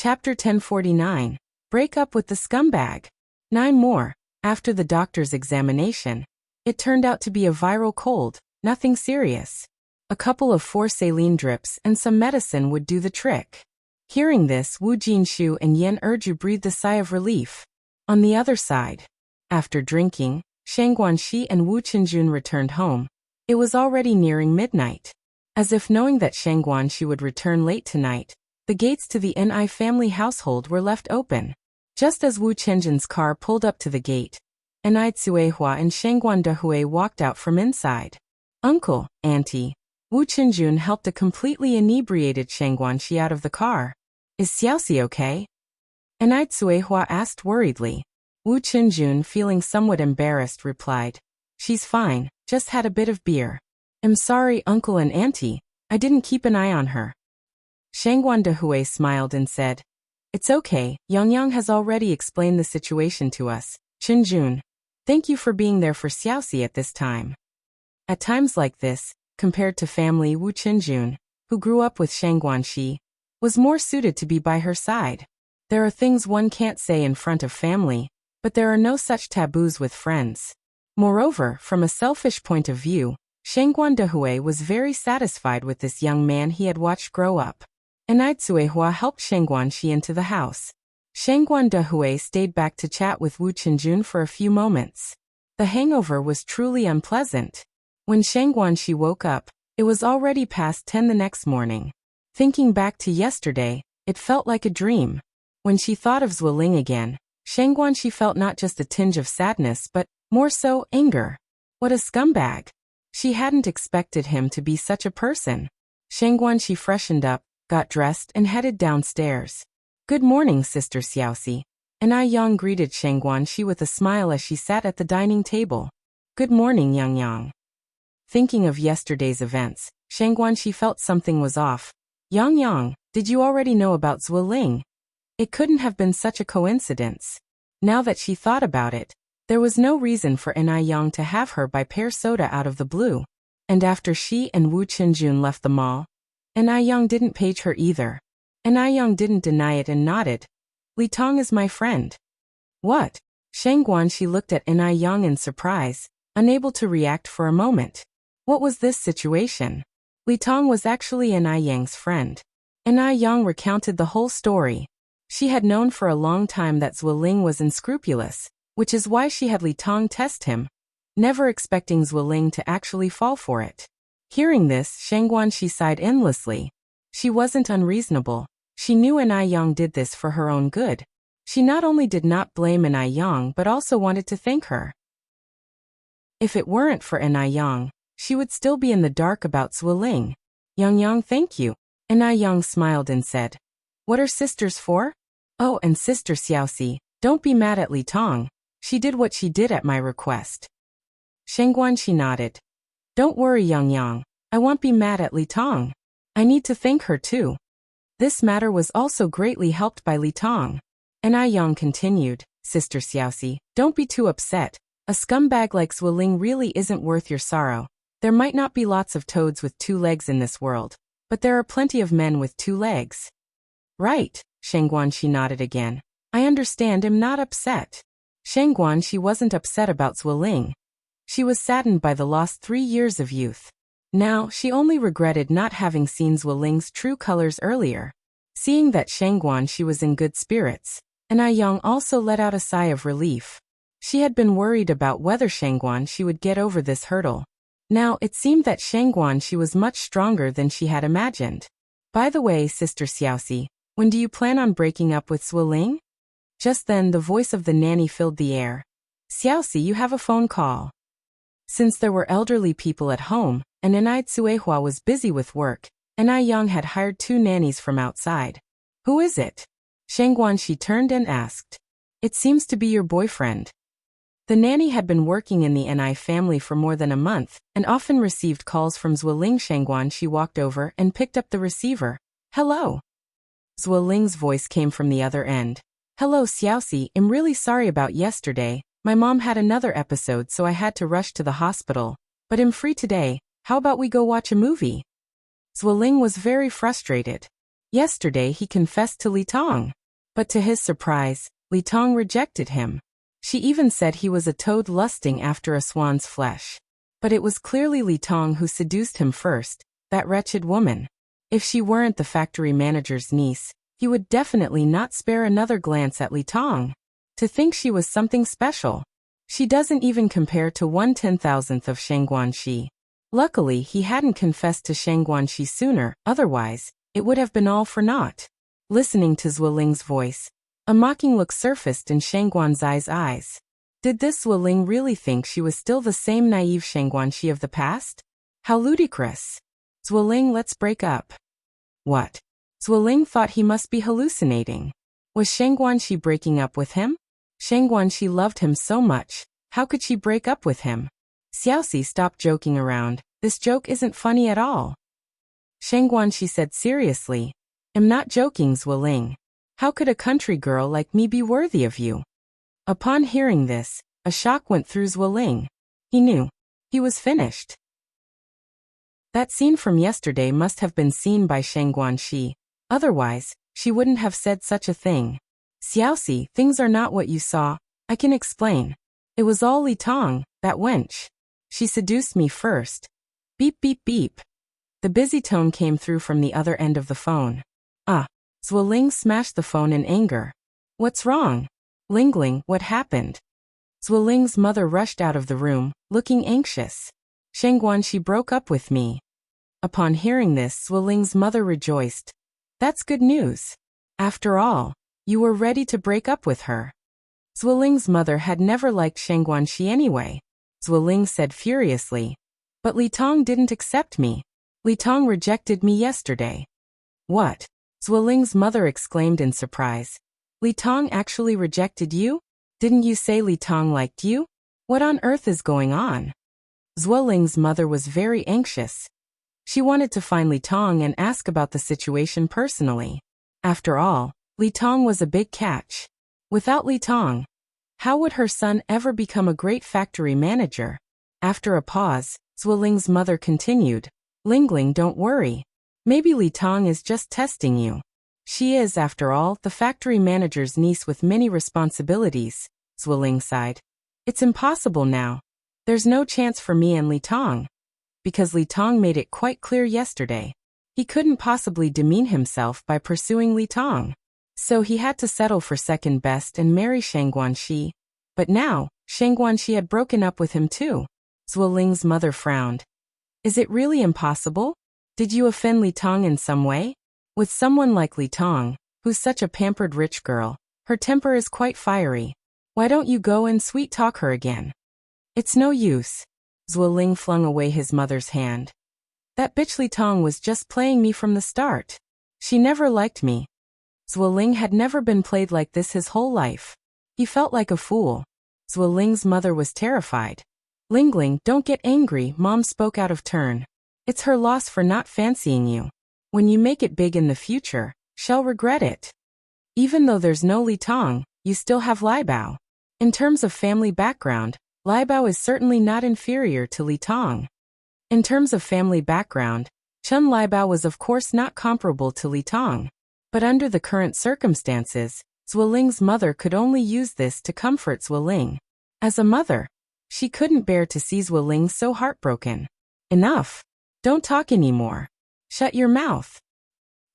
Chapter 1049. Break up with the scumbag. 9 more. After the doctor's examination, it turned out to be a viral cold, nothing serious. A couple of 4 saline drips and some medicine would do the trick. Hearing this, Wu Jinshu and Yan Erju breathed a sigh of relief. On the other side, after drinking, Shang Guanxi and Wu Qinjun returned home. It was already nearing midnight. As if knowing that Shang Guanxi would return late tonight, the gates to the Ni family household were left open. Just as Wu Qianjun's car pulled up to the gate, Ni Tsuehua and Shangguan Dehui walked out from inside. Uncle, Auntie, Wu Qinjun helped a completely inebriated Shang Guanxi out of the car. Is Xiaoxi okay? Ni Tsuehua asked worriedly. Wu Qinjun, feeling somewhat embarrassed, replied, She's fine, just had a bit of beer. I'm sorry, Uncle and Auntie, I didn't keep an eye on her. Shangguan Dehui smiled and said, It's okay, Yang has already explained the situation to us. Qinjun, thank you for being there for Xiaoxi at this time. At times like this, compared to family, Wu Qinjun, who grew up with Shang Guanxi, was more suited to be by her side. There are things one can't say in front of family, but there are no such taboos with friends. Moreover, from a selfish point of view, Shangguan Dehui was very satisfied with this young man he had watched grow up. Ni Tsuehua helped Shang Guanxi into the house. Shangguan Dehui stayed back to chat with Wu Qinjun for a few moments. The hangover was truly unpleasant. When Shang Guanxi woke up, it was already past 10 the next morning. Thinking back to yesterday, it felt like a dream. When she thought of Zueling again, Shang Guanxi felt not just a tinge of sadness but, more so, anger. What a scumbag. She hadn't expected him to be such a person. Shang Guanxi freshened up, got dressed and headed downstairs. Good morning, Sister Xiaoxi. Ni Yang greeted Shang Guanxi with a smile as she sat at the dining table. Good morning, Yang. Thinking of yesterday's events, Shang Guanxi felt something was off. Yang, did you already know about Zueling? It couldn't have been such a coincidence. Now that she thought about it, there was no reason for Ni Yang to have her buy pear soda out of the blue. And after she and Wu Qinjun left the mall, Ni Yang didn't page her either. Ni Yang didn't deny it and nodded. Li Tong is my friend. What? Shang Guanxi looked at Ni Yang in surprise, unable to react for a moment. What was this situation? Li Tong was actually Ni Yang's friend. Ni Yang recounted the whole story. She had known for a long time that Zueling was unscrupulous, which is why she had Li Tong test him, never expecting Zueling to actually fall for it. Hearing this, Shang Guanxi sighed endlessly. She wasn't unreasonable. She knew Ni Yang did this for her own good. She not only did not blame Ni Yang but also wanted to thank her. If it weren't for Ni Yang, she would still be in the dark about Zueling. Yang, thank you. Ni Yang smiled and said, What are sisters for? Oh, and Sister Xiaoxi, don't be mad at Li Tong. She did what she did at my request. Shang Guanxi nodded. Don't worry, Yang, I won't be mad at Li Tong. I need to thank her too. This matter was also greatly helped by Li Tong. Ni Yang continued, Sister Xiaoxi, don't be too upset. A scumbag like Zueling really isn't worth your sorrow. There might not be lots of toads with 2 legs in this world, but there are plenty of men with 2 legs. Right, Shang Guanxi nodded again. I understand, I'm not upset. Shang Guanxi wasn't upset about Zueling. She was saddened by the lost 3 years of youth. Now, she only regretted not having seen Zueling's true colors earlier. Seeing that Shang Guanxi was in good spirits, Ni Yang also let out a sigh of relief. She had been worried about whether Shang Guanxi would get over this hurdle. Now, it seemed that Shang Guanxi was much stronger than she had imagined. By the way, Sister Xiaoxi, when do you plan on breaking up with Zueling? Just then, the voice of the nanny filled the air. Xiaoxi, you have a phone call. Since there were elderly people at home, and Ni Tsuehua was busy with work, Ni Yang had hired 2 nannies from outside. Who is it? Shang Guanxi turned and asked. It seems to be your boyfriend. The nanny had been working in the Ni family for more than a month, and often received calls from Zueling. Shang Guanxi walked over and picked up the receiver. Hello. Zueling's voice came from the other end. Hello, Xiaoxi, I'm really sorry about yesterday. My mom had another episode so I had to rush to the hospital. But I'm free today, how about we go watch a movie? Zueling was very frustrated. Yesterday he confessed to Li Tong. But to his surprise, Li Tong rejected him. She even said he was a toad lusting after a swan's flesh. But it was clearly Li Tong who seduced him first, that wretched woman. If she weren't the factory manager's niece, he would definitely not spare another glance at Li Tong. To think she was something special. She doesn't even compare to 1/10,000th of Shang Guanxi. Luckily, he hadn't confessed to Shang Guanxi sooner, otherwise, it would have been all for naught. Listening to Zuoling's voice, a mocking look surfaced in Shang Guanxi's eyes. Did this Zuoling really think she was still the same naive Shang Guanxi of the past? How ludicrous. Zuoling, let's break up. What? Zuoling thought he must be hallucinating. Was Shang Guanxi breaking up with him? Shang Guanxi loved him so much, how could she break up with him? Xiaoxi, stop joking around, this joke isn't funny at all. Shang Guanxi said seriously. I'm not joking, Zuoling. How could a country girl like me be worthy of you? Upon hearing this, a shock went through Zuoling. He knew. He was finished. That scene from yesterday must have been seen by Shang Guanxi. Otherwise, she wouldn't have said such a thing. Xiaoxi, things are not what you saw. I can explain. It was all Li Tong, that wench. She seduced me first. Beep beep beep. The busy tone came through from the other end of the phone. Zuoling smashed the phone in anger. What's wrong? Lingling, what happened? Zuoling's mother rushed out of the room, looking anxious. Shang Guanxi broke up with me. Upon hearing this, Zuoling's mother rejoiced. That's good news. After all, you were ready to break up with her. Zuoling's mother had never liked Shang Guanxi anyway. Zuoling said furiously. But Li Tong didn't accept me. Li Tong rejected me yesterday. What? Zuoling's mother exclaimed in surprise. Li Tong actually rejected you? Didn't you say Li Tong liked you? What on earth is going on? Zuoling's mother was very anxious. She wanted to find Li Tong and ask about the situation personally. After all, Li Tong was a big catch. Without Li Tong, how would her son ever become a great factory manager? After a pause, Zuoling's mother continued. Lingling, don't worry. Maybe Li Tong is just testing you. She is, after all, the factory manager's niece with many responsibilities, Zuoling sighed. It's impossible now. There's no chance for me and Li Tong. Because Li Tong made it quite clear yesterday. He couldn't possibly demean himself by pursuing Li Tong. So he had to settle for second best and marry Shang Guanxi. But now, Shang Guanxi had broken up with him too. Zuoling's mother frowned. Is it really impossible? Did you offend Li Tong in some way? With someone like Li Tong, who's such a pampered rich girl, her temper is quite fiery. Why don't you go and sweet-talk her again? It's no use. Zuoling flung away his mother's hand. That bitch Li Tong was just playing me from the start. She never liked me. Zuoling had never been played like this his whole life. He felt like a fool. Zuoling's mother was terrified. Lingling, don't get angry, Mom spoke out of turn. It's her loss for not fancying you. When you make it big in the future, she'll regret it. Even though there's no Li Tong, you still have Li Bao. In terms of family background, Li Bao is certainly not inferior to Li Tong. In terms of family background, Chen Li Bao was of course not comparable to Li Tong. But under the current circumstances, Zuoling's mother could only use this to comfort Zuoling. As a mother, she couldn't bear to see Zuoling so heartbroken. Enough. Don't talk anymore. Shut your mouth.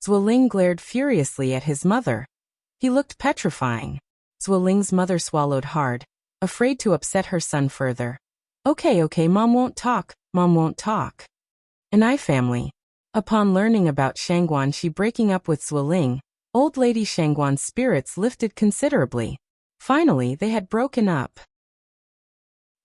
Zuoling glared furiously at his mother. He looked petrifying. Zuoling's mother swallowed hard, afraid to upset her son further. Okay, Mom won't talk, Mom won't talk. An I family. Upon learning about Shang Guanxi breaking up with Zuoling, old lady Shang Guan's spirits lifted considerably. Finally, they had broken up.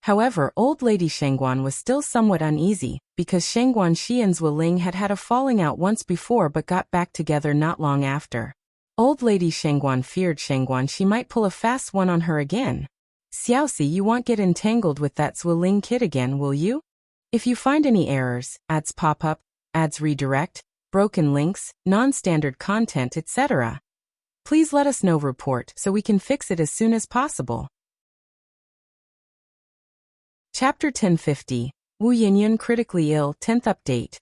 However, old lady Shang Guan was still somewhat uneasy, because Shang Guanxi and Zuoling had had a falling out once before but got back together not long after. Old lady Shang Guan feared Shang Guanxi might pull a fast one on her again. Xiaoxi, you won't get entangled with that Zuoling kid again, will you? If you find any errors, ads pop up, ads redirect, broken links, non-standard content, etc., please let us know. Report so we can fix it as soon as possible. Chapter 1050, Wu Yinyun critically ill, 10th update.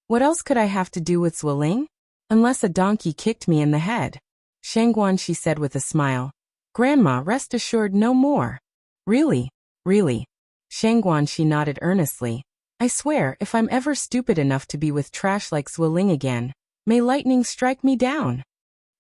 What else could I have to do with Zuoling? Unless a donkey kicked me in the head. Shangguan, she said with a smile. Grandma, rest assured no more. Really? Really? Shangguan, she nodded earnestly. I swear, if I'm ever stupid enough to be with trash like Zueling again, may lightning strike me down.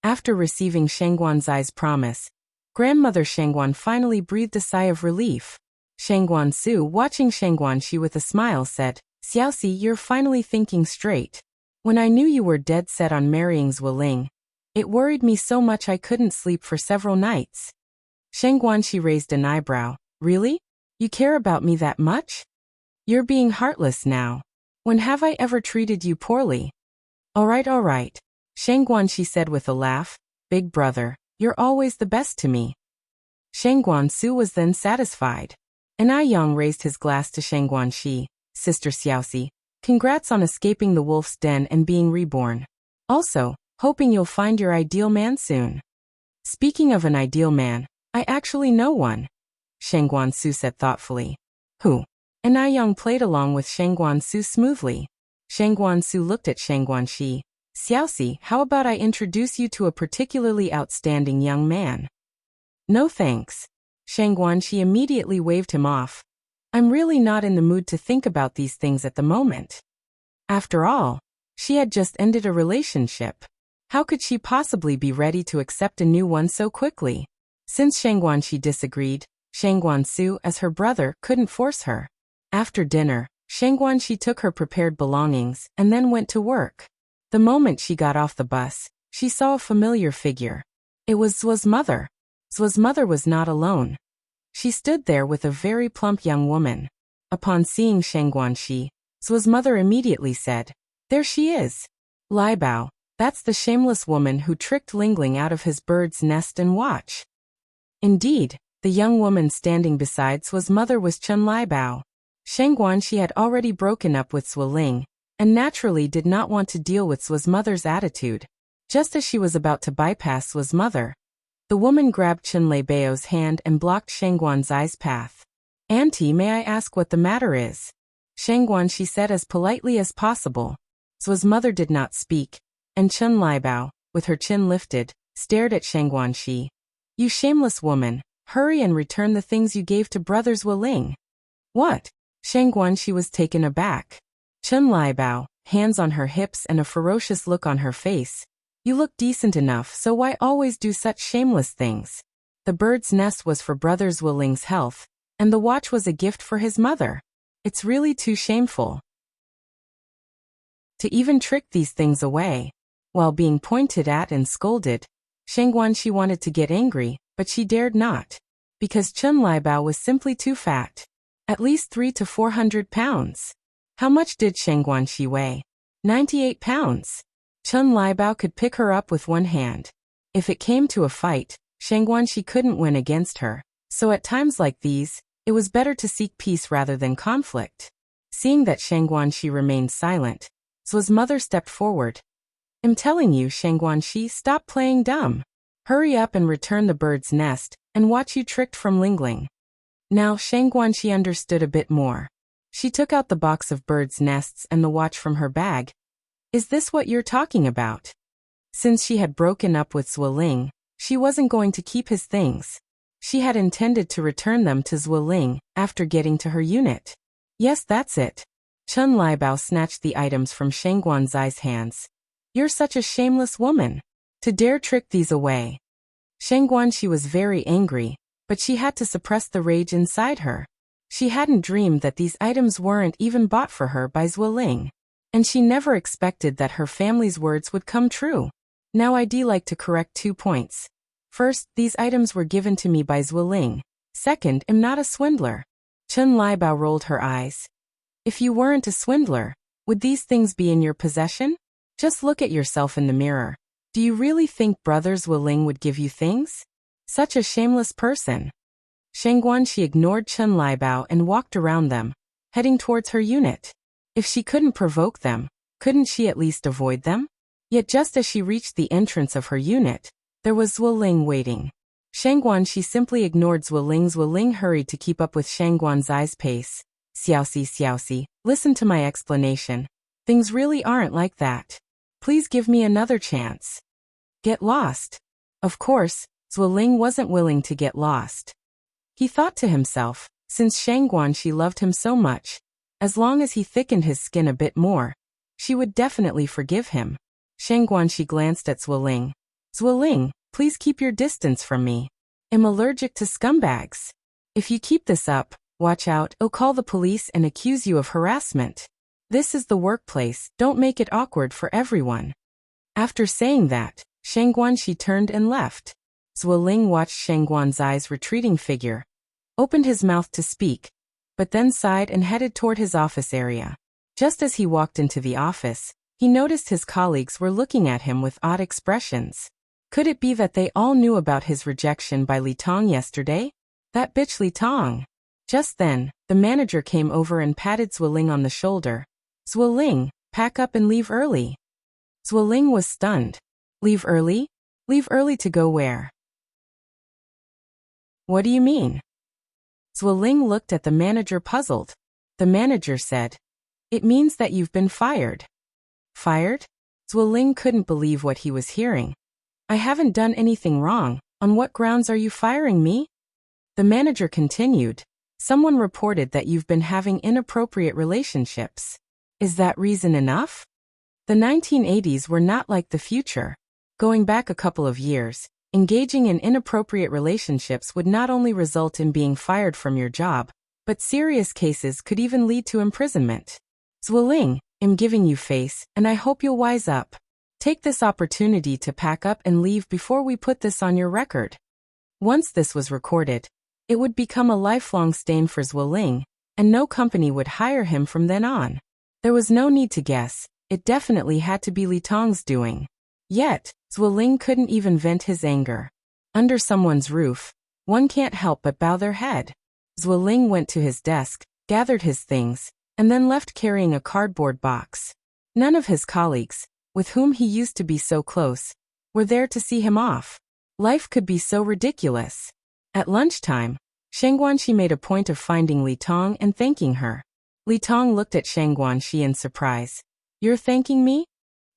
After receiving Shangguan Zai's promise, Grandmother Shangguan finally breathed a sigh of relief. Shangguan Su, watching Shangguan Shi with a smile, said, Xiaoxi, you're finally thinking straight. When I knew you were dead set on marrying Zueling, it worried me so much I couldn't sleep for several nights. Shangguan Shi raised an eyebrow. Really? You care about me that much? You're being heartless now. When have I ever treated you poorly? All right. Shangguan Shi said with a laugh. Big brother, you're always the best to me. Shangguan Su was then satisfied. And Aiyang raised his glass to Shangguan Shi. Sister Xiaoxi, congrats on escaping the wolf's den and being reborn. Also, hoping you'll find your ideal man soon. Speaking of an ideal man, I actually know one. Shangguan Su said thoughtfully. Who? And Aiyang played along with Shangguan Su smoothly. Shangguan Su looked at Shangguan Shi. Xiaoxi, how about I introduce you to a particularly outstanding young man? No thanks. Shangguan Shi immediately waved him off. I'm really not in the mood to think about these things at the moment. After all, she had just ended a relationship. How could she possibly be ready to accept a new one so quickly? Since Shangguan Shi disagreed, Shangguan Su, as her brother, couldn't force her. After dinner, Shangguan Shi took her prepared belongings and then went to work. The moment she got off the bus, she saw a familiar figure. It was Zuo's mother. Zuo's mother was not alone. She stood there with a very plump young woman. Upon seeing Shangguan Shi, Zuo's mother immediately said, There she is. Lai Bao, that's the shameless woman who tricked Lingling out of his bird's nest and watch. Indeed, the young woman standing beside Zuo's mother was Chen Lai Bao. Shangguan Shi had already broken up with Zueling, and naturally did not want to deal with Zuo's mother's attitude. Just as she was about to bypass Zuo's mother, the woman grabbed Chen Lai Bao's hand and blocked Shangguan Zai's path. Auntie, may I ask what the matter is? Shangguan Shi said as politely as possible. Zuo's mother did not speak, and Chen Lai Bao, with her chin lifted, stared at Shangguan Shi. You shameless woman, hurry and return the things you gave to Brother Zueling. What? Shangguan Shi was taken aback. Chen Lai Bao, hands on her hips and a ferocious look on her face. You look decent enough, so why always do such shameless things? The bird's nest was for Brother Zueling's health, and the watch was a gift for his mother. It's really too shameful to even trick these things away. While being pointed at and scolded, Shangguan Shi wanted to get angry, but she dared not. Because Chen Lai Bao was simply too fat. At least 300 to 400 pounds. How much did Shangguan Shi weigh? 98 pounds. Chen Lai Bao could pick her up with one hand. If it came to a fight, Shangguan Shi couldn't win against her, so at times like these, it was better to seek peace rather than conflict. Seeing that Shangguan Shi remained silent, Zuo's mother stepped forward. I'm telling you, Shangguan Shi, stop playing dumb. Hurry up and return the bird's nest, and watch you tricked from Lingling. Now Shangguan Shi understood a bit more. She took out the box of bird's nests and the watch from her bag. Is this what you're talking about? Since she had broken up with Zueling, she wasn't going to keep his things. She had intended to return them to Zueling after getting to her unit. Yes, that's it. Chen Lai Bao snatched the items from Shangguan Zai's hands. You're such a shameless woman. To dare trick these away. Shangguan Shi was very angry, but she had to suppress the rage inside her. She hadn't dreamed that these items weren't even bought for her by Zueling. And she never expected that her family's words would come true. Now I'd like to correct 2 points. First, these items were given to me by Zueling. Second, I'm not a swindler. Chen Lai Bao rolled her eyes. If you weren't a swindler, would these things be in your possession? Just look at yourself in the mirror. Do you really think Brother Zueling would give you things? Such a shameless person. Shangguan Shi ignored Chen Lai Bao and walked around them, heading towards her unit. If she couldn't provoke them, couldn't she at least avoid them? Yet just as she reached the entrance of her unit, there was Zueling waiting. Shangguan Shi simply ignored Zueling. Zueling hurried to keep up with Shangguan Zai's pace. Xiaoxi, listen to my explanation. Things really aren't like that. Please give me another chance. Get lost. Of course, Zuoling wasn't willing to get lost. He thought to himself, since Shang Guanxi loved him so much, as long as he thickened his skin a bit more, she would definitely forgive him. Shang Guanxi glanced at Zuoling. Zuoling, please keep your distance from me. I'm allergic to scumbags. If you keep this up, watch out, I'll call the police and accuse you of harassment. This is the workplace, don't make it awkward for everyone. After saying that, Shang Guanxi turned and left. Zuoling watched Shang Guanxi's retreating figure, opened his mouth to speak, but then sighed and headed toward his office area. Just as he walked into the office, he noticed his colleagues were looking at him with odd expressions. Could it be that they all knew about his rejection by Li Tong yesterday? That bitch Li Tong. Just then, the manager came over and patted Zuoling on the shoulder. Zuoling, pack up and leave early. Zuoling was stunned. Leave early? Leave early to go where? What do you mean? Zuoling looked at the manager puzzled. The manager said, it means that you've been fired. Fired? Zuoling couldn't believe what he was hearing. I haven't done anything wrong. On what grounds are you firing me? The manager continued. Someone reported that you've been having inappropriate relationships. Is that reason enough? The 1980s were not like the future. Going back a couple of years, engaging in inappropriate relationships would not only result in being fired from your job, but serious cases could even lead to imprisonment. Zuoling, I'm giving you face, and I hope you'll wise up. Take this opportunity to pack up and leave before we put this on your record. Once this was recorded, it would become a lifelong stain for Zuoling, and no company would hire him from then on. There was no need to guess, it definitely had to be Li Tong's doing. Yet, Zuoling couldn't even vent his anger. Under someone's roof, one can't help but bow their head. Zuoling went to his desk, gathered his things, and then left carrying a cardboard box. None of his colleagues, with whom he used to be so close, were there to see him off. Life could be so ridiculous. At lunchtime, Shang Guanxi made a point of finding Li Tong and thanking her. Li Tong looked at Shang Guanxi in surprise. You're thanking me?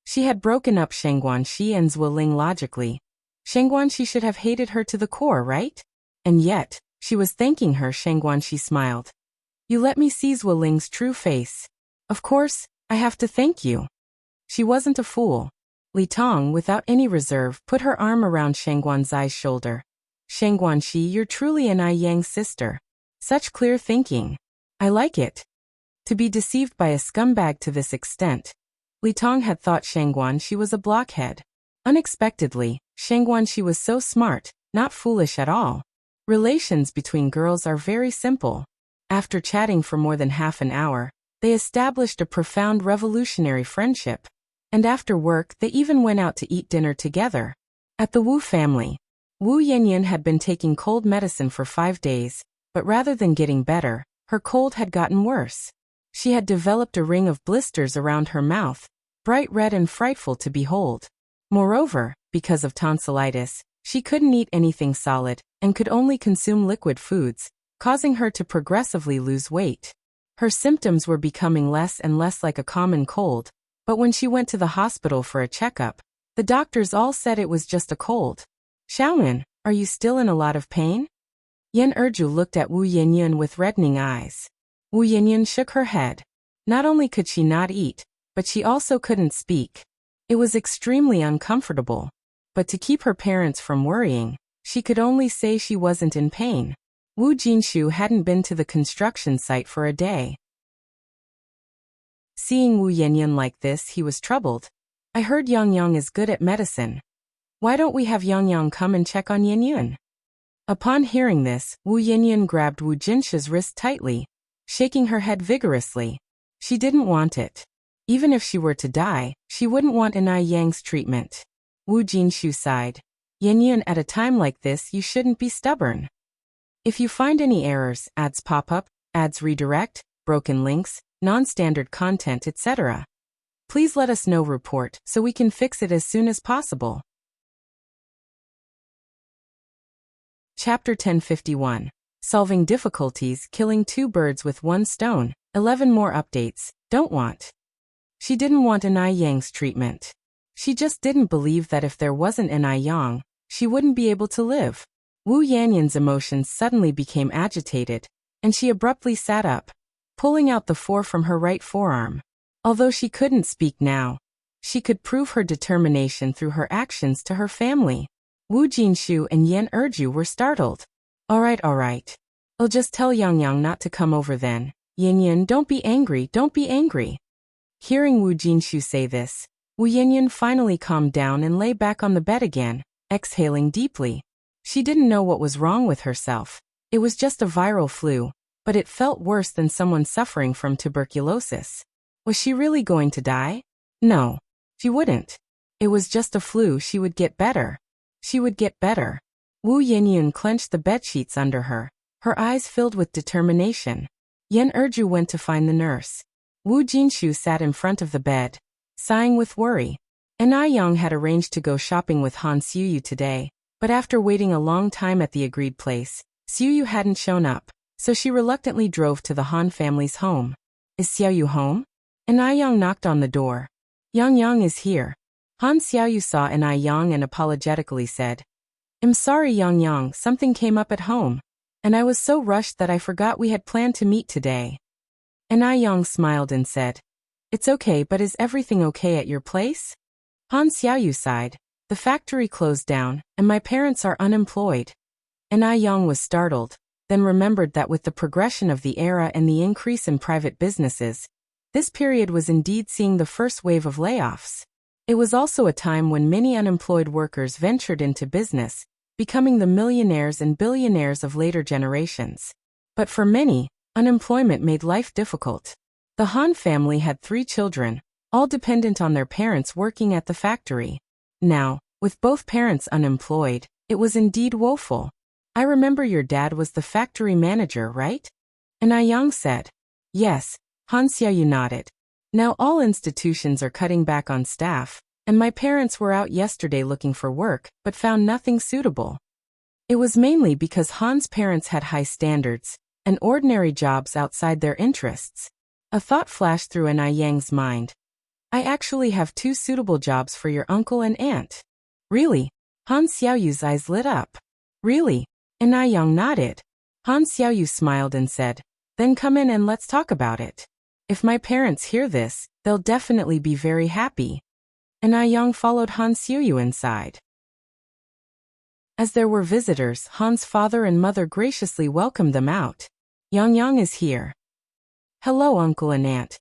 She had broken up Shang Guanxi and Zuoling logically. Shang Guanxi should have hated her to the core, right? And yet, she was thanking her. Shang Guanxi smiled. You let me see Zuoling's true face. Of course, I have to thank you. She wasn't a fool. Li Tong, without any reserve, put her arm around Shang Guanxi's shoulder. Shang Guanxi, you're truly an Yang sister. Such clear thinking. I like it. To be deceived by a scumbag to this extent. Li Tong had thought Shang Guanxi was a blockhead. Unexpectedly, Shang Guanxi was so smart, not foolish at all. Relations between girls are very simple. After chatting for more than half an hour, they established a profound revolutionary friendship. And after work, they even went out to eat dinner together. At the Wu family, Wu Yanyan had been taking cold medicine for 5 days, but rather than getting better, her cold had gotten worse. She had developed a ring of blisters around her mouth, bright red and frightful to behold. Moreover, because of tonsillitis, she couldn't eat anything solid, and could only consume liquid foods, causing her to progressively lose weight. Her symptoms were becoming less and less like a common cold, but when she went to the hospital for a checkup, the doctors all said it was just a cold. Xiaoyan, are you still in a lot of pain? Yan Erju looked at Wu Yanyan with reddening eyes. Wu Yanyan shook her head. Not only could she not eat, but she also couldn't speak. It was extremely uncomfortable. But to keep her parents from worrying, she could only say she wasn't in pain. Wu Jinshu hadn't been to the construction site for a day. Seeing Wu Yanyan like this, he was troubled. I heard Yang Yang is good at medicine. Why don't we have Yang Yang come and check on Yanyan? Upon hearing this, Wu Yanyan grabbed Wu Jinshu's wrist tightly, shaking her head vigorously. She didn't want it. Even if she were to die, she wouldn't want an Yang's treatment. Wu Jinshu sighed. Yanyan, at a time like this, you shouldn't be stubborn. If you find any errors, ads pop up, ads redirect, broken links, non-standard content, etc., please let us know. Report so we can fix it as soon as possible. Chapter 1051. Solving difficulties, killing 2 birds with 1 stone. 11 more updates. Don't want. She didn't want an Yang's treatment. She just didn't believe that if there wasn't an Yang, she wouldn't be able to live. Wu Yanyan's emotions suddenly became agitated, and she abruptly sat up, pulling out the 4 from her right forearm. Although she couldn't speak now, she could prove her determination through her actions to her family. Wu Jinshu and Yan Erju were startled. All right. I'll just tell Yang not to come over then. Yanyan, don't be angry. Hearing Wu Jinshu say this, Wu Yanyan finally calmed down and lay back on the bed again, exhaling deeply. She didn't know what was wrong with herself. It was just a viral flu, but it felt worse than someone suffering from tuberculosis. Was she really going to die? No, she wouldn't. It was just a flu. She would get better. Wu Yanyan clenched the bedsheets under her, her eyes filled with determination. Yan Erju went to find the nurse. Wu Jinshu sat in front of the bed, sighing with worry. Yang had arranged to go shopping with Han Xiuyu today, but after waiting a long time at the agreed place, Xiuyu hadn't shown up, so she reluctantly drove to the Han family's home. Is Xiaoyu home? Yang knocked on the door. Yang is here. Han Xiaoyu saw Yang and apologetically said, I'm sorry Yang, something came up at home, and I was so rushed that I forgot we had planned to meet today. Yang smiled and said, It's okay, but is everything okay at your place? Han Xiaoyu sighed. The factory closed down, and my parents are unemployed. Yang was startled, then remembered that with the progression of the era and the increase in private businesses, this period was indeed seeing the first wave of layoffs. It was also a time when many unemployed workers ventured into business, becoming the millionaires and billionaires of later generations. But for many, unemployment made life difficult. The Han family had 3 children, all dependent on their parents working at the factory. Now, with both parents unemployed, it was indeed woeful. I remember your dad was the factory manager, right? Yang said. Yes, Han Xiaoyu nodded. Now all institutions are cutting back on staff, and my parents were out yesterday looking for work, but found nothing suitable. It was mainly because Han's parents had high standards, and ordinary jobs outside their interests. A thought flashed through Yang's mind. I actually have 2 suitable jobs for your uncle and aunt. Really? Han Xiaoyu's eyes lit up. Really? Yang nodded. Han Xiaoyu smiled and said, Then come in and let's talk about it. If my parents hear this, they'll definitely be very happy. Yang followed Han Xiuyu inside. As there were visitors, Han's father and mother graciously welcomed them out. Yang is here. Hello, uncle and aunt.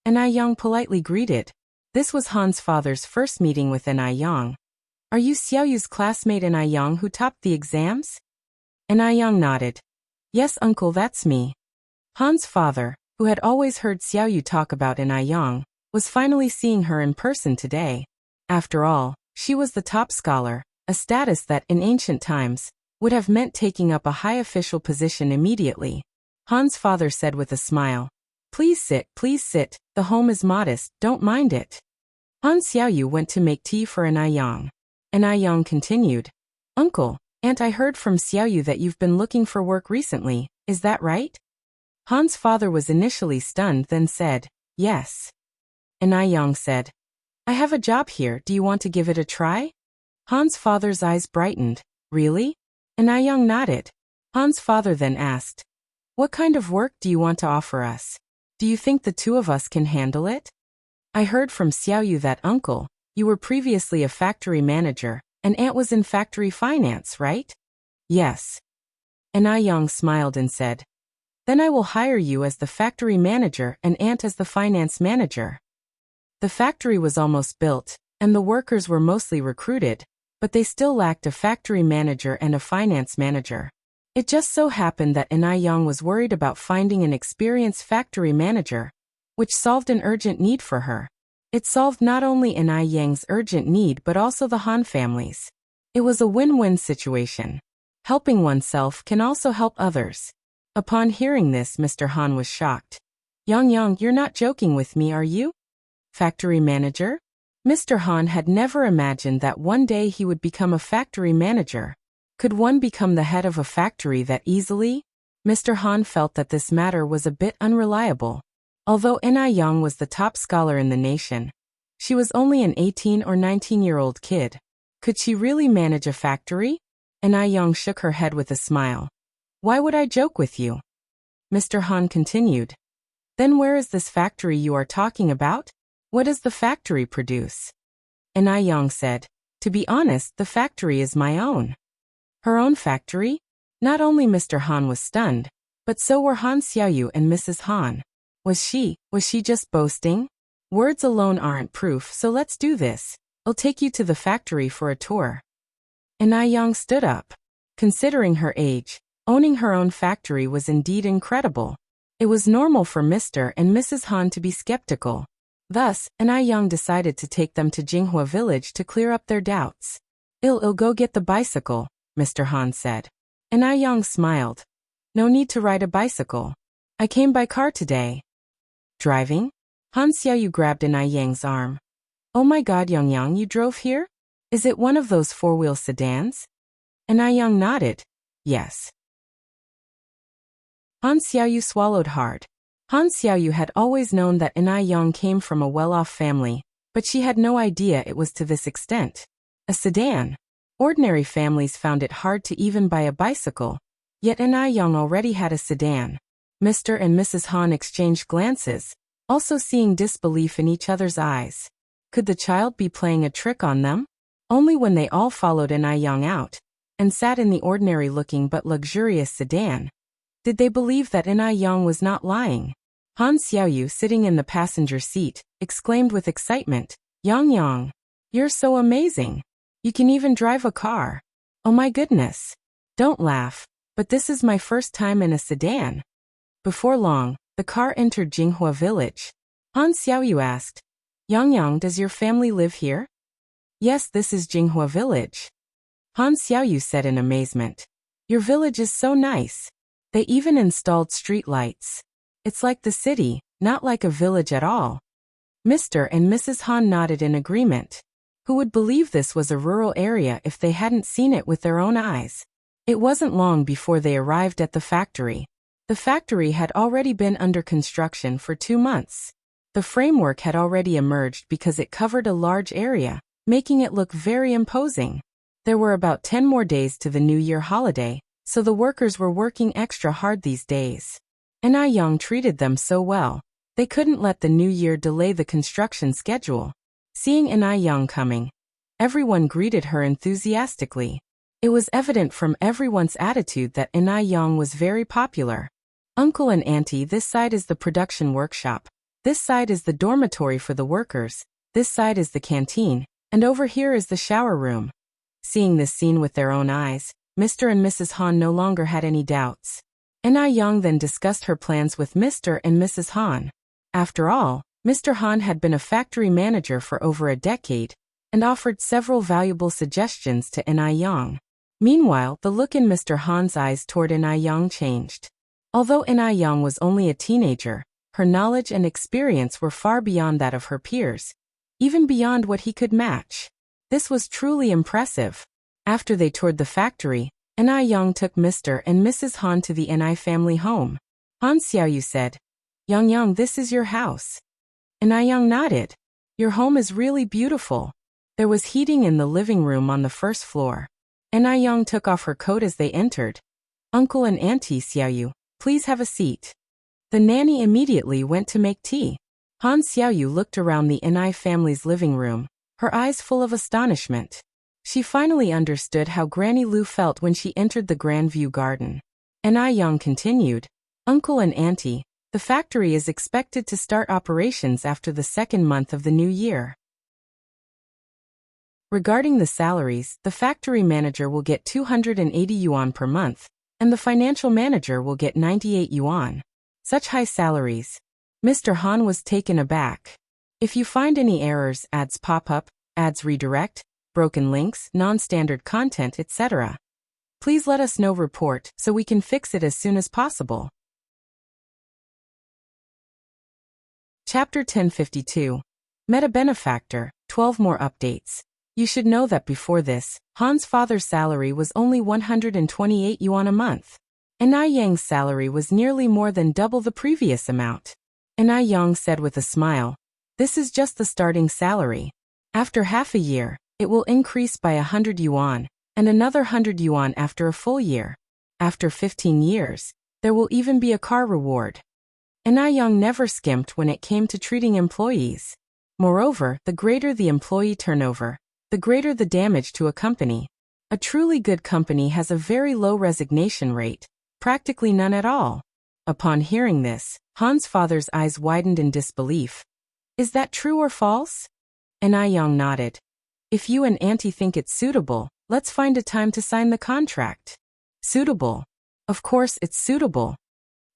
Yang politely greeted. This was Han's father's first meeting with Yang. Are you Xiaoyu's classmate Yang who topped the exams? Yang nodded. Yes, uncle, that's me. Han's father, who had always heard Xiaoyu talk about Yang, was finally seeing her in person today. After all, she was the top scholar, a status that, in ancient times, would have meant taking up a high official position immediately. Han's father said with a smile, please sit, the home is modest, don't mind it. Han Xiaoyu went to make tea for Yang. Yang continued, Uncle, Aunt, I heard from Xiaoyu that you've been looking for work recently, is that right? Han's father was initially stunned, then said, yes. Yang said, I have a job here, do you want to give it a try? Han's father's eyes brightened, really? Yang nodded. Han's father then asked, what kind of work do you want to offer us? Do you think the 2 of us can handle it? I heard from Xiaoyu that, uncle, you were previously a factory manager, and aunt was in factory finance, right? Yes. Yang smiled and said, then I will hire you as the factory manager and aunt as the finance manager. The factory was almost built, and the workers were mostly recruited, but they still lacked a factory manager and a finance manager. It just so happened that Yang was worried about finding an experienced factory manager, which solved an urgent need for her. It solved not only Yang's urgent need but also the Han family's. It was a win-win situation. Helping oneself can also help others. Upon hearing this, Mr. Han was shocked. Yang, you're not joking with me, are you? Factory manager? Mr. Han had never imagined that one day he would become a factory manager. Could one become the head of a factory that easily? Mr. Han felt that this matter was a bit unreliable. Although Yang was the top scholar in the nation, She was only an 18 or 19-year-old kid. Could she really manage a factory? And Young shook her head with a smile. Why would I joke with you? Mr. Han continued. Then where is this factory you are talking about? What does the factory produce? And Young said, to be honest, the factory is my own. Her own factory? Not only Mr. Han was stunned, but so were Han Xiaoyu and Mrs. Han. Was she just boasting? Words alone aren't proof, so let's do this. I'll take you to the factory for a tour. And Young stood up. Considering her age, owning her own factory was indeed incredible. It was normal for Mr. and Mrs. Han to be skeptical. Thus, Young decided to take them to Jinghua village to clear up their doubts. I'll go get the bicycle, Mr. Han said. And Young smiled. No need to ride a bicycle. I came by car today. Driving? Han Xiaoyu grabbed Yang's arm. Oh my god, Yang, you drove here? Is it one of those four-wheel sedans? And Young nodded. Yes. Han Xiaoyu swallowed hard. Han Xiaoyu had always known that Young came from a well-off family, but she had no idea it was to this extent. A sedan. Ordinary families found it hard to even buy a bicycle, yet Young already had a sedan. Mr. and Mrs. Han exchanged glances, also seeing disbelief in each other's eyes. Could the child be playing a trick on them? Only when they all followed Young out, and sat in the ordinary-looking but luxurious sedan, did they believe that Young was not lying. Han Xiaoyu, sitting in the passenger seat, exclaimed with excitement, Yang, you're so amazing. You can even drive a car. Oh my goodness. Don't laugh, but this is my first time in a sedan. Before long, the car entered Jinghua village. Han Xiaoyu asked, Yang, does your family live here? Yes, this is Jinghua village. Han Xiaoyu said in amazement. Your village is so nice. They even installed street lights. It's like the city, not like a village at all. Mr. and Mrs. Han nodded in agreement. Who would believe this was a rural area if they hadn't seen it with their own eyes? It wasn't long before they arrived at the factory. The factory had already been under construction for 2 months. The framework had already emerged because it covered a large area, making it look very imposing. There were about 10 more days to the New Year holiday, so the workers were working extra hard these days. Young treated them so well, they couldn't let the New Year delay the construction schedule. Seeing Young coming, everyone greeted her enthusiastically. It was evident from everyone's attitude that Young was very popular. Uncle and Auntie, this side is the production workshop. This side is the dormitory for the workers. This side is the canteen, and over here is the shower room. Seeing this scene with their own eyes, Mr. and Mrs. Han no longer had any doubts. Young then discussed her plans with Mr. and Mrs. Han. After all, Mr. Han had been a factory manager for over a decade, and offered several valuable suggestions to Young. Meanwhile, the look in Mr. Han's eyes toward Young changed. Although Young was only a teenager, her knowledge and experience were far beyond that of her peers, even beyond what he could match. This was truly impressive. After they toured the factory, Young took Mr. and Mrs. Han to the family home. Han Xiaoyu said, Yang, this is your house. Young nodded. Your home is really beautiful. There was heating in the living room on the first floor. Young took off her coat as they entered. Uncle and Auntie Xiaoyu, please have a seat. The nanny immediately went to make tea. Han Xiaoyu looked around the family's living room, her eyes full of astonishment. She finally understood how Granny Lu felt when she entered the Grand View Garden. Young continued, Uncle and Auntie, the factory is expected to start operations after the 2nd month of the new year. Regarding the salaries, the factory manager will get 280 yuan per month, and the financial manager will get 98 yuan. Such high salaries. Mr. Han was taken aback. If you find any errors, ads pop up, ads redirect, broken links, non-standard content, etc., please let us know report so we can fix it as soon as possible. Chapter 1052. Meta Benefactor, 12 more updates. You should know that before this, Han's father's salary was only 128 yuan a month. Yang's salary was nearly more than double the previous amount. Young said with a smile, This is just the starting salary. After half a year, it will increase by 100 yuan, and another 100 yuan after a full year. After 15 years, there will even be a car reward. Young never skimped when it came to treating employees. Moreover, the greater the employee turnover, the greater the damage to a company. A truly good company has a very low resignation rate, practically none at all. Upon hearing this, Han's father's eyes widened in disbelief. Is that true or false? Young nodded. If you and Auntie think it's suitable, let's find a time to sign the contract. Suitable. Of course it's suitable.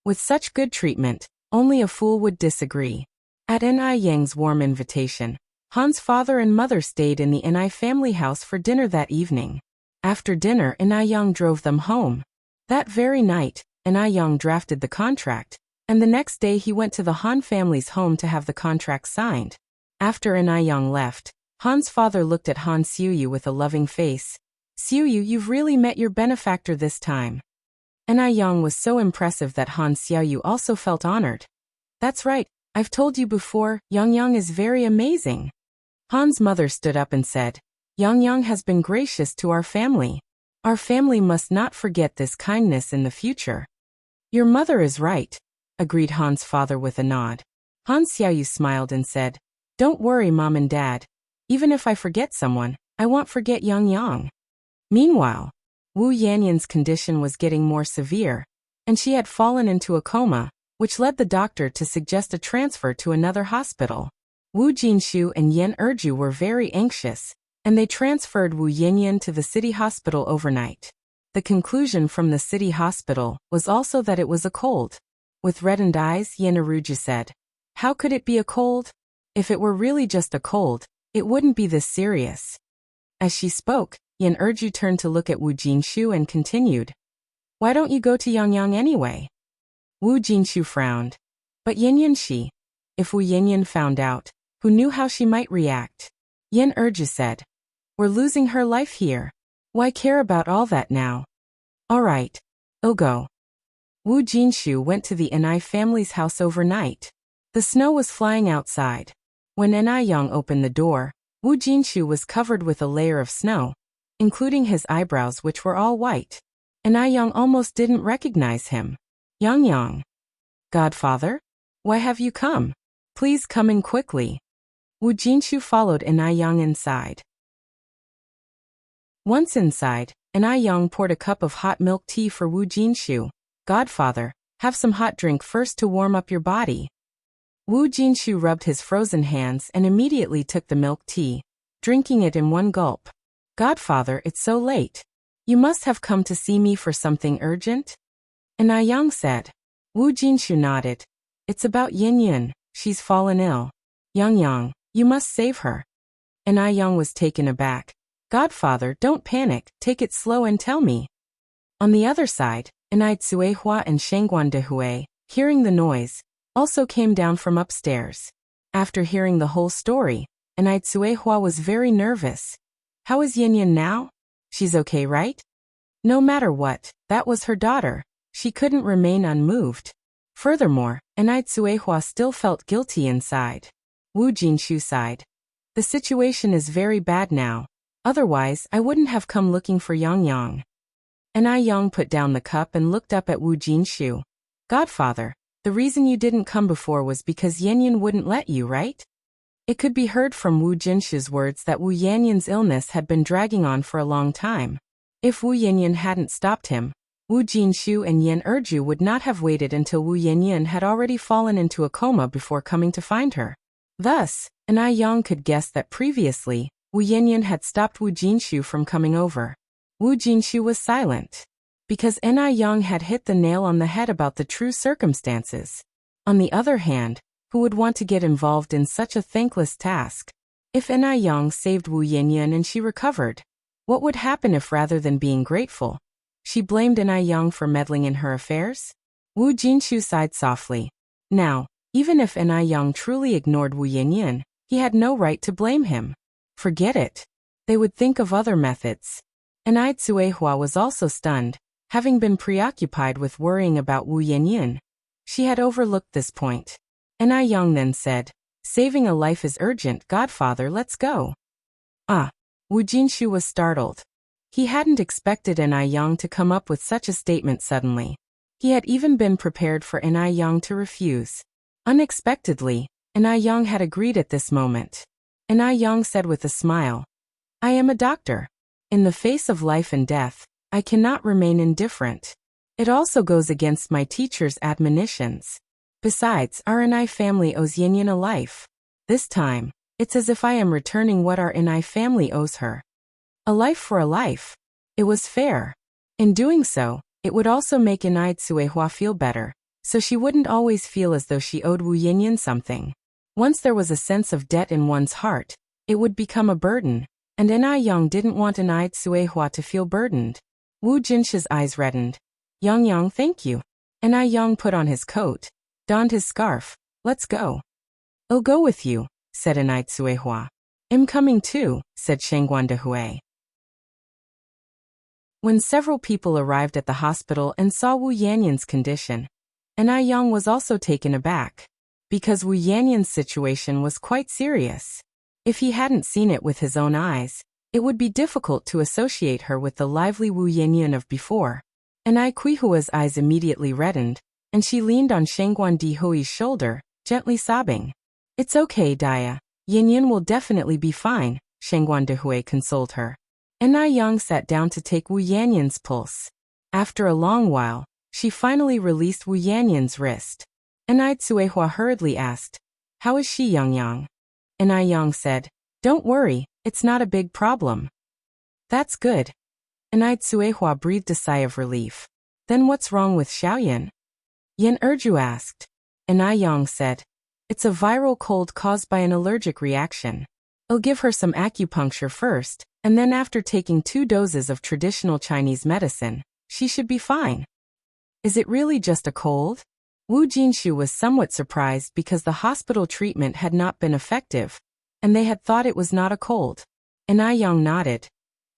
With such good treatment, only a fool would disagree. At Yang's warm invitation, Han's father and mother stayed in the family house for dinner that evening. After dinner, Young drove them home. That very night, Young drafted the contract, and the next day he went to the Han family's home to have the contract signed. After Young left, Han's father looked at Han Xiuyu with a loving face. Xiuyu, you've really met your benefactor this time. Young was so impressive that Han Xiuyu also felt honored. That's right, I've told you before, Yang is very amazing. Han's mother stood up and said, Yang has been gracious to our family. Our family must not forget this kindness in the future. Your mother is right, agreed Han's father with a nod. Han Xiaoyu smiled and said, Don't worry, Mom and Dad. Even if I forget someone, I won't forget Yang. Meanwhile, Wu Yanyan's condition was getting more severe, and she had fallen into a coma, which led the doctor to suggest a transfer to another hospital. Wu Jinshu and Yan Erju were very anxious, and they transferred Wu Yanyan to the city hospital overnight. The conclusion from the city hospital was also that it was a cold. With reddened eyes, Yan Erju said, How could it be a cold? If it were really just a cold, it wouldn't be this serious. As she spoke, Yan Erju turned to look at Wu Jinshu and continued, Why don't you go to Yang anyway? Wu Jinshu frowned. But Yanyan if Wu Yanyan found out, who knew how she might react? Yan Erju said, We're losing her life here. Why care about all that now? All right, I'll go. Wu Jinshu went to the family's house overnight. The snow was flying outside. When Young opened the door, Wu Jinshu was covered with a layer of snow, including his eyebrows, which were all white. Young almost didn't recognize him. Yang. Godfather? Why have you come? Please come in quickly. Wu Jinshu followed Young inside. Once inside, Young poured a cup of hot milk tea for Wu Jinshu. Godfather, have some hot drink first to warm up your body. Wu Jinshu rubbed his frozen hands and immediately took the milk tea, drinking it in one gulp. Godfather, it's so late. You must have come to see me for something urgent? Young said. Wu Jinshu nodded. It's about Yanyan, she's fallen ill. Yang, you must save her. Young was taken aback. Godfather, don't panic, take it slow and tell me. On the other side, Tsuehua and Shangguan Dehui, hearing the noise, also came down from upstairs. After hearing the whole story, Tsuehua was very nervous. How is Yanyan now? She's okay, right? No matter what, that was her daughter. She couldn't remain unmoved. Furthermore, Tsuehua still felt guilty inside. Wu Jinshu sighed. The situation is very bad now. Otherwise, I wouldn't have come looking for Yang. Young put down the cup and looked up at Wu Jinshu. Godfather, the reason you didn't come before was because Yanyan wouldn't let you, right? It could be heard from Wu Jinshu's words that Wu Yanyan's illness had been dragging on for a long time. If Wu Yanyan hadn't stopped him, Wu Jinshu and Yan Erju would not have waited until Wu Yanyan had already fallen into a coma before coming to find her. Thus, Young could guess that previously, Wu Yanyan had stopped Wu Jinshu from coming over. Wu Jinshu was silent, because Young had hit the nail on the head about the true circumstances. On the other hand, who would want to get involved in such a thankless task? If Young saved Wu Yanyan and she recovered, what would happen if rather than being grateful, she blamed Young for meddling in her affairs? Wu Jinshu sighed softly. Now, even if Young truly ignored Wu Yanyan, he had no right to blame him. Forget it. They would think of other methods. Tsuehua was also stunned, having been preoccupied with worrying about Wu Yanyan. She had overlooked this point. Young then said, Saving a life is urgent, Godfather, let's go. Ah. Wu Jinshu was startled. He hadn't expected Ai Yang to come up with such a statement suddenly. He had even been prepared for Ai Yang to refuse. Unexpectedly, Ai Yang had agreed at this moment. Ai Yang said with a smile, I am a doctor. In the face of life and death, I cannot remain indifferent. It also goes against my teacher's admonitions. Besides, our Ai family owes Yin a life. This time, it's as if I am returning what our Ai family owes her. A life for a life. It was fair. In doing so, it would also make Ai Tsuehua feel better, so she wouldn't always feel as though she owed Wu Yinyan something. Once there was a sense of debt in one's heart, it would become a burden, and Ai Yang didn't want Ai Tsuehua to feel burdened. Wu Jinshu's eyes reddened. Yang, thank you. Ai Yang put on his coat, donned his scarf. Let's go. I'll go with you, said Ai Tsuehua. I'm coming too, said Shengguan Dehui. When several people arrived at the hospital and saw Wu Yanyan's condition, Ai Yang was also taken aback, because Wu Yanyan's situation was quite serious. If he hadn't seen it with his own eyes, it would be difficult to associate her with the lively Wu Yanyan of before. Ai Kuihua's eyes immediately reddened, and she leaned on Shengguan Dihui's shoulder, gently sobbing. It's okay, Daya. Yanyan will definitely be fine, Shengguan Dihui consoled her. Ai Yang sat down to take Wu Yanyan's pulse. After a long while, she finally released Wu Yanyan's wrist. Ai Tsuehua hurriedly asked, How is she, Yang? Ai Yang said, Don't worry, it's not a big problem. That's good. Ai Tsuehua breathed a sigh of relief. Then what's wrong with Xiaoyan? Yan Erju asked. Ai Yang said, It's a viral cold caused by an allergic reaction. I'll give her some acupuncture first, and then after taking 2 doses of traditional Chinese medicine, she should be fine. Is it really just a cold? Wu Jinshu was somewhat surprised because the hospital treatment had not been effective, and they had thought it was not a cold. Ai Yang nodded.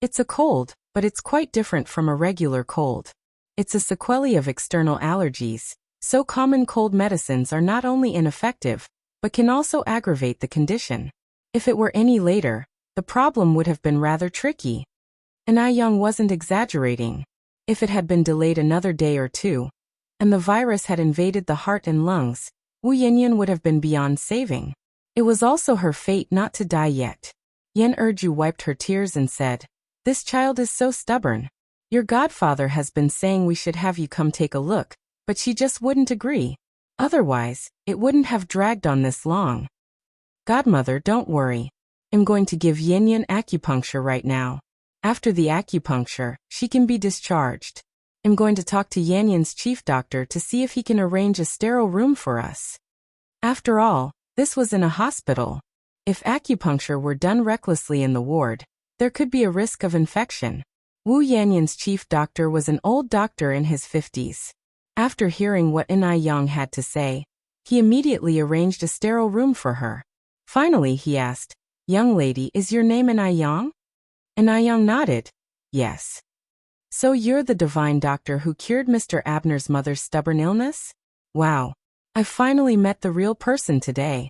It's a cold, but it's quite different from a regular cold. It's a sequelae of external allergies, so common cold medicines are not only ineffective, but can also aggravate the condition. If it were any later, the problem would have been rather tricky. Ai Yang wasn't exaggerating. If it had been delayed another day or two, and the virus had invaded the heart and lungs, Wu Yanyan would have been beyond saving. It was also her fate not to die yet. Yan Erju wiped her tears and said, This child is so stubborn. Your godfather has been saying we should have you come take a look, but she just wouldn't agree. Otherwise, it wouldn't have dragged on this long. Godmother, don't worry. I'm going to give Yanyan acupuncture right now. After the acupuncture, she can be discharged. I'm going to talk to Yanyan's chief doctor to see if he can arrange a sterile room for us. After all, this was in a hospital. If acupuncture were done recklessly in the ward, there could be a risk of infection. Wu Yanyan's chief doctor was an old doctor in his 50s. After hearing what Ai Yang had to say, he immediately arranged a sterile room for her. Finally, he asked, Young lady, is your name Ai Yang? Ai Yang nodded. Yes. So you're the divine doctor who cured Mr. Abner's mother's stubborn illness? Wow. I finally met the real person today.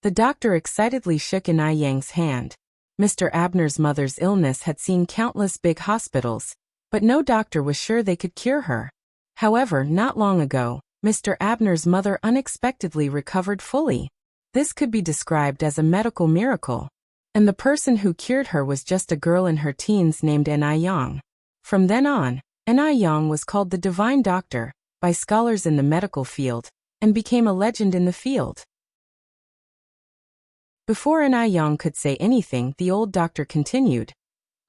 The doctor excitedly shook Ai Yang's hand. Mr. Abner's mother's illness had seen countless big hospitals, but no doctor was sure they could cure her. However, not long ago, Mr. Abner's mother unexpectedly recovered fully. This could be described as a medical miracle. And the person who cured her was just a girl in her teens named Ai Yang. From then on, Ai Yang was called the Divine Doctor by scholars in the medical field, and became a legend in the field. Before Ai Yang could say anything, the old doctor continued.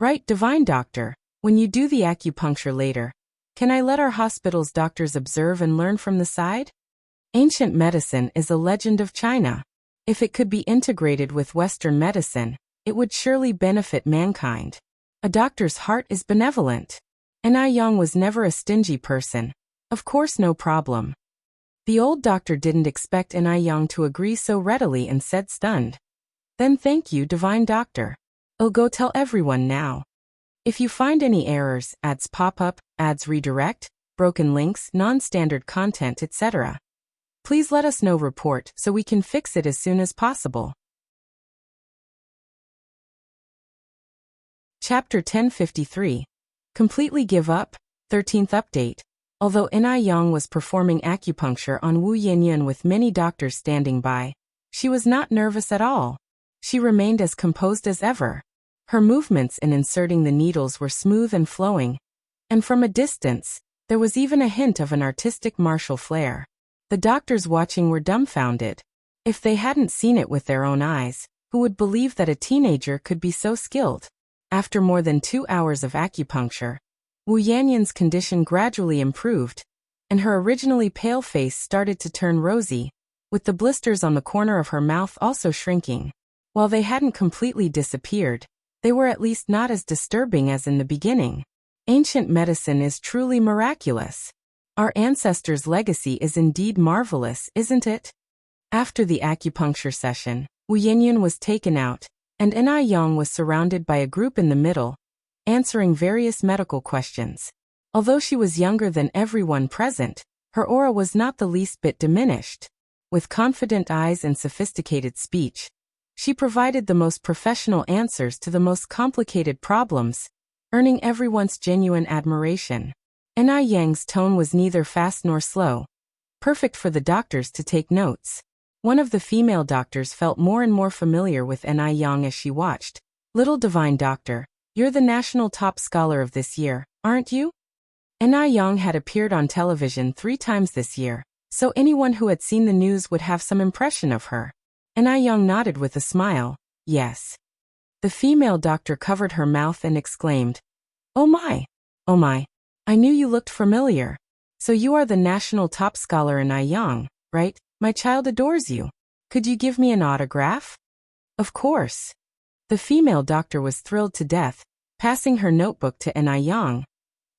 Right, Divine Doctor, when you do the acupuncture later, can I let our hospital's doctors observe and learn from the side? Ancient medicine is a legend of China. If it could be integrated with Western medicine, it would surely benefit mankind. A doctor's heart is benevolent. Ai Yang was never a stingy person. Of course, no problem. The old doctor didn't expect Ai Yang to agree so readily and said, stunned. Then thank you, Divine Doctor. I'll go tell everyone now. If you find any errors, ads pop up, ads redirect, broken links, non-standard content, etc., Please let us know report so we can fix it as soon as possible. Chapter 1053. Completely give up, 13th update. Although Enai Yang was performing acupuncture on Wu Yanyan with many doctors standing by, she was not nervous at all. She remained as composed as ever. Her movements in inserting the needles were smooth and flowing, and from a distance, there was even a hint of an artistic martial flair. The doctors watching were dumbfounded. If they hadn't seen it with their own eyes, who would believe that a teenager could be so skilled? After more than 2 hours of acupuncture, Wu Yanyan's condition gradually improved, and her originally pale face started to turn rosy, with the blisters on the corner of her mouth also shrinking. While they hadn't completely disappeared, they were at least not as disturbing as in the beginning. Ancient medicine is truly miraculous. Our ancestors' legacy is indeed marvelous, isn't it? After the acupuncture session, Wu Yanyan was taken out, and Enai Yang was surrounded by a group in the middle, answering various medical questions. Although she was younger than everyone present, her aura was not the least bit diminished. With confident eyes and sophisticated speech, she provided the most professional answers to the most complicated problems, earning everyone's genuine admiration. Enai Yang's tone was neither fast nor slow, perfect for the doctors to take notes. One of the female doctors felt more and more familiar with Enai Yang as she watched. Little divine doctor, you're the national top scholar of this year, aren't you? Enai Yang had appeared on television 3 times this year, so anyone who had seen the news would have some impression of her. Enai Yang nodded with a smile, yes. The female doctor covered her mouth and exclaimed, oh my, I knew you looked familiar. So you are the national top scholar Enai Yang, right? My child adores you. Could you give me an autograph? Of course. The female doctor was thrilled to death, passing her notebook to Enai Yang.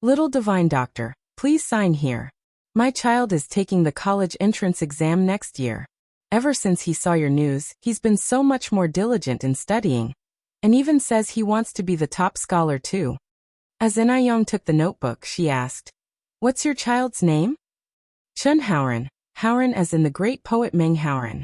Little divine doctor, please sign here. My child is taking the college entrance exam next year. Ever since he saw your news, he's been so much more diligent in studying, and even says he wants to be the top scholar too. As Enai Yang took the notebook, she asked, what's your child's name? Chun Haoran, Haoran as in the great poet Meng Haoran.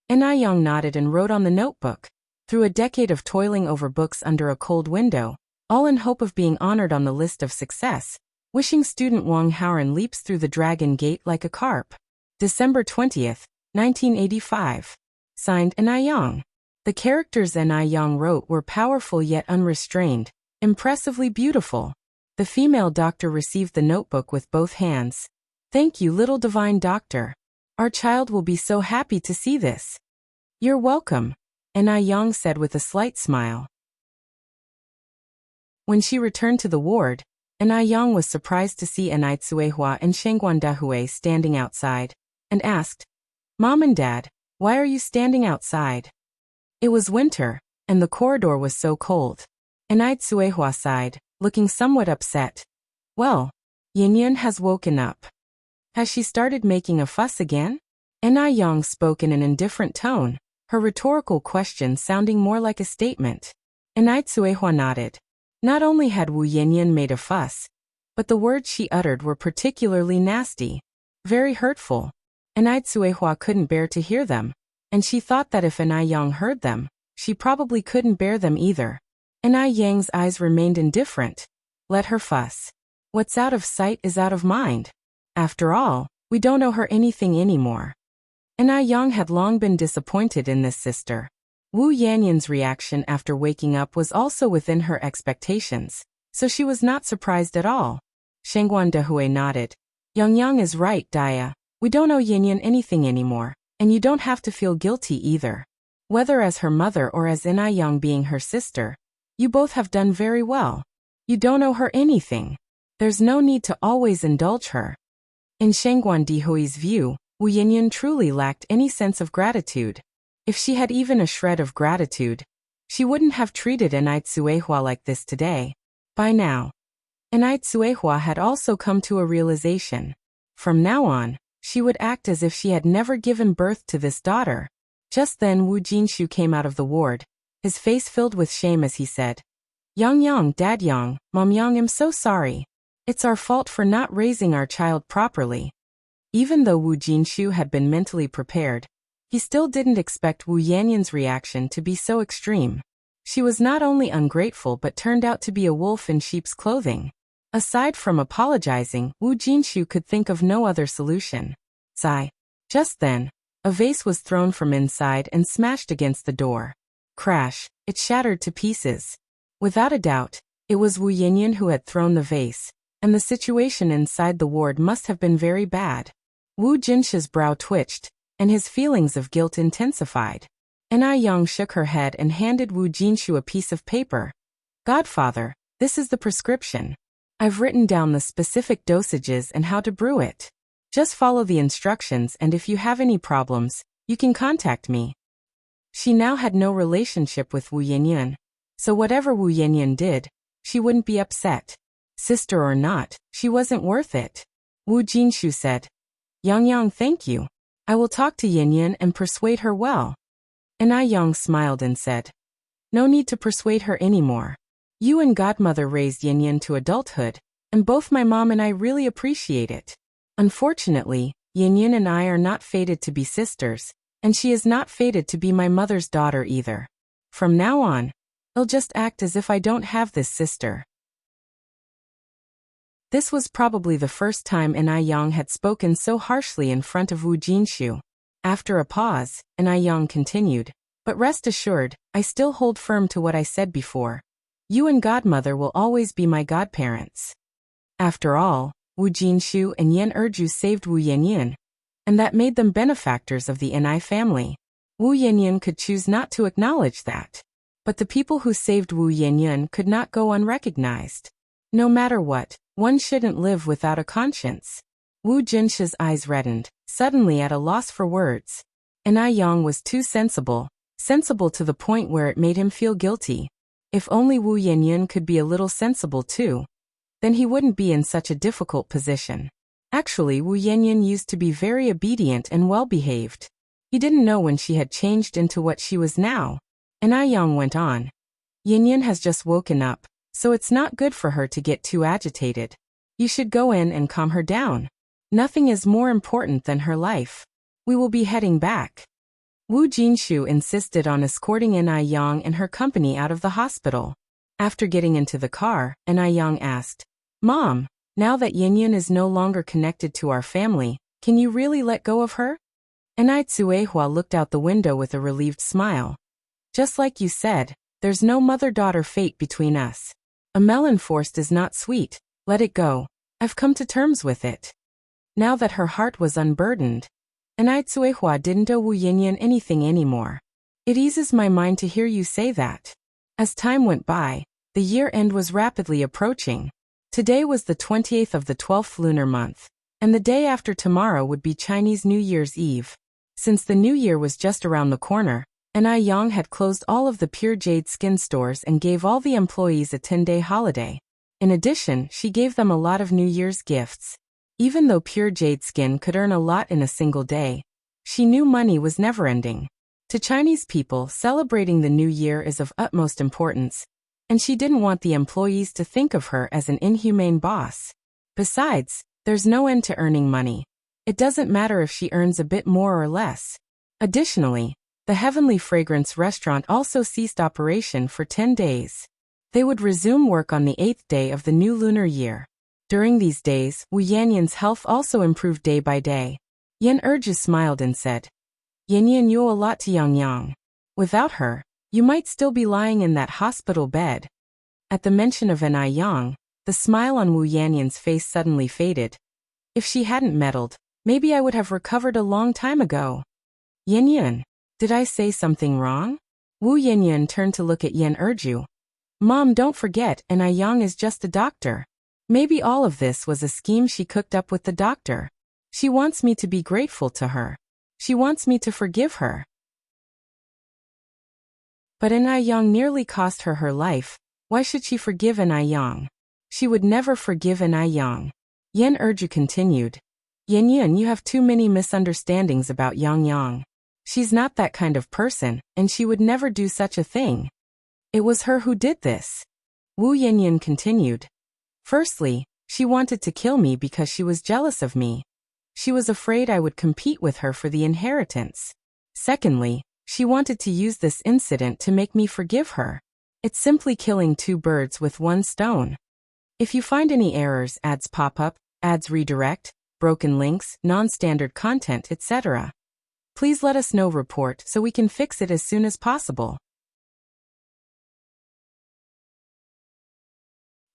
Enai Yang nodded and wrote on the notebook, through a decade of toiling over books under a cold window, all in hope of being honored on the list of success, wishing student Wang Haoran leaps through the dragon gate like a carp. December 20th, 1985. Signed Enai Yang. The characters Enai Yang wrote were powerful yet unrestrained, impressively beautiful. The female doctor received the notebook with both hands. Thank you, little divine doctor. Our child will be so happy to see this. You're welcome, Enai Yang said with a slight smile. When she returned to the ward, Enai Yang was surprised to see Enai Tsuehua and Shengguan Dahui standing outside, and asked, Mom and Dad, why are you standing outside? It was winter, and the corridor was so cold. Enai Tsuehua sighed, looking somewhat upset. Well, Yanyan has woken up. Has she started making a fuss again? Enai Yang spoke in an indifferent tone, her rhetorical question sounding more like a statement. Enai Tsuehua nodded. Not only had Wu Yanyan made a fuss, but the words she uttered were particularly nasty, very hurtful. Enai Tsuehua couldn't bear to hear them, and she thought that if Enai Yang heard them, she probably couldn't bear them either. Enai Yang's eyes remained indifferent. Let her fuss. What's out of sight is out of mind. After all, we don't owe her anything anymore. Enai Yang had long been disappointed in this sister. Wu Yanyan's reaction after waking up was also within her expectations, so she was not surprised at all. Shengguan Dahui nodded. Yang is right, Daya. We don't owe Yanyan anything anymore, and you don't have to feel guilty either. Whether as her mother or as Enai Yang being her sister, you both have done very well. You don't owe her anything. There's no need to always indulge her. In Shengguan Dahui's view, Wu Yanyan truly lacked any sense of gratitude. If she had even a shred of gratitude, she wouldn't have treated Enai Tsuehua like this today. By now, Enai Tsuehua had also come to a realization. From now on, she would act as if she had never given birth to this daughter. Just then Wu Jinshu came out of the ward, his face filled with shame as he said, Yang, Dad Yang, Mom Yang, I'm so sorry. It's our fault for not raising our child properly. Even though Wu Jinshu had been mentally prepared, he still didn't expect Wu Yanyan's reaction to be so extreme. She was not only ungrateful but turned out to be a wolf in sheep's clothing. Aside from apologizing, Wu Jinshu could think of no other solution. Sigh. Just then, a vase was thrown from inside and smashed against the door. Crash, it shattered to pieces. Without a doubt, it was Wu Yanyan who had thrown the vase, and the situation inside the ward must have been very bad. Wu Jinshu's brow twitched, and his feelings of guilt intensified. Anai Yang shook her head and handed Wu Jinshu a piece of paper. Godfather, this is the prescription. I've written down the specific dosages and how to brew it. Just follow the instructions, and if you have any problems, you can contact me. She now had no relationship with Wu Yanyan, so whatever Wu Yanyan did, she wouldn't be upset. Sister or not, she wasn't worth it. Wu Jinshu said. Yang, thank you. I will talk to Yanyan and persuade her well. Anai Yang smiled and said. No need to persuade her anymore. You and Godmother raised Yanyan to adulthood, and both my mom and I really appreciate it. Unfortunately, Yanyan and I are not fated to be sisters, and she is not fated to be my mother's daughter either. From now on, I'll just act as if I don't have this sister. This was probably the first time Anai Yang had spoken so harshly in front of Wu Jinshu. After a pause, Anai Yang continued, but rest assured, I still hold firm to what I said before. You and Godmother will always be my godparents. After all, Wu Jinshu and Yan Erju saved Wu Yanyan, and that made them benefactors of the Anai family. Wu Yanyan could choose not to acknowledge that. But the people who saved Wu Yanyan could not go unrecognized. No matter what, one shouldn't live without a conscience. Wu Jinshu's eyes reddened, suddenly at a loss for words. Anai Yang was too sensible to the point where it made him feel guilty. If only Wu Yanyan could be a little sensible too, then he wouldn't be in such a difficult position. Actually, Wu Yanyan used to be very obedient and well-behaved. He didn't know when she had changed into what she was now. Anai Yang went on. Yanyan has just woken up, so it's not good for her to get too agitated. You should go in and calm her down. Nothing is more important than her life. We will be heading back. Wu Jinshu insisted on escorting Anai Yang and her company out of the hospital. After getting into the car, Anai Yang asked, Mom, now that Yanyan is no longer connected to our family, can you really let go of her? Anai Tsuehua looked out the window with a relieved smile. Just like you said, there's no mother-daughter fate between us. A melon forced is not sweet, let it go. I've come to terms with it. Now that her heart was unburdened, Anai Tsuehua didn't owe Wu Yanyan anything anymore. It eases my mind to hear you say that. As time went by, the year-end was rapidly approaching. Today was the 28th of the 12th lunar month, and the day after tomorrow would be Chinese New Year's Eve. Since the new year was just around the corner, Anai Yang had closed all of the Pure Jade skin stores and gave all the employees a 10-day holiday. In addition, she gave them a lot of New Year's gifts. Even though Pure Jade skin could earn a lot in a single day, she knew money was never-ending. To Chinese people, celebrating the new year is of utmost importance, and she didn't want the employees to think of her as an inhumane boss. Besides, there's no end to earning money. It doesn't matter if she earns a bit more or less. Additionally, the Heavenly Fragrance restaurant also ceased operation for 10 days. They would resume work on the 8th day of the new lunar year. During these days, Wu Yanyan's health also improved day by day. Yan Erju smiled and said, Yanyan, you owe a lot to Yang. Without her, you might still be lying in that hospital bed. At the mention of Anai Yang, the smile on Wu Yanyan's face suddenly faded. If she hadn't meddled, maybe I would have recovered a long time ago. Yanyan, did I say something wrong? Wu Yanyan turned to look at Yan Erju. Mom, don't forget, Anai Yang is just a doctor. Maybe all of this was a scheme she cooked up with the doctor. She wants me to be grateful to her. She wants me to forgive her. But Anai Yang nearly cost her her life. Why should she forgive Anai Yang? She would never forgive Anai Yang. Yan Erju continued. Yanyan, you have too many misunderstandings about Yang. She's not that kind of person, and she would never do such a thing. It was her who did this. Wu Yanyan continued. Firstly, she wanted to kill me because she was jealous of me. She was afraid I would compete with her for the inheritance. Secondly, she wanted to use this incident to make me forgive her. It's simply killing two birds with one stone. If you find any errors, ads pop up, ads redirect, broken links, non-standard content, etc., please let us know. Report so we can fix it as soon as possible.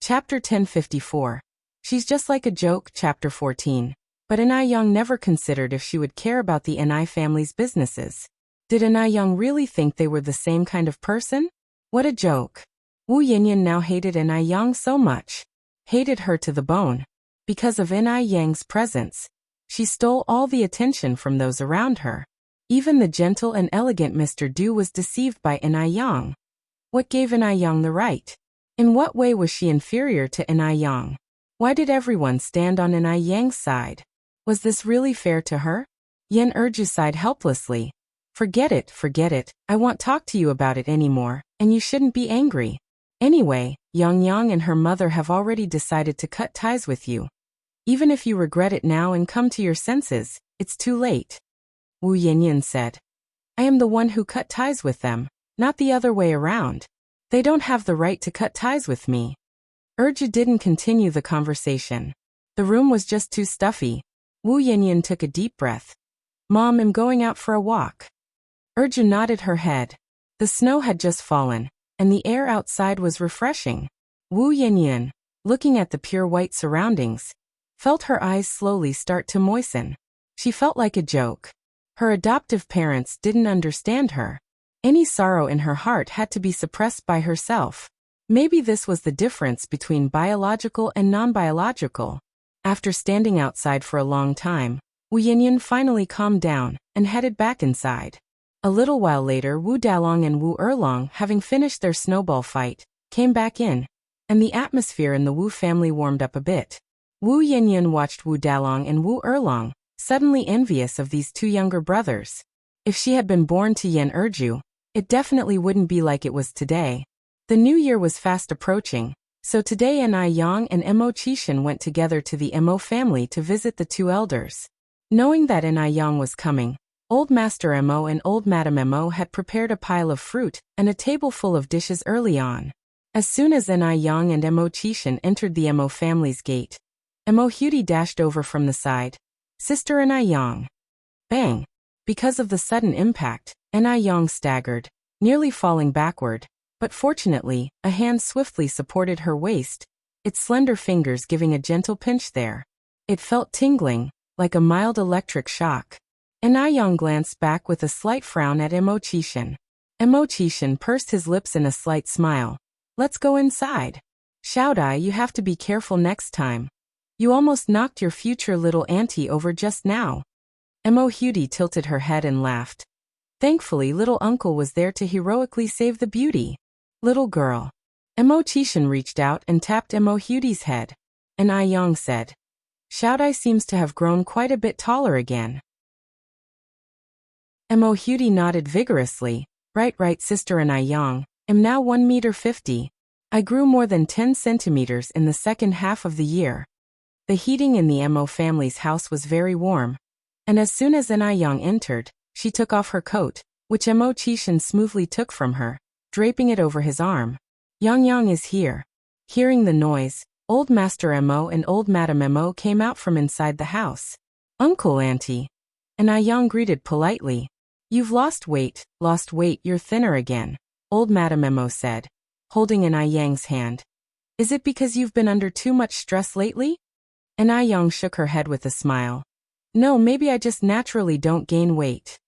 Chapter 1054. She's just like a joke. Chapter 14. But Young never considered if she would care about the Ni family's businesses. Did Young really think they were the same kind of person? What a joke. Wu Yinyan now hated Young so much. Hated her to the bone. Because of Yang's presence, she stole all the attention from those around her. Even the gentle and elegant Mr. Du was deceived by Yang. What gave Yang the right? In what way was she inferior to Yang? Why did everyone stand on Yang's side? Was this really fair to her? Yan Erju sighed helplessly. Forget it, I won't talk to you about it anymore, and you shouldn't be angry. Anyway, Yang and her mother have already decided to cut ties with you. Even if you regret it now and come to your senses, it's too late. Wu Yinyan said. I am the one who cut ties with them, not the other way around. They don't have the right to cut ties with me. Erju didn't continue the conversation. The room was just too stuffy. Wu Yinyan took a deep breath. Mom, I'm going out for a walk. Erju nodded her head. The snow had just fallen, and the air outside was refreshing. Wu Yinyan, looking at the pure white surroundings, felt her eyes slowly start to moisten. She felt like a joke. Her adoptive parents didn't understand her. Any sorrow in her heart had to be suppressed by herself. Maybe this was the difference between biological and non-biological. After standing outside for a long time, Wu Yinyan finally calmed down and headed back inside. A little while later, Wu Dalong and Wu Erlong, having finished their snowball fight, came back in, and the atmosphere in the Wu family warmed up a bit. Wu Yinyan watched Wu Dalong and Wu Erlong, suddenly envious of these two younger brothers. If she had been born to Yan Erju, it definitely wouldn't be like it was today. The new year was fast approaching, so today Yang and Mo Qishan went together to the Mo family to visit the two elders. Knowing that Yang was coming, Old Master Mo and Old Madam Mo had prepared a pile of fruit and a table full of dishes early on. As soon as Yang and Mo Qishan entered the Mo family's gate, Mo Hudi dashed over from the side. Sister Yang. Bang! Because of the sudden impact, Yang staggered, nearly falling backward, but fortunately, a hand swiftly supported her waist, its slender fingers giving a gentle pinch there. It felt tingling, like a mild electric shock. Yang glanced back with a slight frown at Mo Qishan. Mo Qishan pursed his lips in a slight smile. Let's go inside. Shout-I, you have to be careful next time. You almost knocked your future little auntie over just now. Mo Hudi tilted her head and laughed. Thankfully, little uncle was there to heroically save the beauty. Little girl. Mo Qishan reached out and tapped Mo Hudi's head. Yang said. Shout-I seems to have grown quite a bit taller again. Mo Hudi nodded vigorously. Right, Sister Yang. Am now 1.50 meters. I grew more than 10 centimeters in the second half of the year. The heating in the Mo family's house was very warm, and as soon as Yang entered, she took off her coat, which Mo Qishan smoothly took from her, draping it over his arm. Yang is here. Hearing the noise, Old Master Mo and Old Madam Mo came out from inside the house. Uncle, Auntie. Yang greeted politely. You've lost weight, you're thinner again, Old Madam Mo said, holding Yang's hand. Is it because you've been under too much stress lately? Yang shook her head with a smile. No, maybe I just naturally don't gain weight.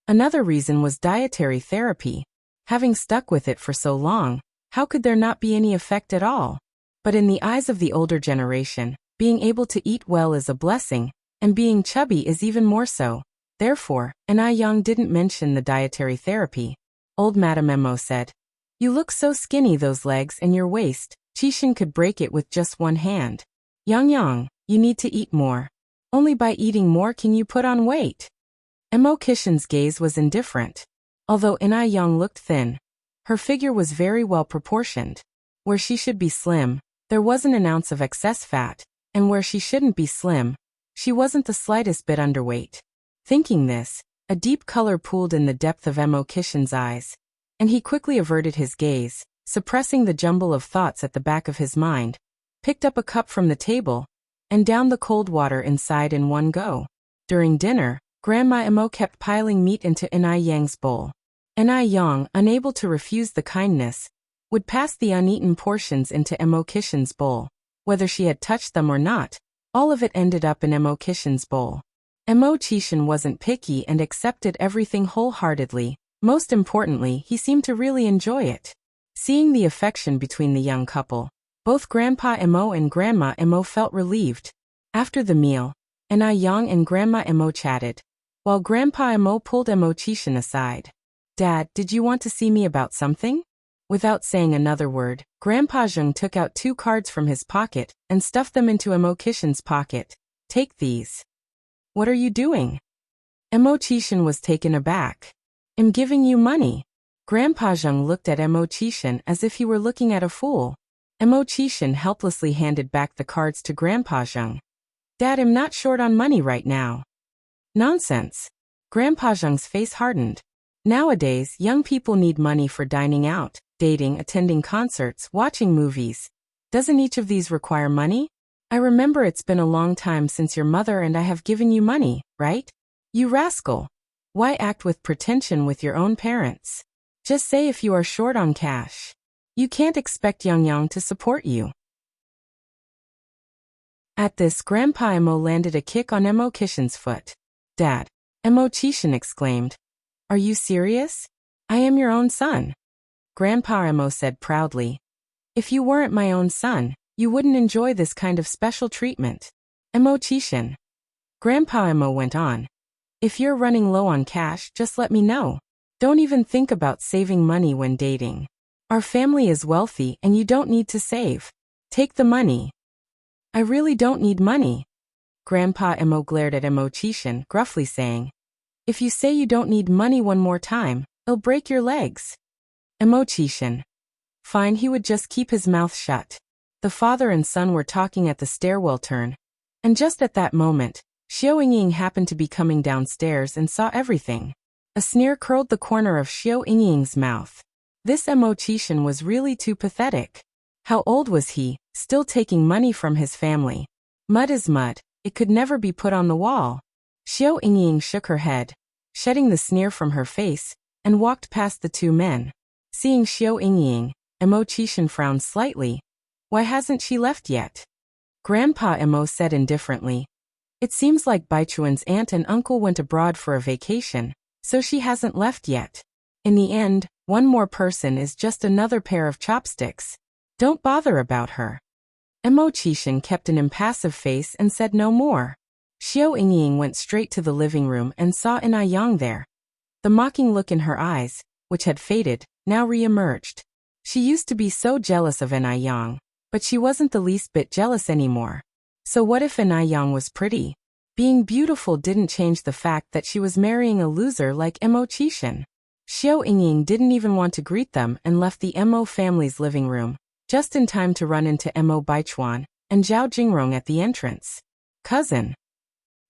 Another reason was dietary therapy. Having stuck with it for so long, how could there not be any effect at all? But in the eyes of the older generation, being able to eat well is a blessing, and being chubby is even more so. Therefore, Yang didn't mention the dietary therapy. Old Madam Mo said, You look so skinny, those legs and your waist, Qishan could break it with just one hand. Yang, you need to eat more. Only by eating more can you put on weight. Mo Qishan's gaze was indifferent. Although Yang looked thin, her figure was very well proportioned. Where she should be slim, there wasn't an ounce of excess fat, and where she shouldn't be slim, She wasn't the slightest bit underweight. Thinking this, a deep color pooled in the depth of Emo Kishin's eyes, and he quickly averted his gaze, suppressing the jumble of thoughts at the back of his mind, picked up a cup from the table, and downed the cold water inside in one go. During dinner, Grandma Emo kept piling meat into Enai Yang's bowl. Enai Yang, unable to refuse the kindness, would pass the uneaten portions into Emo Kishin's bowl. Whether she had touched them or not, all of it ended up in Emo Kishin's bowl. Emo Kishin wasn't picky and accepted everything wholeheartedly. Most importantly, he seemed to really enjoy it. Seeing the affection between the young couple, both Grandpa Emo and Grandma Emo felt relieved. After the meal, Enai Yang and Grandma Emo chatted, while Grandpa Emo pulled Emo Kishin aside. "Dad, did you want to see me about something?" Without saying another word, Grandpa Zheng took out 2 cards from his pocket and stuffed them into Emo Kishin's pocket. "Take these." "What are you doing?" Emo Kishin was taken aback. "I'm giving you money." Grandpa Zheng looked at Emo Kishin as if he were looking at a fool. Emo Kishin helplessly handed back the cards to Grandpa Zheng. "Dad, I'm not short on money right now." "Nonsense." Grandpa Zheng's face hardened. Nowadays, young people need money for dining out, dating, attending concerts, watching movies. Doesn't each of these require money? I remember it's been a long time since your mother and I have given you money, right? You rascal. Why act with pretension with your own parents? Just say if you are short on cash. You can't expect Yang Yang to support you. At this, Grandpa Emo landed a kick on Emo Kishin's foot. "Dad," Emo Kishin exclaimed. "Are you serious? I am your own son." Grandpa Emo said proudly. "If you weren't my own son, you wouldn't enjoy this kind of special treatment." Emo Kishin. Grandpa Emo went on. "If you're running low on cash, just let me know. Don't even think about saving money when dating. Our family is wealthy and you don't need to save. Take the money." "I really don't need money." Grandpa Emo glared at Emo Kishin, gruffly saying, "If you say you don't need money one more time, it'll break your legs." Emo Kishin. Fine, he would just keep his mouth shut. The father and son were talking at the stairwell turn, and just at that moment, Xiao Yingying happened to be coming downstairs and saw everything. A sneer curled the corner of Xiao Yingying's mouth. This Emo Kishin was really too pathetic. How old was he, still taking money from his family? Mud is mud, it could never be put on the wall. Xiao Yingying shook her head, shedding the sneer from her face, and walked past the 2 men. Seeing Xiao Yingying, Emo Kishin frowned slightly. Why hasn't she left yet? Grandpa Emo said indifferently. It seems like Baichuan's aunt and uncle went abroad for a vacation, so she hasn't left yet. In the end, one more person is just another pair of chopsticks. Don't bother about her. Emo Kishin kept an impassive face and said no more. Xiao Yingying went straight to the living room and saw Enai Yang there. The mocking look in her eyes, which had faded, now re-emerged. She used to be so jealous of Enai Yang, but she wasn't the least bit jealous anymore. So what if Enai Yang was pretty? Being beautiful didn't change the fact that she was marrying a loser like Emo Kishin. Xiao Yingying didn't even want to greet them and left the Emo family's living room, just in time to run into Emo Baichuan and Zhao Jingrong at the entrance. "Cousin."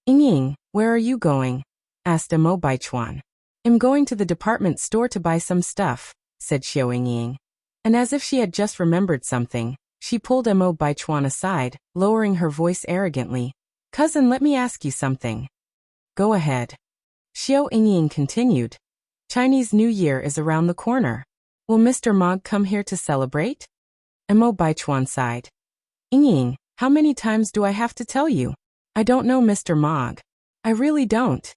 "Yingying, where are you going?" asked Emo Baichuan. "I'm going to the department store to buy some stuff," said Xiao Yingying. And as if she had just remembered something, she pulled Emo Baichuan aside, lowering her voice arrogantly. "Cousin, let me ask you something." "Go ahead." Xiao Yingying continued. "Chinese New Year is around the corner. Will Mr. Mog come here to celebrate?" Emo Baichuan sighed. "Yingying, how many times do I have to tell you? I don't know Mr. Mog. I really don't."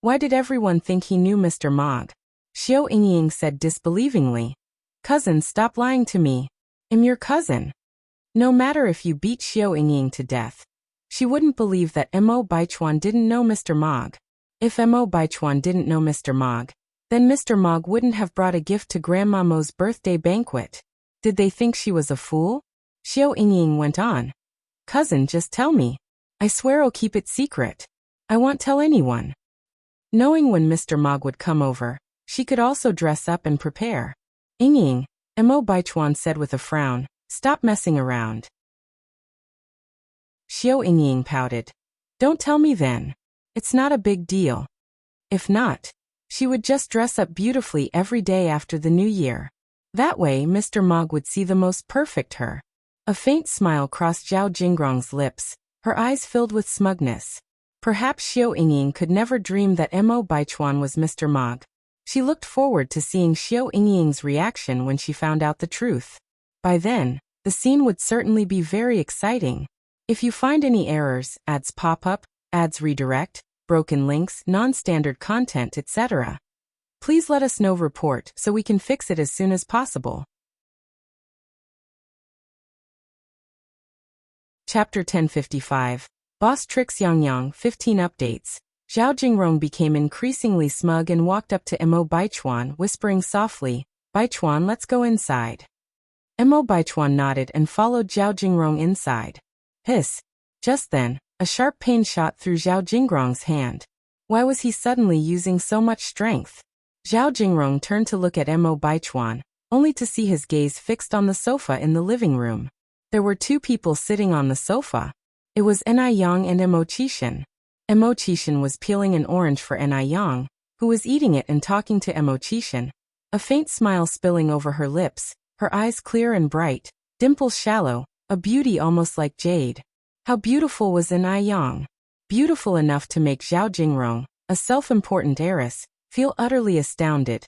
"Why did everyone think he knew Mr. Mog?" Xiao Yingying said disbelievingly. "Cousin, stop lying to me. I'm your cousin." No matter if you beat Xiao Yingying to death, she wouldn't believe that Emo Baichuan didn't know Mr. Mog. If Emo Baichuan didn't know Mr. Mog, then Mr. Mog wouldn't have brought a gift to Grandma Mo's birthday banquet. Did they think she was a fool? Xiao Yingying went on. "Cousin, just tell me. I swear I'll keep it secret. I won't tell anyone." Knowing when Mr. Mog would come over, she could also dress up and prepare. "Yingying," Emo Baichuan said with a frown, "stop messing around." Xiao Yingying pouted. Don't tell me then. It's not a big deal. If not, she would just dress up beautifully every day after the new year. That way Mr. Mog would see the most perfect her. A faint smile crossed Zhao Jingrong's lips, her eyes filled with smugness. Perhaps Xiao Yingying could never dream that Mo Baichuan was Mr. Mog. She looked forward to seeing Xiao Yingying's reaction when she found out the truth. By then, the scene would certainly be very exciting. If you find any errors, ads pop up, ads redirect, broken links, non-standard content, etc., please let us know. Report so we can fix it as soon as possible. Chapter 1055. Boss Tricks Yangyang 15 Updates. Zhao Jingrong became increasingly smug and walked up to Mo Baichuan, whispering softly, "Baichuan, let's go inside." Mo Baichuan nodded and followed Zhao Jingrong inside. Hiss. Just then, a sharp pain shot through Zhao Jingrong's hand. Why was he suddenly using so much strength? Zhao Jingrong turned to look at Mo Baichuan, only to see his gaze fixed on the sofa in the living room. There were two people sitting on the sofa. It was Enai Yang and Mo Qixin. Mo Qixin was peeling an orange for Enai Yang, who was eating it and talking to Mo Qixin. A faint smile spilling over her lips, her eyes clear and bright, dimples shallow, a beauty almost like jade. How beautiful was Enai Yang! Beautiful enough to make Zhao Jingrong, a self-important heiress, feel utterly astounded.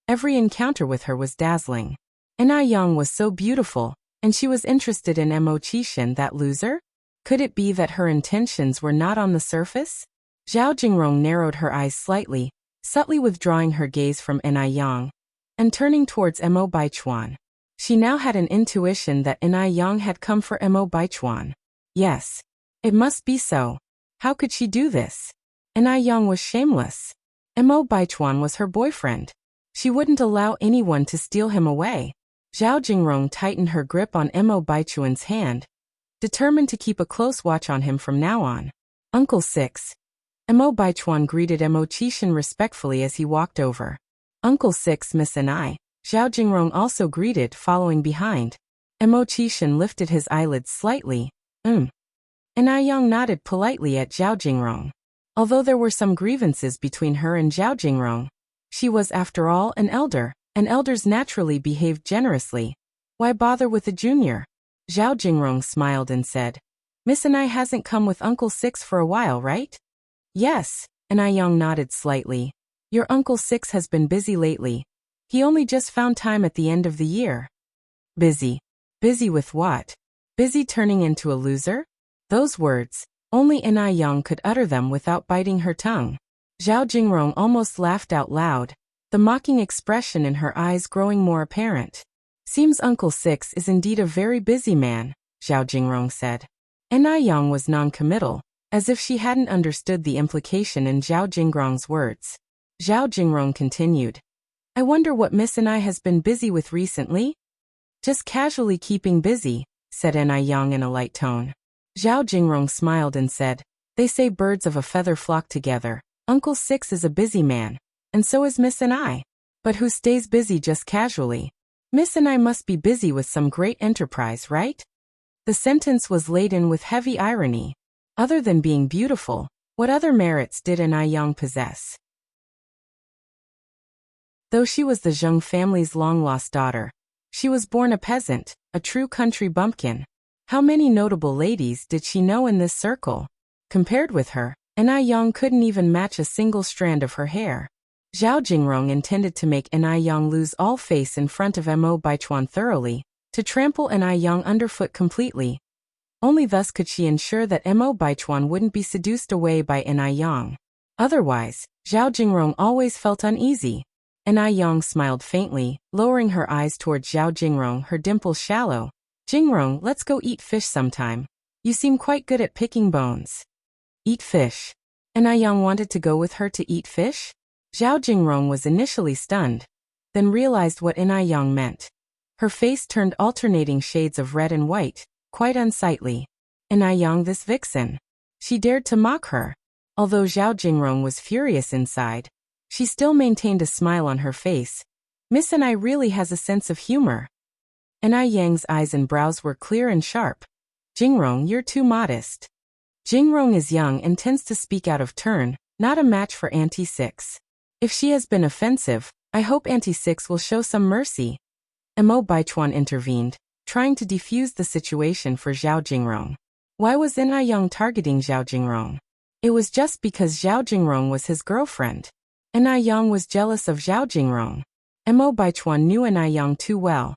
Every encounter with her was dazzling. Enai Yang was so beautiful, and she was interested in Mo Qixin, that loser? Could it be that her intentions were not on the surface? Zhao Jingrong narrowed her eyes slightly, subtly withdrawing her gaze from Enai Yang, and turning towards Mo Baichuan. She now had an intuition that Enai Yang had come for Mo Baichuan. Yes, it must be so. How could she do this? Enai Yang was shameless. Mo Baichuan was her boyfriend. She wouldn't allow anyone to steal him away. Zhao Jingrong tightened her grip on Mo Baichuan's hand, determined to keep a close watch on him from now on. Uncle Six. Mo Baichuan greeted Mo Qixin respectfully as he walked over. Uncle Six, Miss Enai. Zhao Jingrong also greeted, following behind. Mo Qixin lifted his eyelids slightly. Enai Yang nodded politely at Zhao Jingrong. Although there were some grievances between her and Zhao Jingrong, she was, after all, an elder, and elders naturally behaved generously. Why bother with a junior? Zhao Jingrong smiled and said, Miss Enai hasn't come with Uncle Six for a while, right? Yes, Enai Yang nodded slightly. Your Uncle Six has been busy lately. He only just found time at the end of the year. Busy. Busy with what? Busy turning into a loser? Those words, only Enai Yang could utter them without biting her tongue. Zhao Jingrong almost laughed out loud, the mocking expression in her eyes growing more apparent. Seems Uncle Six is indeed a very busy man, Zhao Jingrong said. Enai Yang was non-committal, as if she hadn't understood the implication in Zhao Jingrong's words. Zhao Jingrong continued. I wonder what Miss Enai has been busy with recently? Just casually keeping busy, said Enai Yang in a light tone. Zhao Jingrong smiled and said, They say birds of a feather flock together. Uncle Six is a busy man, and so is Miss Enai. But who stays busy just casually? Miss Enai must be busy with some great enterprise, right? The sentence was laden with heavy irony. Other than being beautiful, what other merits did Enai Yang possess? Though she was the Zheng family's long-lost daughter, she was born a peasant, a true country bumpkin. How many notable ladies did she know in this circle? Compared with her, Enai Yang couldn't even match a single strand of her hair. Zhao Jingrong intended to make Enai Yang lose all face in front of Mo Baichuan thoroughly, to trample Enai Yang underfoot completely. Only thus could she ensure that Mo Baichuan wouldn't be seduced away by Enai Yang. Otherwise, Zhao Jingrong always felt uneasy. Enai Yang smiled faintly, lowering her eyes toward Zhao Jingrong, her dimples shallow. Jingrong, let's go eat fish sometime. You seem quite good at picking bones. Eat fish. Enai Yang wanted to go with her to eat fish? Zhao Jingrong was initially stunned, then realized what Enai Yang meant. Her face turned alternating shades of red and white, quite unsightly. Enai Yang, this vixen. She dared to mock her. Although Zhao Jingrong was furious inside, she still maintained a smile on her face. Miss Enai really has a sense of humor. Enai Yang's eyes and brows were clear and sharp. Jingrong, you're too modest. Jingrong is young and tends to speak out of turn, not a match for Auntie Six. If she has been offensive, I hope Auntie Six will show some mercy. Mo Baichuan intervened, trying to defuse the situation for Zhao Jingrong. Why was Enai Yang targeting Zhao Jingrong? It was just because Zhao Jingrong was his girlfriend. Enai Yang was jealous of Zhao Jingrong. Mo Baichuan knew Enai Yang too well.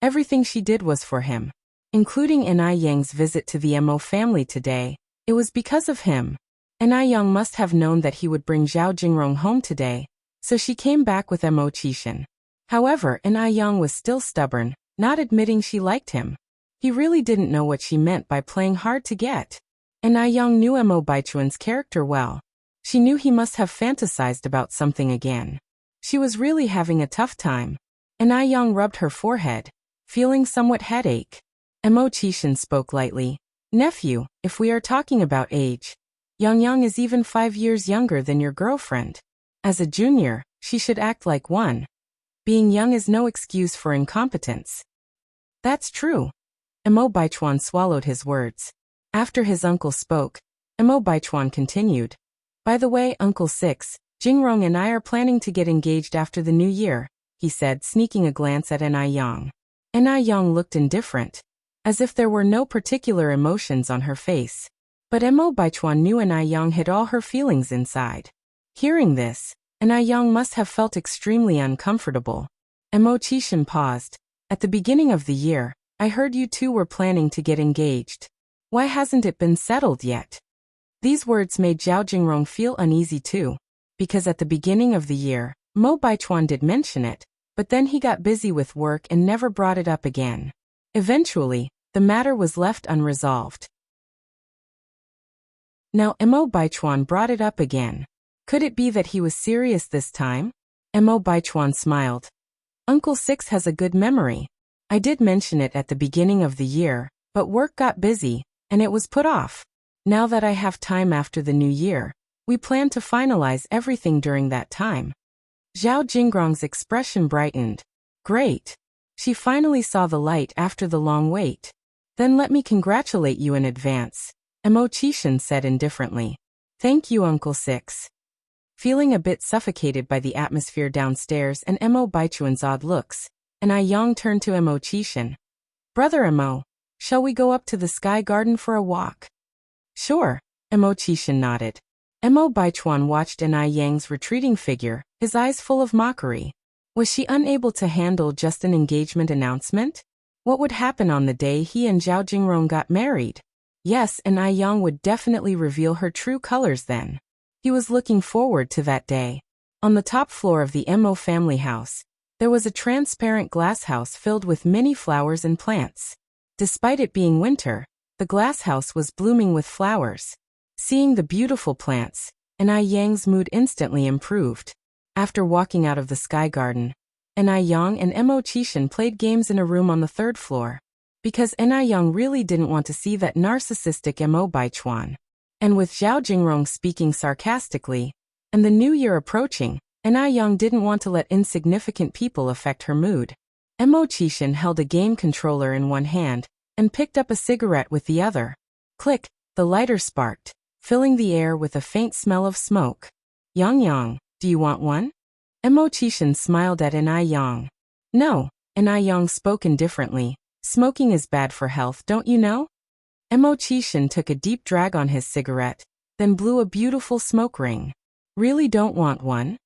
Everything she did was for him. Including Enai Yang's visit to the Mo family today, it was because of him. Enai Yang must have known that he would bring Zhao Jingrong home today, so she came back with Mo Qixin. However, Enai Yang was still stubborn, not admitting she liked him. He really didn't know what she meant by playing hard to get. Enai Yang knew Mo Baichuan's character well. She knew he must have fantasized about something again. She was really having a tough time. Enai Yang rubbed her forehead, feeling somewhat headache. Mo Qixin spoke lightly. Nephew, if we are talking about age, Yang is even 5 years younger than your girlfriend. As a junior, she should act like one. Being young is no excuse for incompetence. That's true. Mo Baichuan swallowed his words. After his uncle spoke, Mo Baichuan continued. By the way, Uncle Six, Jingrong and I are planning to get engaged after the new year, he said, sneaking a glance at Enai Yang. Enai Yang looked indifferent, as if there were no particular emotions on her face. But Mo Baichuan knew Enai Yang hid all her feelings inside. Hearing this, Enai Yang must have felt extremely uncomfortable. Mo Qixin paused. At the beginning of the year, I heard you two were planning to get engaged. Why hasn't it been settled yet? These words made Zhao Jingrong feel uneasy too, because at the beginning of the year, Mo Baichuan did mention it, but then he got busy with work and never brought it up again. Eventually, the matter was left unresolved. Now Mo Baichuan brought it up again. Could it be that he was serious this time? Mo Baichuan smiled. Uncle Six has a good memory. I did mention it at the beginning of the year, but work got busy, and it was put off. Now that I have time after the new year, we plan to finalize everything during that time. Zhao Jingrong's expression brightened. Great. She finally saw the light after the long wait. Then let me congratulate you in advance, Mo Qixin said indifferently. Thank you, Uncle Six. Feeling a bit suffocated by the atmosphere downstairs and Mo Baichuan's odd looks, Enai Yang turned to Mo Qixin. Brother Mo, shall we go up to the Sky Garden for a walk? Sure, Mo Qixin nodded. Mo Baichuan watched Enai Yang's retreating figure, his eyes full of mockery. Was she unable to handle just an engagement announcement? What would happen on the day he and Zhao Jingrong got married? Yes, Enai Yang would definitely reveal her true colors then. He was looking forward to that day. On the top floor of the Mo family house, there was a transparent glass house filled with many flowers and plants. Despite it being winter, the glass house was blooming with flowers. Seeing the beautiful plants, Enai Yang's mood instantly improved. After walking out of the Sky Garden, Enai Yang and Mo Qixin played games in a room on the 3rd floor. Because Enai Yang really didn't want to see that narcissistic Mo Baichuan. And with Zhao Jingrong speaking sarcastically, and the new year approaching, Enai Yang didn't want to let insignificant people affect her mood. Mo Qixin held a game controller in one hand, and picked up a cigarette with the other. Click, the lighter sparked, filling the air with a faint smell of smoke. Yang, do you want one? Mo Qixin smiled at Enai Yang. No, Enai Yang spoke indifferently. Smoking is bad for health, don't you know? Mo Qixin took a deep drag on his cigarette, then blew a beautiful smoke ring. Really don't want one?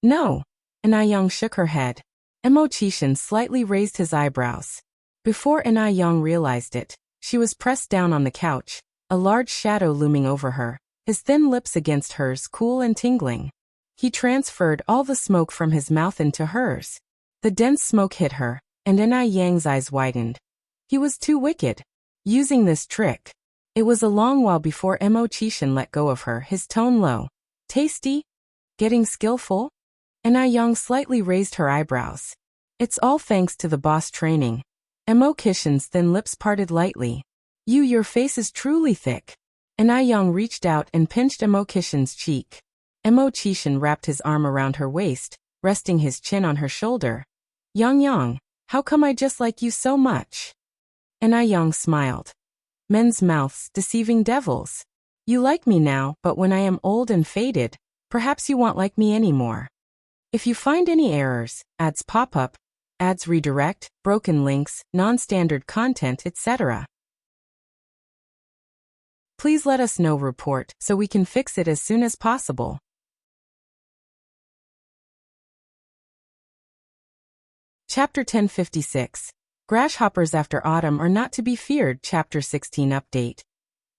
No. Enai Yang shook her head. Mo Qixin slightly raised his eyebrows. Before Enai Yang realized it, she was pressed down on the couch, a large shadow looming over her, his thin lips against hers cool and tingling. He transferred all the smoke from his mouth into hers. The dense smoke hit her, and Enai Yang's eyes widened. He was too wicked. Using this trick. It was a long while before Mo Qixin let go of her, his tone low. Tasty? Getting skillful? Enai Yang slightly raised her eyebrows. It's all thanks to the boss training. Mo Qixin's thin lips parted lightly. Your face is truly thick. Enai Yang reached out and pinched Mo Qixin's cheek. Mo Qixin wrapped his arm around her waist, resting his chin on her shoulder. Yang, how come I just like you so much? Enai Yang smiled. Men's mouths, deceiving devils. You like me now, but when I am old and faded, perhaps you won't like me anymore. If you find any errors, ads pop up, ads redirect, broken links, non-standard content, etc., please let us know. Report so we can fix it as soon as possible. Chapter 1056. Grasshoppers after autumn are not to be feared. Chapter 16 update.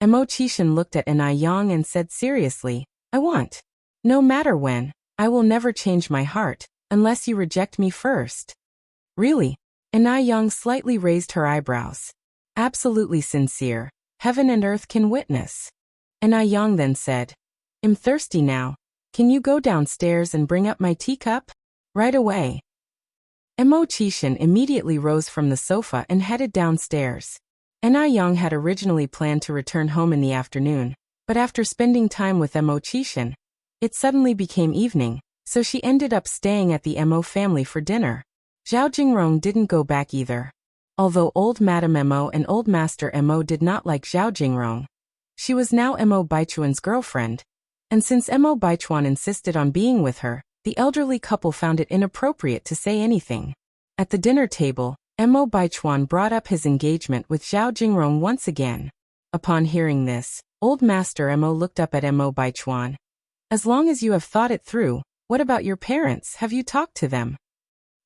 Mo Chishan looked at Anai Yang and said seriously, I want. No matter when, I will never change my heart, unless you reject me first. Really? Anai Yang slightly raised her eyebrows. Absolutely sincere. Heaven and earth can witness. Anai Yang then said, I'm thirsty now. Can you go downstairs and bring up my teacup? Right away. Mo Chishan immediately rose from the sofa and headed downstairs. Anai Yang had originally planned to return home in the afternoon, but after spending time with Mo Chishan, it suddenly became evening, so she ended up staying at the Mo family for dinner. Zhao Jingrong didn't go back either. Although old Madame Mo and old Master Mo did not like Zhao Jingrong, she was now Mo Baichuan's girlfriend, and since Mo Baichuan insisted on being with her, the elderly couple found it inappropriate to say anything. At the dinner table, Mo Baichuan brought up his engagement with Zhao Jingrong once again. Upon hearing this, old Master Mo looked up at Mo Baichuan. As long as you have thought it through, what about your parents? Have you talked to them?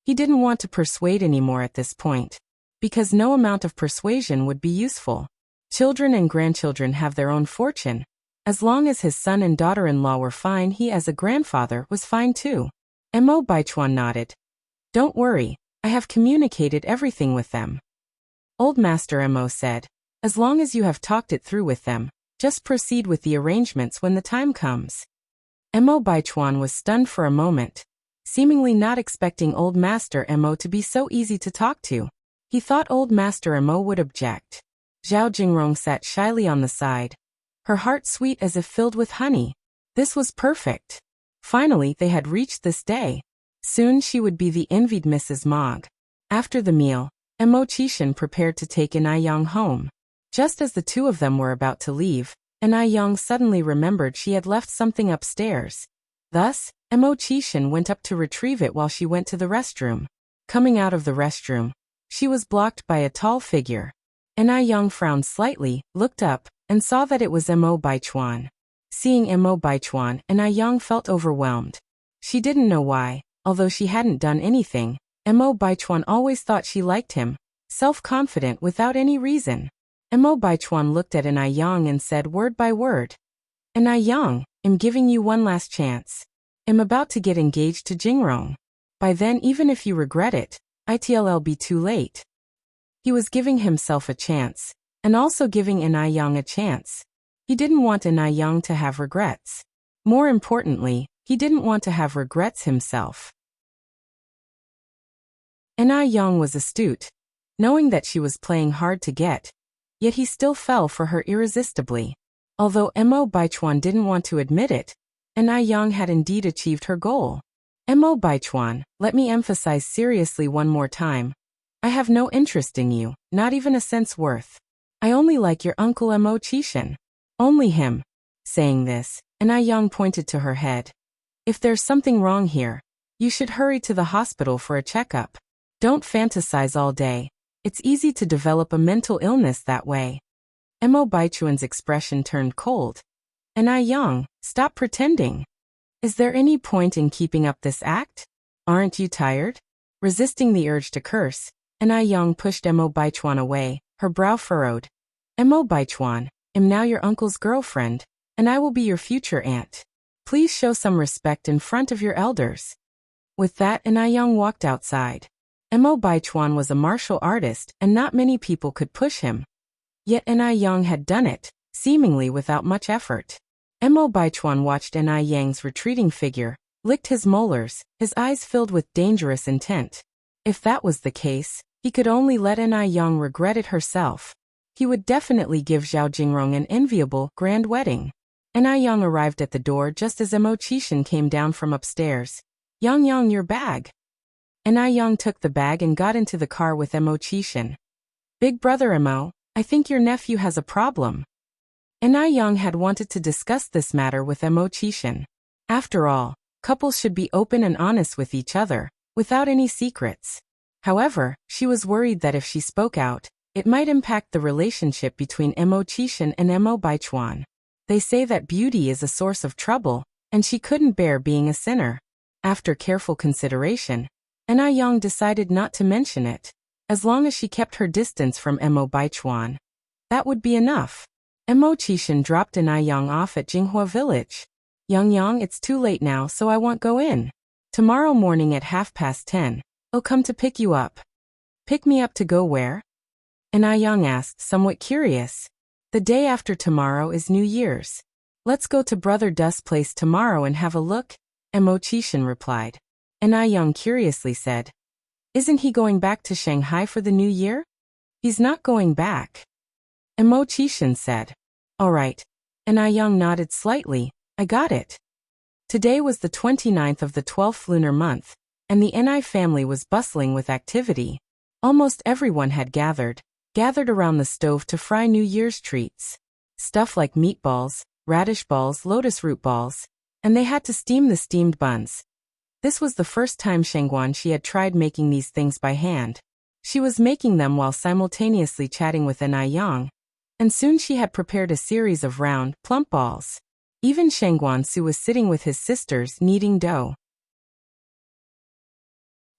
He didn't want to persuade anymore at this point, because no amount of persuasion would be useful. Children and grandchildren have their own fortune. As long as his son and daughter-in-law were fine, he as a grandfather was fine too. Mo Baichuan nodded. Don't worry, I have communicated everything with them. Old Master Mo said, as long as you have talked it through with them, just proceed with the arrangements when the time comes. Mo Baichuan was stunned for a moment, seemingly not expecting old Master Mo to be so easy to talk to. He thought old Master Mo would object. Zhao Jingrong sat shyly on the side, her heart sweet as if filled with honey. This was perfect. Finally, they had reached this day. Soon she would be the envied Mrs. Mog. After the meal, Mo Chishan prepared to take Anai Yang home. Just as the two of them were about to leave, Anai Yang suddenly remembered she had left something upstairs. Thus, Mo Chishan went up to retrieve it while she went to the restroom. Coming out of the restroom, she was blocked by a tall figure. Anai Yang frowned slightly, looked up, and saw that it was Mo Baichuan. Seeing Mo Baichuan, Anai Yang felt overwhelmed. She didn't know why, although she hadn't done anything. Mo Baichuan always thought she liked him, self-confident without any reason. Mo Baichuan looked at Anai Yang and said word by word, Anai Yang, I'm giving you one last chance. I'm about to get engaged to Jingrong. By then, even if you regret it, it'll be too late. He was giving himself a chance, and also giving Anai Yang a chance. He didn't want Anai Yang to have regrets. More importantly, he didn't want to have regrets himself. Anai Yang was astute, knowing that she was playing hard to get, yet he still fell for her irresistibly. Although Mo Baichuan didn't want to admit it, Anai Yang had indeed achieved her goal. Mo Baichuan, let me emphasize seriously one more time. I have no interest in you, not even a cent's worth. I only like your uncle Mo Chishan. Only him. Saying this, Anai Yang pointed to her head. If there's something wrong here, you should hurry to the hospital for a checkup. Don't fantasize all day. It's easy to develop a mental illness that way. Mo Baichuan's expression turned cold. Anai Yang, stop pretending. Is there any point in keeping up this act? Aren't you tired? Resisting the urge to curse, Anai Yang pushed Mo Baichuan away, her brow furrowed. Mo Baichuan, I'm now your uncle's girlfriend, and I will be your future aunt. Please show some respect in front of your elders. With that, Anai Yang walked outside. Mo Baichuan was a martial artist, and not many people could push him. Yet Anai Yang had done it, seemingly without much effort. Mo Baichuan watched Anai Yang's retreating figure, licked his molars, his eyes filled with dangerous intent. If that was the case, he could only let Anai Yang regret it herself. He would definitely give Zhao Jingrong an enviable, grand wedding. Anai Yang arrived at the door just as Mo Chishan came down from upstairs. Yang, your bag. Anai Yang took the bag and got into the car with Mo Chishan. Big brother Mo, I think your nephew has a problem. and I Young had wanted to discuss this matter with Mo Chishan. After all, couples should be open and honest with each other, without any secrets. However, she was worried that if she spoke out, it might impact the relationship between Mo Chishan and Mo Baichuan. They say that beauty is a source of trouble, and she couldn't bear being a sinner. After careful consideration, I Young decided not to mention it. As long as she kept her distance from Mo Baichuan, that would be enough. Mo Chishan dropped I Young off at Jinghua village. Yang, it's too late now, so I won't go in. Tomorrow morning at 10:30, I'll come to pick you up. Pick me up to go where? I Young asked, somewhat curious. The day after tomorrow is New Year's. Let's go to Brother Dust's place tomorrow and have a look, Mo Chishan replied. I Young curiously said, isn't he going back to Shanghai for the New Year? He's not going back. Mo Chishan said. All right. I Young nodded slightly. I got it. Today was the 29th of the 12th lunar month, and the Ni family was bustling with activity. Almost everyone had gathered around the stove to fry New Year's treats. Stuff like meatballs, radish balls, lotus root balls, and they had to steam the steamed buns. This was the first time she had tried making these things by hand. She was making them while simultaneously chatting with Ni Yang, and soon she had prepared a series of round, plump balls. Even Su was sitting with his sisters kneading dough.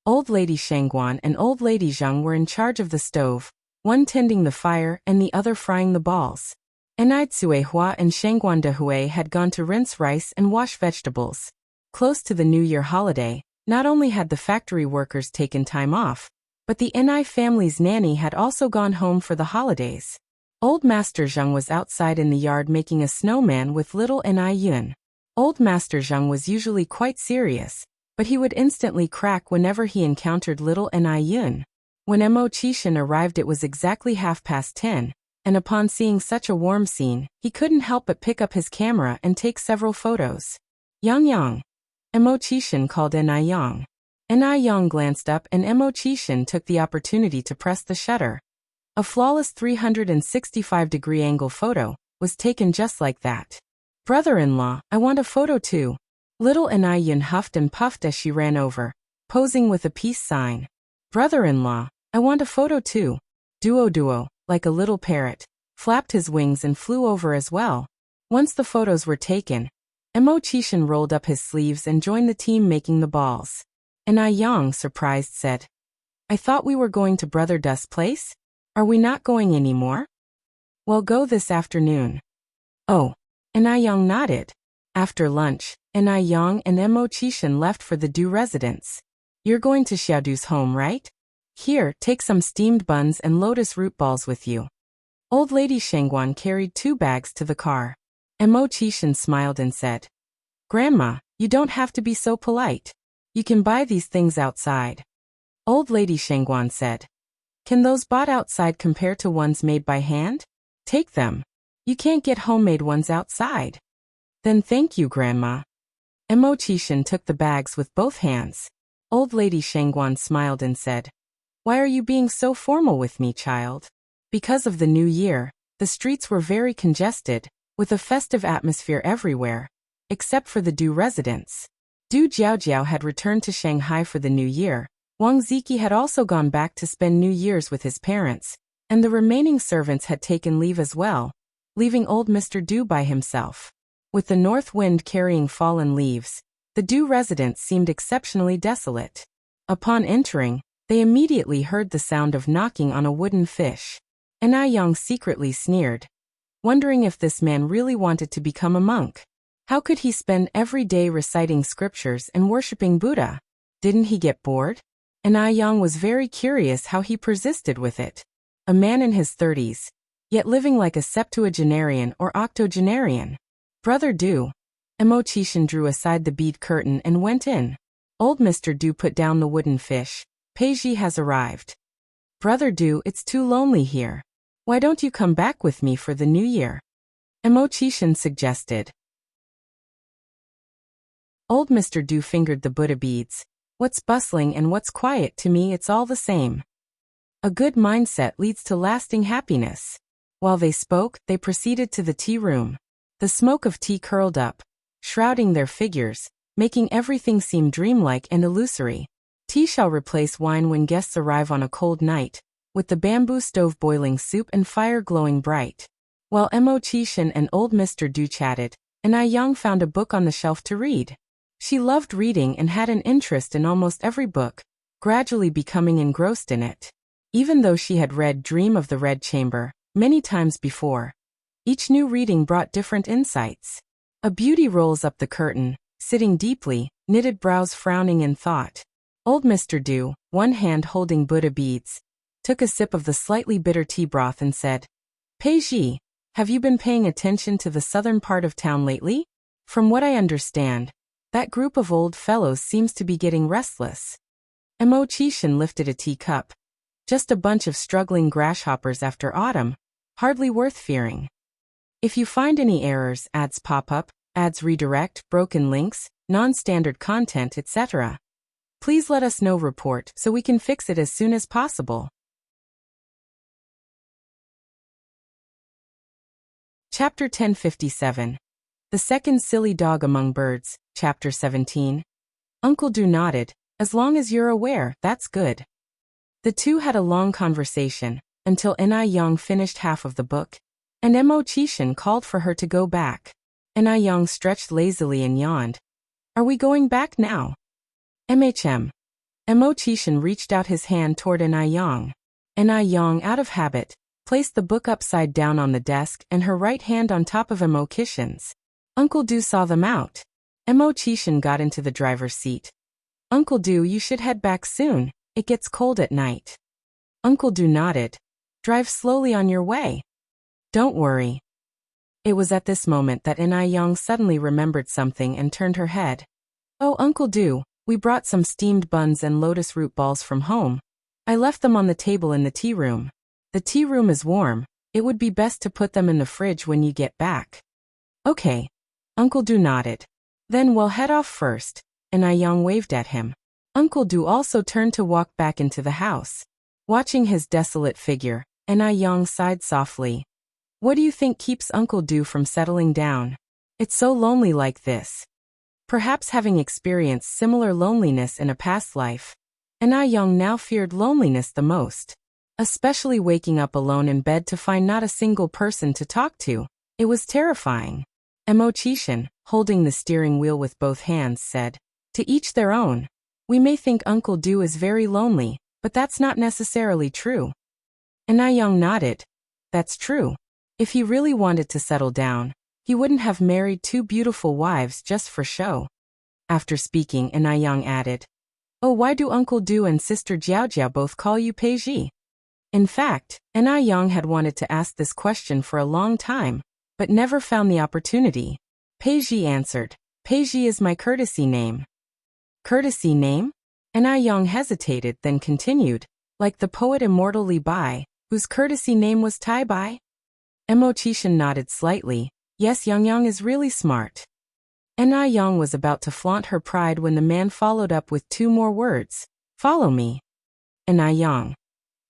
Old Lady Shangguan and Old Lady Zheng were in charge of the stove, one tending the fire and the other frying the balls. Enai Hua and Shangguan Dehui had gone to rinse rice and wash vegetables. Close to the New Year holiday, not only had the factory workers taken time off, but the Ni family's nanny had also gone home for the holidays. Old Master Zheng was outside in the yard making a snowman with little Ni Yun. Old Master Zheng was usually quite serious, but he would instantly crack whenever he encountered little Ni Yun. When Mo Chishan arrived it was exactly 10:30, and upon seeing such a warm scene, he couldn't help but pick up his camera and take several photos. Yang. Mo Chishan called Ni Yang. Ni Yang glanced up and Mo Chishan took the opportunity to press the shutter. A flawless 365-degree angle photo was taken just like that. Brother-in-law, I want a photo too. Little Ni Yun huffed and puffed as she ran over, posing with a peace sign. Brother-in-law, I want a photo too. Duo, like a little parrot, flapped his wings and flew over as well. Once the photos were taken, Mo Chishan rolled up his sleeves and joined the team making the balls. Ni Yang, surprised, said, I thought we were going to Brother Dust's place? Are we not going anymore? Well, go this afternoon. Oh. Ni Yang nodded. After lunch, Ni Yang and Mo Chishan left for the Du residence. You're going to Xiaodu's home, right? Here, take some steamed buns and lotus root balls with you. Old Lady Shangguan carried 2 bags to the car. Mo Chishan smiled and said, Grandma, you don't have to be so polite. You can buy these things outside. Old Lady Shangguan said, Can those bought outside compare to ones made by hand? Take them. You can't get homemade ones outside. Then thank you, Grandma. Mo Chishan took the bags with both hands. Old Lady Shangguan smiled and said, Why are you being so formal with me, child? Because of the New Year, the streets were very congested, with a festive atmosphere everywhere, except for the Du residence. Du Jiaojiao had returned to Shanghai for the New Year. Wang Ziki had also gone back to spend New Year's with his parents, and the remaining servants had taken leave as well, leaving old Mr. Du by himself. With the north wind carrying fallen leaves, the Du residence seemed exceptionally desolate. Upon entering, they immediately heard the sound of knocking on a wooden fish. Ni Yang secretly sneered, wondering if this man really wanted to become a monk. How could he spend every day reciting scriptures and worshipping Buddha? Didn't he get bored? Ni Yang was very curious how he persisted with it. A man in his 30s, yet living like a septuagenarian or octogenarian. Brother Du. Mo Chishan drew aside the bead curtain and went in. Old Mr. Du put down the wooden fish. Peiji has arrived. Brother Du, it's too lonely here. Why don't you come back with me for the New Year? Mo Chishan suggested. Old Mr. Du fingered the Buddha beads. What's bustling and what's quiet, to me it's all the same. A good mindset leads to lasting happiness. While they spoke, they proceeded to the tea room. The smoke of tea curled up, shrouding their figures, making everything seem dreamlike and illusory. Tea shall replace wine when guests arrive on a cold night, with the bamboo stove boiling soup and fire glowing bright. While Mo Chishan and old Mr. Du chatted, and Yang found a book on the shelf to read. She loved reading and had an interest in almost every book, gradually becoming engrossed in it. Even though she had read Dream of the Red Chamber many times before, each new reading brought different insights. A beauty rolls up the curtain, sitting deeply, knitted brows frowning in thought. Old Mr. Du, one hand holding Buddha beads, took a sip of the slightly bitter tea broth and said, "Peiji, have you been paying attention to the southern part of town lately? From what I understand, that group of old fellows seems to be getting restless." Mo Chishan lifted a teacup. "Just a bunch of struggling grasshoppers after autumn, hardly worth fearing. If you find any errors, ads pop up, ads redirect, broken links, non-standard content, etc., please let us know. Report so we can fix it as soon as possible." Chapter 1057. The Second Silly Dog Among Birds, Chapter 17. Uncle Du nodded. "As long as you're aware, that's good." The two had a long conversation, until Yang finished half of the book, and Mo Chishan called for her to go back. Yang stretched lazily and yawned. "Are we going back now?" Mo Chishan reached out his hand toward Yang. Yang, out of habit, placed the book upside down on the desk and her right hand on top of Mo Chishan's. Uncle Du saw them out. Mo Chishan got into the driver's seat. "Uncle Du, you should head back soon. It gets cold at night." Uncle Du nodded. "Drive slowly on your way. Don't worry." It was at this moment that Yang suddenly remembered something and turned her head. "Oh, Uncle Du, we brought some steamed buns and lotus root balls from home. I left them on the table in the tea room. The tea room is warm. It would be best to put them in the fridge when you get back." "Okay." Uncle Du nodded. "Then we'll head off first." Yang waved at him. Uncle Du also turned to walk back into the house. Watching his desolate figure, Yang sighed softly. What do you think keeps Uncle Du from settling down? It's so lonely like this. Perhaps having experienced similar loneliness in a past life, Yang now feared loneliness the most. Especially waking up alone in bed to find not a single person to talk to. It was terrifying. Mo Chishan, holding the steering wheel with both hands, said, "To each their own. We may think Uncle Du is very lonely, but that's not necessarily true." Yang nodded. "That's true. If he really wanted to settle down, he wouldn't have married two beautiful wives just for show." After speaking, Yang added, "Oh, why do Uncle Du and Sister Jiaojia both call you Peiji?" In fact, Yang had wanted to ask this question for a long time, but never found the opportunity. Peiji answered, "Peiji is my courtesy name." "Courtesy name?" Yang hesitated, then continued, "Like the poet immortal Li Bai, whose courtesy name was Tai Bai?" Mo Chishan nodded slightly. "Yes, Yang is really smart." Yang was about to flaunt her pride when the man followed up with two more words. "Follow me." Yang.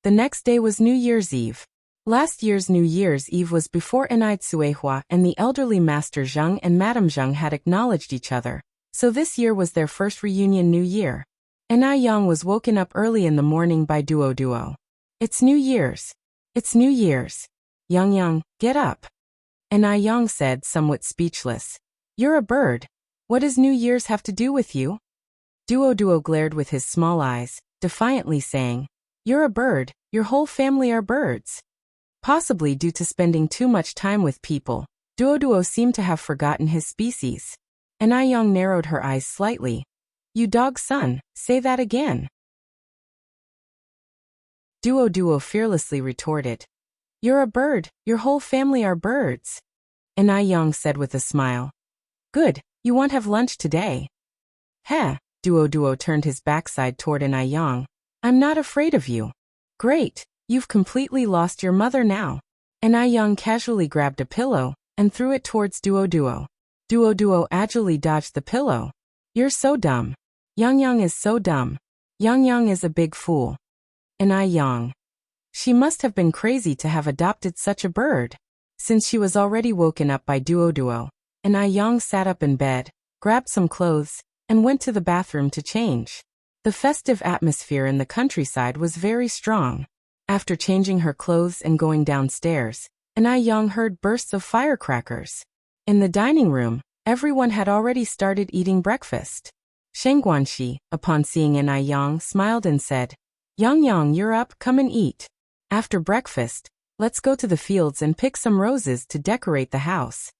The next day was New Year's Eve. Last year's New Year's Eve was before Suehua and the elderly Master Zheng and Madame Zheng had acknowledged each other, so this year was their first reunion New Year. Yang was woken up early in the morning by Duo. "It's New Year's. It's New Year's. Yang, get up." Yang said, somewhat speechless, "You're a bird. What does New Year's have to do with you?" Duo glared with his small eyes, defiantly saying, "You're a bird, your whole family are birds." Possibly due to spending too much time with people, Duo seemed to have forgotten his species. Yang narrowed her eyes slightly. "You dog son, say that again." Duo fearlessly retorted, "You're a bird, your whole family are birds." Yang said with a smile, "Good, you won't have lunch today." "Heh," Duo turned his backside toward Yang. "I'm not afraid of you." "Great, you've completely lost your mother now." Yang casually grabbed a pillow and threw it towards Duo. Duo agilely dodged the pillow. "You're so dumb. Yang is so dumb. Yang is a big fool." Yang. She must have been crazy to have adopted such a bird. Since she was already woken up by Duo, and Yang sat up in bed, grabbed some clothes, and went to the bathroom to change. The festive atmosphere in the countryside was very strong. After changing her clothes and going downstairs, Yang heard bursts of firecrackers. In the dining room, everyone had already started eating breakfast. Sheng Guanxi, upon seeing Yang, smiled and said, Yang, you're up, come and eat. After breakfast, let's go to the fields and pick some roses to decorate the house.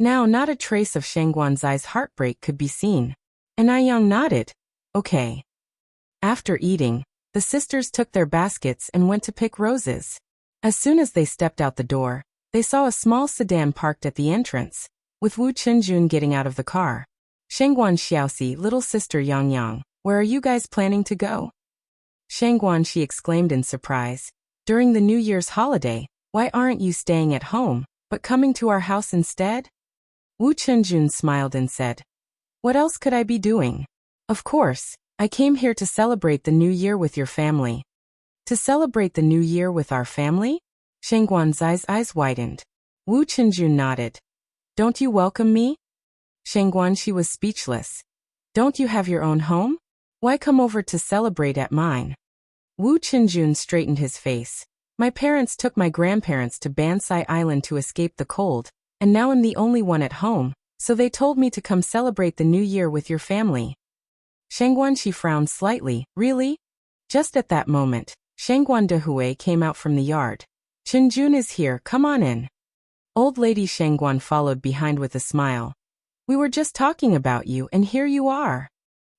Now not a trace of Sheng Guanxi's heartbreak could be seen. Yang nodded. Okay. After eating, the sisters took their baskets and went to pick roses. As soon as they stepped out the door, they saw a small sedan parked at the entrance, with Wu Chenjun getting out of the car. Shengguan Xiaoxi, little sister Yang, where are you guys planning to go? Shengguan, she exclaimed in surprise. During the New Year's holiday, why aren't you staying at home, but coming to our house instead? Wu Chenjun smiled and said, what else could I be doing? Of course, I came here to celebrate the New Year with your family. To celebrate the New Year with our family? Shengguan's eyes widened. Wu Chenjun nodded. Don't you welcome me? Shengguan, she was speechless. Don't you have your own home? Why come over to celebrate at mine? Wu Chenjun straightened his face. My parents took my grandparents to Bansai Island to escape the cold, and now I'm the only one at home, so they told me to come celebrate the New Year with your family. Shengguan, she frowned slightly. Really? Just at that moment, Shengguan Dehui came out from the yard. Chenjun is here, come on in. Old lady Shengguan followed behind with a smile. We were just talking about you and here you are.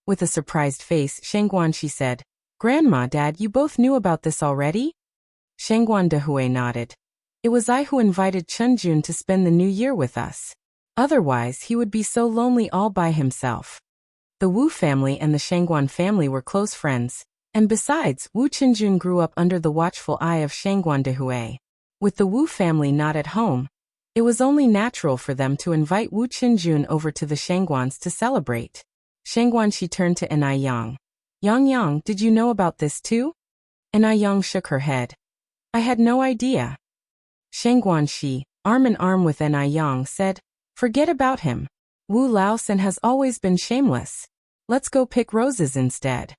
With a surprised face, Shengguan, she said, Grandma, Dad, you both knew about this already? Shengguan Dehui nodded. It was I who invited Chenjun to spend the New Year with us. Otherwise, he would be so lonely all by himself. The Wu family and the Shengguan family were close friends, and besides, Wu Chenjun grew up under the watchful eye of Shengguan Dehui. With the Wu family not at home, it was only natural for them to invite Wu Chenjun over to the Shengguans to celebrate. Shengguan, she turned to Yang. Yang, did you know about this too? Yang shook her head. I had no idea. Shengguan, she, arm in arm with Yang, said, forget about him. Wu Laosan has always been shameless. Let's go pick roses instead.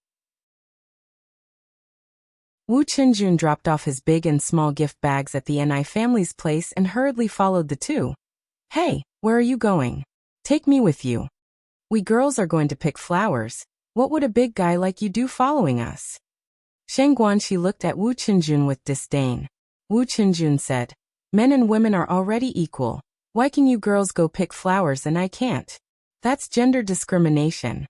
Wu Chenjun dropped off his big and small gift bags at the Ni family's place and hurriedly followed the two. Hey, where are you going? Take me with you. We girls are going to pick flowers. What would a big guy like you do following us? Shengguan, she looked at Wu Chenjun with disdain. Wu Chenjun said, men and women are already equal. Why can you girls go pick flowers and I can't? That's gender discrimination.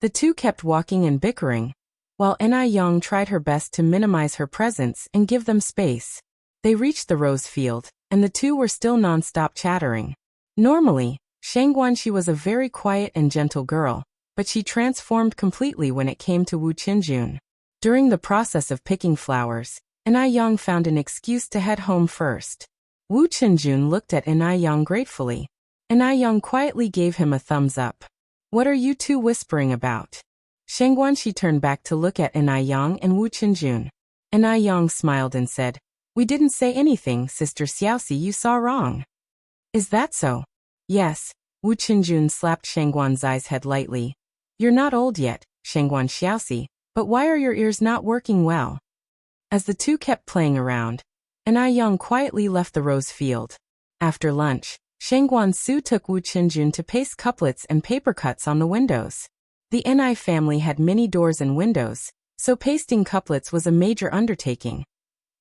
The two kept walking and bickering, while Yang tried her best to minimize her presence and give them space. They reached the rose field, and the two were still non-stop chattering. Normally, Shengguan, she was a very quiet and gentle girl, but she transformed completely when it came to Wu Chenjun. During the process of picking flowers, Yang found an excuse to head home first. Wu Chenjun looked at Yang gratefully. Yang quietly gave him a thumbs up. What are you two whispering about? Shengguan, she turned back to look at Yang and Wu Chenjun. Yang smiled and said, we didn't say anything, Sister Xiaoxi, you saw wrong. Is that so? Yes. Wu Chenjun slapped Shengguan's head lightly. You're not old yet, Shengguan Xiaoxi, but why are your ears not working well? As the two kept playing around, Yang quietly left the rose field. After lunch, Shengguan Su took Wu Chenjun to paste couplets and paper cuts on the windows. The Ni family had many doors and windows, so pasting couplets was a major undertaking.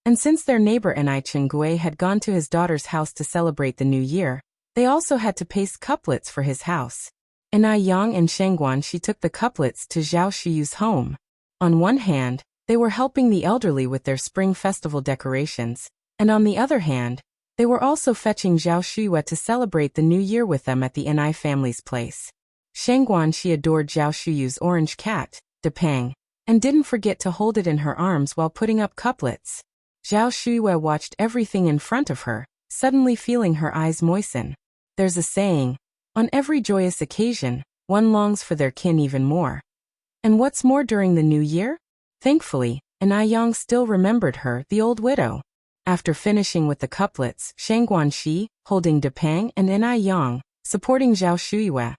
And since their neighbor Ni Chengui had gone to his daughter's house to celebrate the New Year, they also had to paste couplets for his house. Yang and Shengguan, she took the couplets to Zhao Shiyu's home. On one hand, they were helping the elderly with their spring festival decorations, and on the other hand, they were also fetching Zhao Shiyue to celebrate the New Year with them at the Ni family's place. Shengguan, she adored Zhao Shiyu's orange cat, Depang, and didn't forget to hold it in her arms while putting up couplets. Zhao Shiyue watched everything in front of her, suddenly feeling her eyes moisten. There's a saying, on every joyous occasion, one longs for their kin even more. And what's more during the New Year? Thankfully, and I Yang still remembered her, the old widow. After finishing with the couplets, Shang Guanxi, holding Depang, and Enai Yang, supporting Zhao Shuiyue,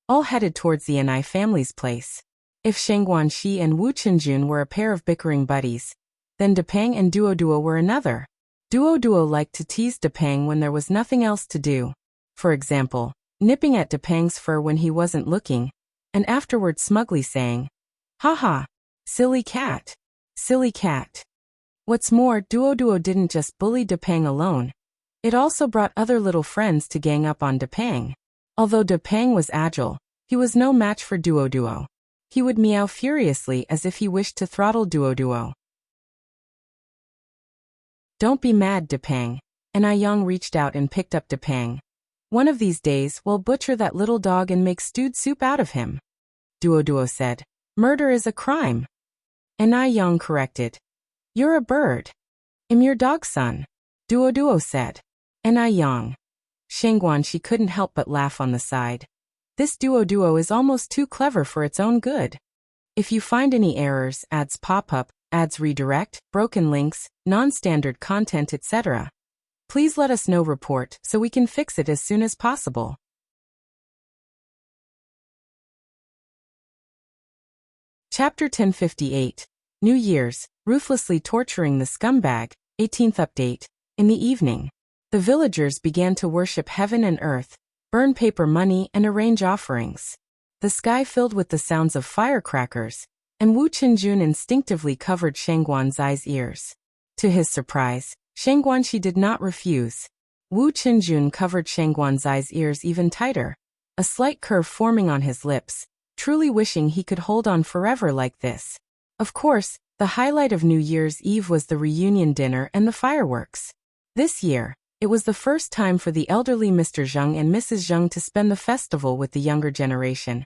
all headed towards the Enai family's place. If Shang Guanxi and Wu Qinjun were a pair of bickering buddies, then Depang and Duo were another. Duo liked to tease Depang when there was nothing else to do. For example, nipping at Depang's fur when he wasn't looking, and afterward smugly saying, "Haha, silly cat. Silly cat." What's more, Duo didn't just bully Depang alone. It also brought other little friends to gang up on Depang. Although Depang was agile, he was no match for Duo. He would meow furiously as if he wished to throttle Duo. "Don't be mad, Depang." And I Yang reached out and picked up Depang. "One of these days, we'll butcher that little dog and make stewed soup out of him." Duo said, "Murder is a crime." And I Yang corrected, "You're a bird. I'm your dog's son," Duo said. And I Yang. Shangguan, she couldn't help but laugh on the side. This Duo is almost too clever for its own good. If you find any errors, ads pop up, ads redirect, broken links, non-standard content, etc., please let us know report so we can fix it as soon as possible. Chapter 1058. New Year's, ruthlessly torturing the scumbag, 18th update. In the evening, the villagers began to worship heaven and earth, burn paper money and arrange offerings. The sky filled with the sounds of firecrackers, and Wu Qinjun instinctively covered Shangguan's ears. To his surprise, Shangguanxi did not refuse. Wu Qinjun covered Shangguan's ears even tighter, a slight curve forming on his lips, truly wishing he could hold on forever like this. Of course, the highlight of New Year's Eve was the reunion dinner and the fireworks. This year, it was the first time for the elderly Mr. Zheng and Mrs. Zheng to spend the festival with the younger generation.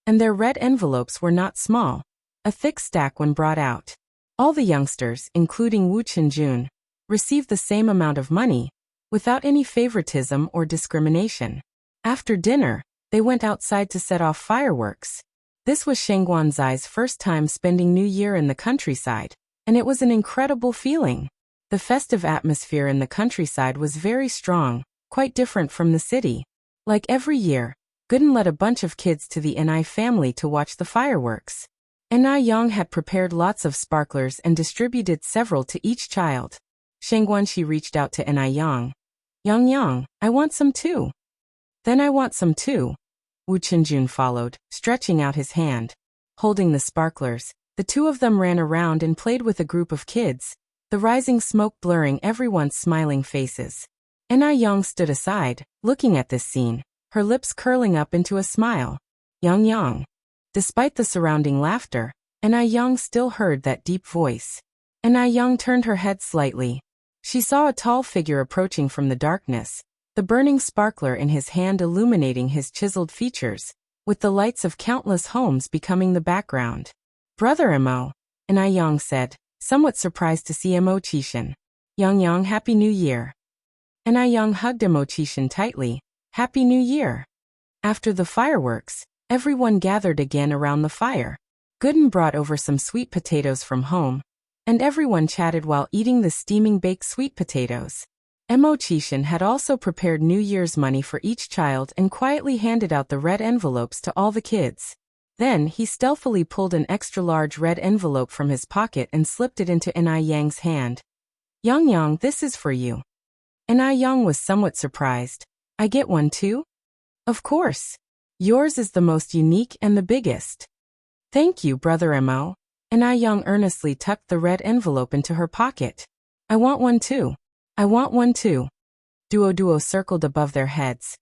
And their red envelopes were not small, a thick stack when brought out. All the youngsters, including Wu Qinjun, received the same amount of money, without any favoritism or discrimination. After dinner, they went outside to set off fireworks. This was Shangguan's first time spending New Year in the countryside, and it was an incredible feeling. The festive atmosphere in the countryside was very strong, quite different from the city. Like every year, Gooden led a bunch of kids to the Enai family to watch the fireworks. Enai Yang had prepared lots of sparklers and distributed several to each child. Shangguanxi reached out to Enai Yang. Yang, I want some too." "Then I want some too." Wu Qinjun followed, stretching out his hand. Holding the sparklers, the two of them ran around and played with a group of kids, the rising smoke blurring everyone's smiling faces. Enai Yang stood aside, looking at this scene, her lips curling up into a smile. Yang. Despite the surrounding laughter, Enai Yang still heard that deep voice. Enai Yang turned her head slightly. She saw a tall figure approaching from the darkness, the burning sparkler in his hand illuminating his chiseled features, with the lights of countless homes becoming the background. "Brother Mo," Enai Yang said, somewhat surprised to see Mo Qishan. Yang, Happy New Year." Enai Yang hugged Mo Qishan tightly. "Happy New Year." After the fireworks, everyone gathered again around the fire. Gooden brought over some sweet potatoes from home, and everyone chatted while eating the steaming baked sweet potatoes. Mo Qishan had also prepared New Year's money for each child and quietly handed out the red envelopes to all the kids. Then he stealthily pulled an extra-large red envelope from his pocket and slipped it into Enai Yang's hand. Yang, this is for you." Enai Yang was somewhat surprised. "I get one too?" "Of course. Yours is the most unique and the biggest." "Thank you, Brother Mo." Enai Yang earnestly tucked the red envelope into her pocket. "I want one too. I want one too." Duo circled above their heads.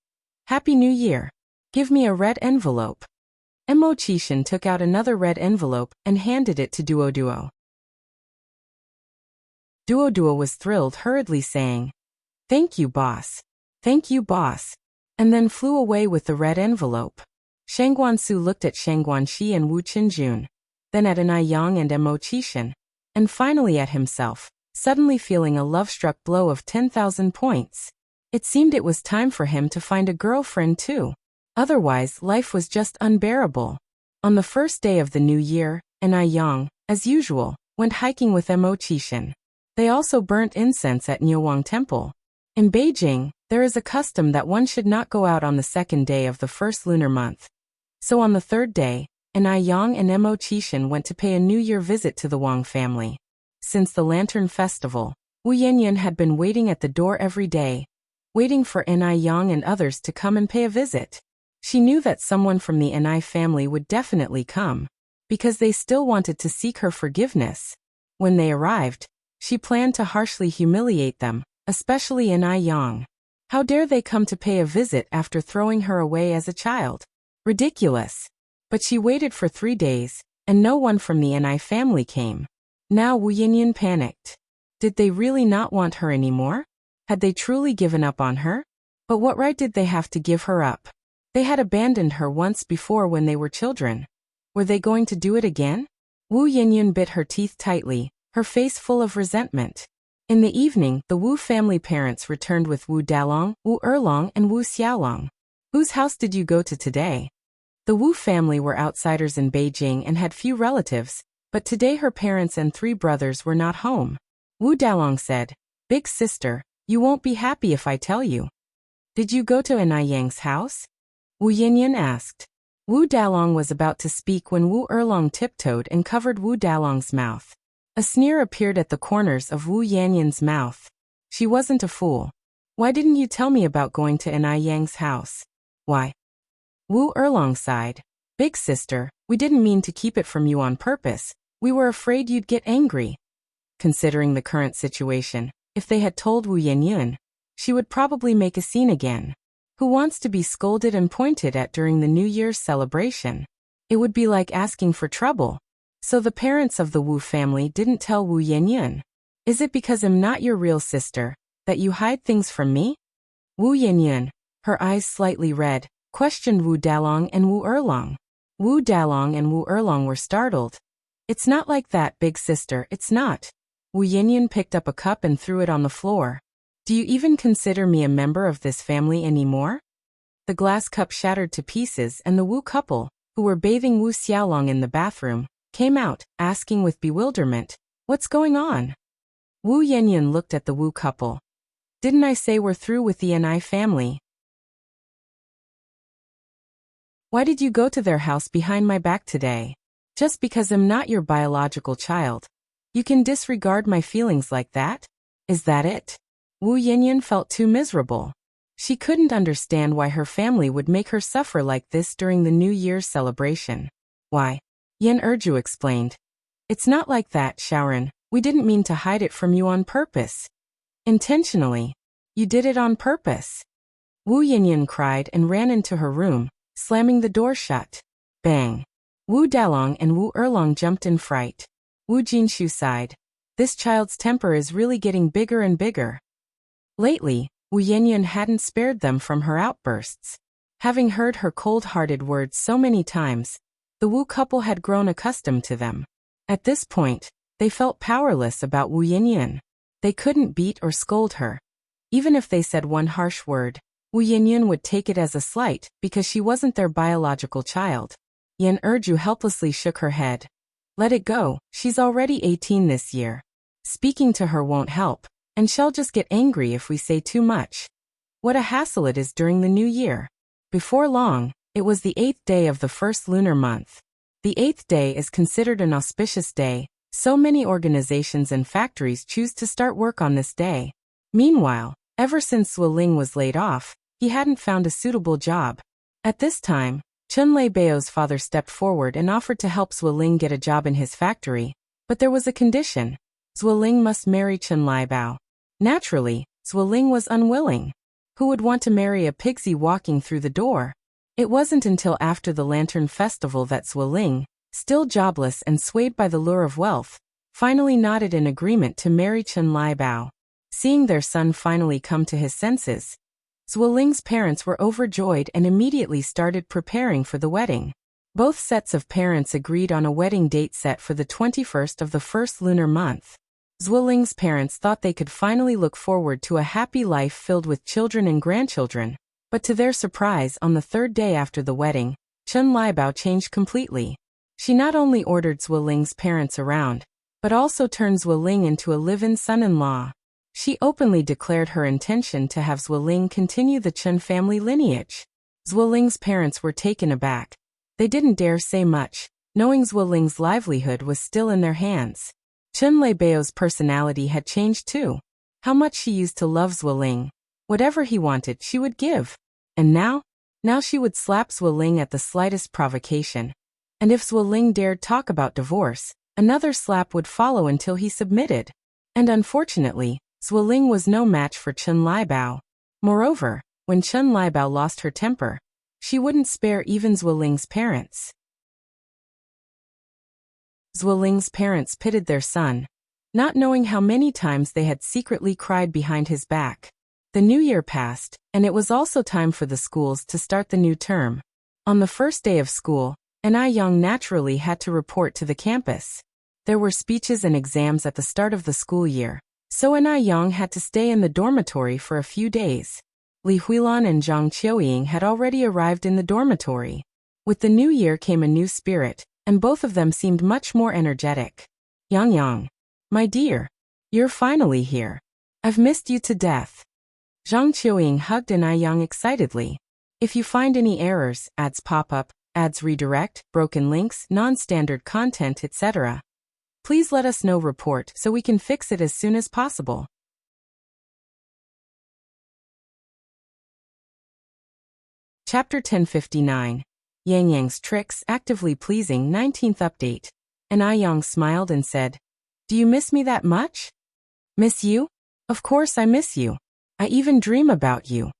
"Happy New Year. Give me a red envelope." Mo Qishan took out another red envelope and handed it to Duo. Duo was thrilled, hurriedly saying, "Thank you, boss. Thank you, boss," and then flew away with the red envelope. Shangguansu looked at Shangguanxi and Wu Qinjun, then at Enai Yang and Mo Qishan, and finally at himself, suddenly feeling a love-struck blow of 10,000 points. It seemed it was time for him to find a girlfriend too. Otherwise, life was just unbearable. On the first day of the new year, Enai Yang, as usual, went hiking with Mo Qishan. They also burnt incense at Niuwang Temple. In Beijing, there is a custom that one should not go out on the second day of the first lunar month. So on the third day, Yang and Mo Qishan went to pay a New Year visit to the Wang family. Since the Lantern Festival, Wu Yanyan had been waiting at the door every day, waiting for Yang and others to come and pay a visit. She knew that someone from the Ni family would definitely come, because they still wanted to seek her forgiveness. When they arrived, she planned to harshly humiliate them, especially Yang. How dare they come to pay a visit after throwing her away as a child? Ridiculous. But she waited for 3 days, and no one from the Ni family came. Now Wu Yanyan panicked. Did they really not want her anymore? Had they truly given up on her? But what right did they have to give her up? They had abandoned her once before when they were children. Were they going to do it again? Wu Yanyan bit her teeth tightly, her face full of resentment. In the evening, the Wu family parents returned with Wu Dalong, Wu Erlong, and Wu Xiaolong. Whose house did you go to today? The Wu family were outsiders in Beijing and had few relatives, but today her parents and 3 brothers were not home. Wu Dalong said, "Big sister, you won't be happy if I tell you. Did you go to Yang's house?" Wu Yanyan asked. Wu Dalong was about to speak when Wu Erlong tiptoed and covered Wu Dalong's mouth. A sneer appeared at the corners of Wu Yanyan's mouth. She wasn't a fool. Why didn't you tell me about going to Yang's house? Why? Wu Erlong sighed. Big sister, we didn't mean to keep it from you on purpose. We were afraid you'd get angry. Considering the current situation, if they had told Wu Yanyan, she would probably make a scene again. Who wants to be scolded and pointed at during the New Year's celebration? It would be like asking for trouble. So the parents of the Wu family didn't tell Wu Yanyan. Is it because I'm not your real sister, that you hide things from me? Wu Yanyan, her eyes slightly red, questioned Wu Dalong and Wu Erlong. Wu Dalong and Wu Erlong were startled. It's not like that, big sister, it's not. Wu Yanyan picked up a cup and threw it on the floor. Do you even consider me a member of this family anymore? The glass cup shattered to pieces and the Wu couple, who were bathing Wu Xiaolong in the bathroom, came out, asking with bewilderment, "What's going on?" Wu Yanyan looked at the Wu couple. Didn't I say we're through with the Ni family? Why did you go to their house behind my back today? Just because I'm not your biological child. You can disregard my feelings like that? Is that it? Wu Yanyan felt too miserable. She couldn't understand why her family would make her suffer like this during the New Year's celebration. Why? Yan Erju explained. It's not like that, Shaoran. We didn't mean to hide it from you on purpose. Intentionally. You did it on purpose. Wu Yanyan cried and ran into her room, slamming the door shut. Bang. Wu Dalong and Wu Erlong jumped in fright. Wu Jinshu sighed. This child's temper is really getting bigger and bigger. Lately, Wu Yanyan hadn't spared them from her outbursts. Having heard her cold-hearted words so many times, the Wu couple had grown accustomed to them. At this point, they felt powerless about Wu Yanyan. They couldn't beat or scold her. Even if they said one harsh word, Wu Yanyan would take it as a slight because she wasn't their biological child. Yan Erju helplessly shook her head. Let it go, she's already 18 this year. Speaking to her won't help. And she'll just get angry if we say too much. What a hassle it is during the New Year. Before long, it was the 8th day of the first lunar month. The 8th day is considered an auspicious day, so many organizations and factories choose to start work on this day. Meanwhile, ever since Zuoling was laid off, he hadn't found a suitable job. At this time, Chunlei Bao's father stepped forward and offered to help Zuoling get a job in his factory, but there was a condition. Zuoling must marry Chunlei Bao. Naturally, Zuoling was unwilling. Who would want to marry a pixie walking through the door? It wasn't until after the Lantern Festival that Zuoling, still jobless and swayed by the lure of wealth, finally nodded in agreement to marry Chunlei Bao. Seeing their son finally come to his senses, Zuoling's parents were overjoyed and immediately started preparing for the wedding. Both sets of parents agreed on a wedding date set for the 21st of the first lunar month. Zuoling's parents thought they could finally look forward to a happy life filled with children and grandchildren, but to their surprise, on the 3rd day after the wedding, Chunlei Bao changed completely. She not only ordered Zuoling's parents around, but also turned Zueling into a live-in son-in-law. She openly declared her intention to have Zueling continue the Chen family lineage. Zueling's parents were taken aback. They didn't dare say much, knowing Zueling's livelihood was still in their hands. Chen Leibao's personality had changed too. How much she used to love Zueling. Whatever he wanted, she would give. And now she would slap Zueling at the slightest provocation. And if Zueling dared talk about divorce, another slap would follow until he submitted. And unfortunately, Zueling was no match for Chen Leibao. Moreover, when Chen Leibao lost her temper, she wouldn't spare even Zueling's parents. Zueling's parents pitied their son, not knowing how many times they had secretly cried behind his back. The new year passed, and it was also time for the schools to start the new term. On the first day of school, An Young naturally had to report to the campus. There were speeches and exams at the start of the school year, so An Young had to stay in the dormitory for a few days. Li Huilan and Zhang Qiuying had already arrived in the dormitory. With the new year came a new spirit, and both of them seemed much more energetic. Yang, my dear, you're finally here. I've missed you to death. Zhang Qiuying hugged An Young excitedly. If you find any errors, ads pop up, ads redirect, broken links, non-standard content, etc., please let us know. Report so we can fix it as soon as possible. Chapter 1059. Yang Yang's Tricks Actively Pleasing 19th Update. An Young smiled and said, "Do you miss me that much?" "Miss you? Of course I miss you. I even dream about you."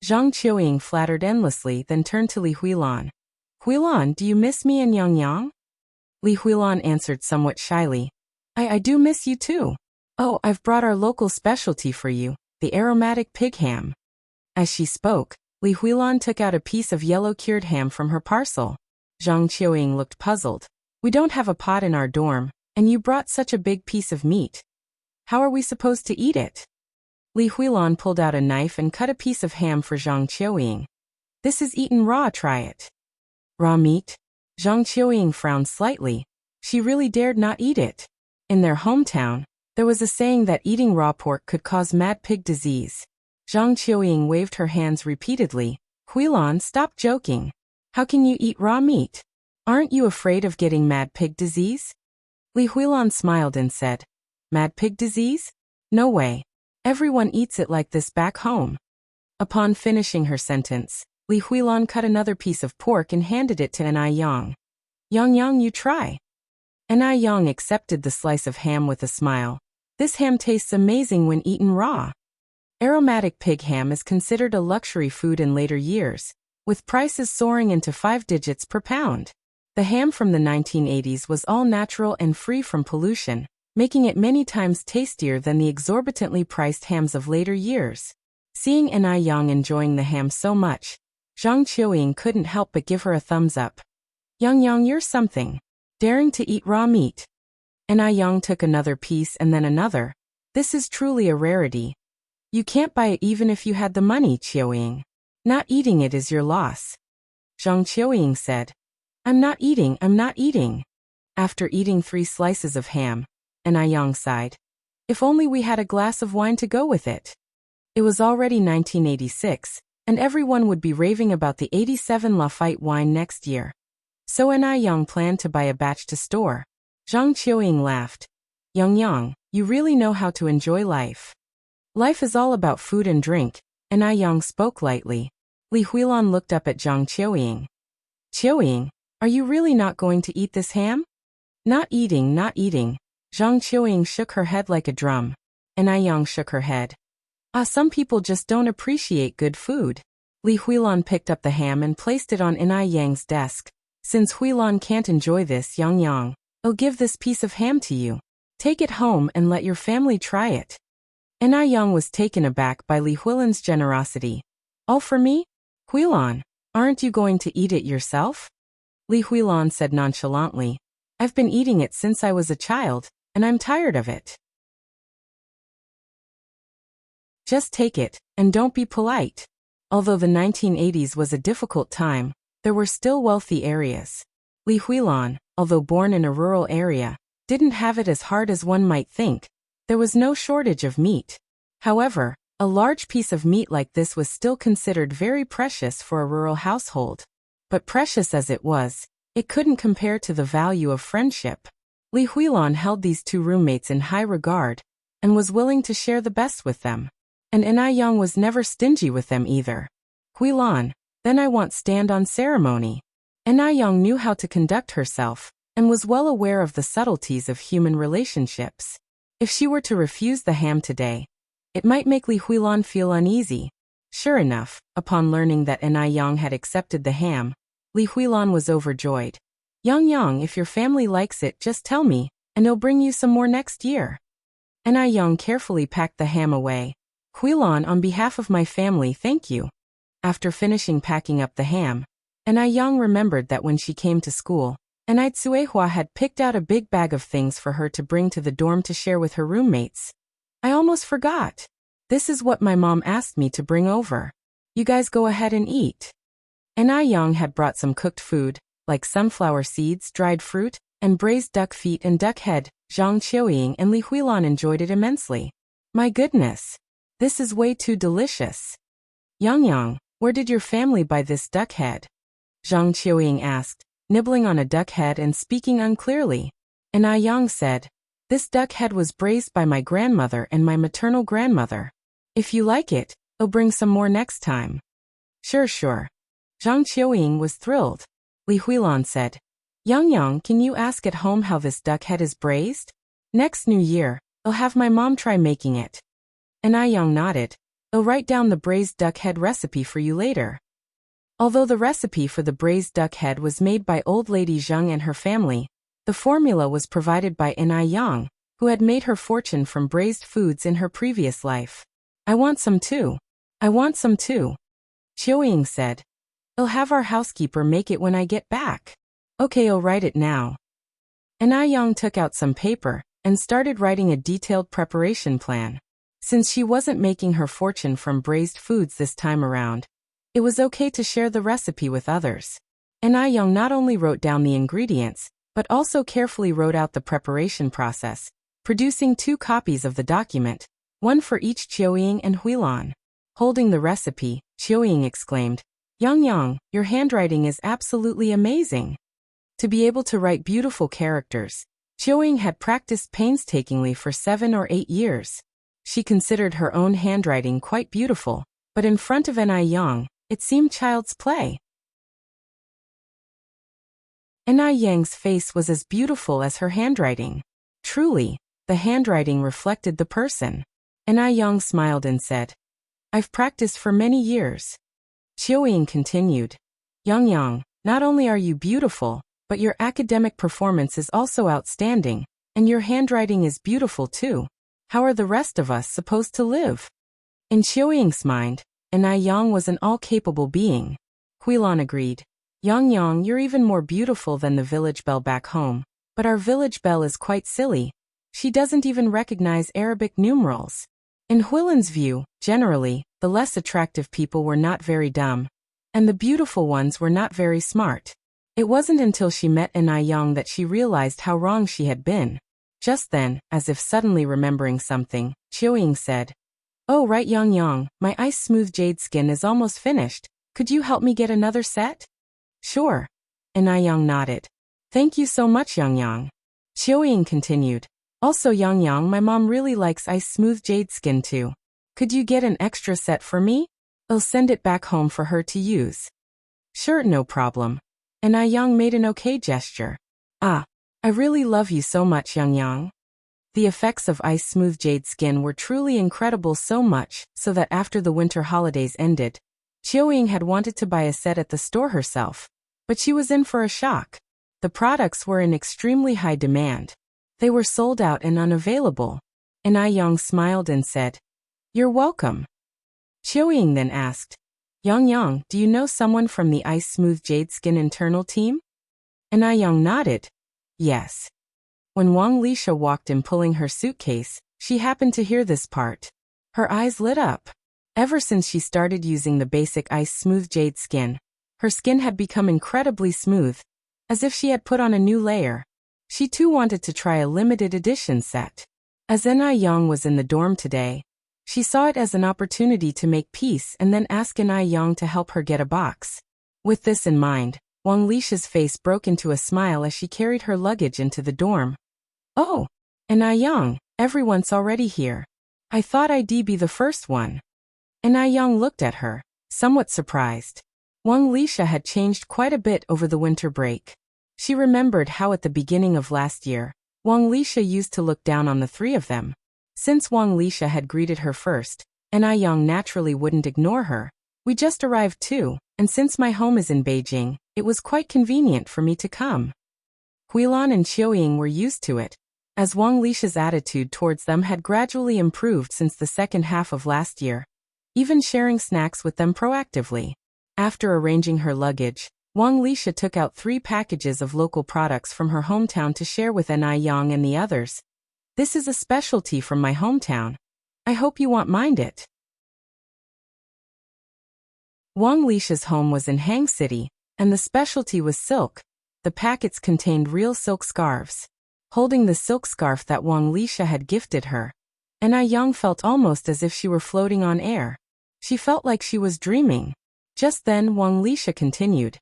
Zhang Qiuying flattered endlessly, then turned to Li Huilan. "Huilan, do you miss me and Yang?" Li Huilan answered somewhat shyly, I do miss you too. Oh, I've brought our local specialty for you, the aromatic pig ham." As she spoke, Li Huilan took out a piece of yellow cured ham from her parcel. Zhang Qiuying looked puzzled. "We don't have a pot in our dorm, and you brought such a big piece of meat. How are we supposed to eat it?" Li Huilan pulled out a knife and cut a piece of ham for Zhang Qiuying. "This is eaten raw, try it." "Raw meat?" Zhang Qiuying frowned slightly. She really dared not eat it. In their hometown, there was a saying that eating raw pork could cause mad pig disease. Zhang Qiuying waved her hands repeatedly. "Huilan, stop joking. How can you eat raw meat? Aren't you afraid of getting mad pig disease?" Li Huilan smiled and said, "Mad pig disease? No way. Everyone eats it like this back home." Upon finishing her sentence, Li Huilan cut another piece of pork and handed it to An Yang. Yang, you try." An Yang accepted the slice of ham with a smile. "This ham tastes amazing when eaten raw." Aromatic pig ham is considered a luxury food in later years, with prices soaring into 5 digits per pound. The ham from the 1980s was all natural and free from pollution, making it many times tastier than the exorbitantly priced hams of later years. Seeing An Yang enjoying the ham so much, Zhang Qiuying couldn't help but give her a thumbs up. Yang, you're something. Daring to eat raw meat." An Yang took another piece and then another. "This is truly a rarity. You can't buy it even if you had the money, Qiuying. Not eating it is your loss." Zhang Qiuying said, I'm not eating." After eating 3 slices of ham, An Yang sighed. "If only we had a glass of wine to go with it." It was already 1986, and everyone would be raving about the 87 Lafite wine next year. So An Yang planned to buy a batch to store. Zhang Qiuying laughed. Yang, you really know how to enjoy life. Life is all about food and drink," An Yang spoke lightly. Li Huilan looked up at Zhang Qiuying. "Qiuying, are you really not going to eat this ham?" Not eating. Zhang Qiuying shook her head like a drum. An Yang shook her head. Some people just don't appreciate good food." Li Huilan picked up the ham and placed it on An Yang's desk. "Since Huilan can't enjoy this, Yang, I'll give this piece of ham to you. Take it home and let your family try it." An Yang was taken aback by Li Huilan's generosity. "All for me? Huilan, aren't you going to eat it yourself?" Li Huilan said nonchalantly, "I've been eating it since I was a child, and I'm tired of it." Just take it, and don't be polite. Although the 1980s was a difficult time, there were still wealthy areas. Li Huilan, although born in a rural area, didn't have it as hard as one might think. There was no shortage of meat. However, a large piece of meat like this was still considered very precious for a rural household. But precious as it was, it couldn't compare to the value of friendship. Li Huilan held these two roommates in high regard, and was willing to share the best with them. And Yang was never stingy with them either. Huilan, then I want stand on ceremony. Yang knew how to conduct herself, and was well aware of the subtleties of human relationships. If she were to refuse the ham today, it might make Li Huilan feel uneasy. Sure enough, upon learning that Yang had accepted the ham, Li Huilan was overjoyed. Yang, if your family likes it, just tell me, and I'll bring you some more next year. Yang carefully packed the ham away. Huilan, on behalf of my family, thank you. After finishing packing up the ham, Yang remembered that when she came to school, Tsuehua had picked out a big bag of things for her to bring to the dorm to share with her roommates. I almost forgot. This is what my mom asked me to bring over. You guys go ahead and eat. Yang had brought some cooked food, like sunflower seeds, dried fruit, and braised duck feet and duck head. Zhang Qiuying and Li Huilan enjoyed it immensely. My goodness! This is way too delicious. Yang, where did your family buy this duck head? Zhang Qiuying asked, nibbling on a duck head and speaking unclearly. Yang said, this duck head was braised by my grandmother and my maternal grandmother. If you like it, I'll bring some more next time. Sure. Zhang Qiuying was thrilled. Li Huilan said, Yang, can you ask at home how this duck head is braised? Next New Year, I'll have my mom try making it. Yang nodded. I'll write down the braised duck head recipe for you later. Although the recipe for the braised duck head was made by old lady Zhang and her family, the formula was provided by Yang, who had made her fortune from braised foods in her previous life. I want some too. Qiuying said. I'll have our housekeeper make it when I get back. Okay, I'll write it now. Yang took out some paper and started writing a detailed preparation plan. Since she wasn't making her fortune from braised foods this time around, it was okay to share the recipe with others. Yang not only wrote down the ingredients, but also carefully wrote out the preparation process, producing 2 copies of the document, one for each Qiuying and Huilan. Holding the recipe, Qiuying exclaimed, Yang, your handwriting is absolutely amazing. To be able to write beautiful characters, Qiuying had practiced painstakingly for 7 or 8 years. She considered her own handwriting quite beautiful, but in front of Yang, it seemed child's play. Yang's face was as beautiful as her handwriting. Truly, the handwriting reflected the person. Yang smiled and said, I've practiced for many years. Qiuying continued, Yang, not only are you beautiful, but your academic performance is also outstanding, and your handwriting is beautiful too. How are the rest of us supposed to live? In Qiuying's mind, Yang was an all-capable being. Huilan agreed. Yang, you're even more beautiful than the village belle back home, but our village belle is quite silly. She doesn't even recognize Arabic numerals. In Huilan's view, generally, the less attractive people were not very dumb, and the beautiful ones were not very smart. It wasn't until she met Yang that she realized how wrong she had been. Just then, as if suddenly remembering something, Qiuying said, Oh right Yang, my ice-smooth jade skin is almost finished. Could you help me get another set? Sure. Yang nodded. Thank you so much Yang. Qiuying continued. Also Yang, my mom really likes ice-smooth jade skin too. Could you get an extra set for me? I'll send it back home for her to use. Sure, no problem. Yang made an okay gesture. I really love you so much Yang. The effects of ice-smooth jade skin were truly incredible, so much so that after the winter holidays ended, Qiuying had wanted to buy a set at the store herself, but she was in for a shock. The products were in extremely high demand. They were sold out and unavailable. Yang smiled and said, You're welcome. Qiuying then asked, Yang, do you know someone from the ice-smooth jade skin internal team? Yang nodded. Yes. When Wang Lisha walked in pulling her suitcase, she happened to hear this part. Her eyes lit up. Ever since she started using the basic ice-smooth jade skin, her skin had become incredibly smooth, as if she had put on a new layer. She too wanted to try a limited edition set. As Enai Yang was in the dorm today, she saw it as an opportunity to make peace and then ask Enai Yang to help her get a box. With this in mind, Wang Lisha's face broke into a smile as she carried her luggage into the dorm. "Oh, Enai Yang, everyone's already here. I thought I'd be the first one." Enai Yang looked at her, somewhat surprised. Wang Lisha had changed quite a bit over the winter break. She remembered how at the beginning of last year, Wang Lisha used to look down on the three of them. Since Wang Lisha had greeted her first, Enai Yang naturally wouldn't ignore her. "We just arrived too, and since my home is in Beijing, it was quite convenient for me to come." Huilan and Qiuying were used to it, as Wang Lisha's attitude towards them had gradually improved since the second half of last year, even sharing snacks with them proactively. After arranging her luggage, Wang Lisha took out 3 packages of local products from her hometown to share with Enai Yang and the others. "This is a specialty from my hometown. I hope you won't mind it." Wang Lisha's home was in Hang City, and the specialty was silk. The packets contained real silk scarves. Holding the silk scarf that Wang Lisha had gifted her, Enai Yang felt almost as if she were floating on air. She felt like she was dreaming. Just then Wang Lisha continued.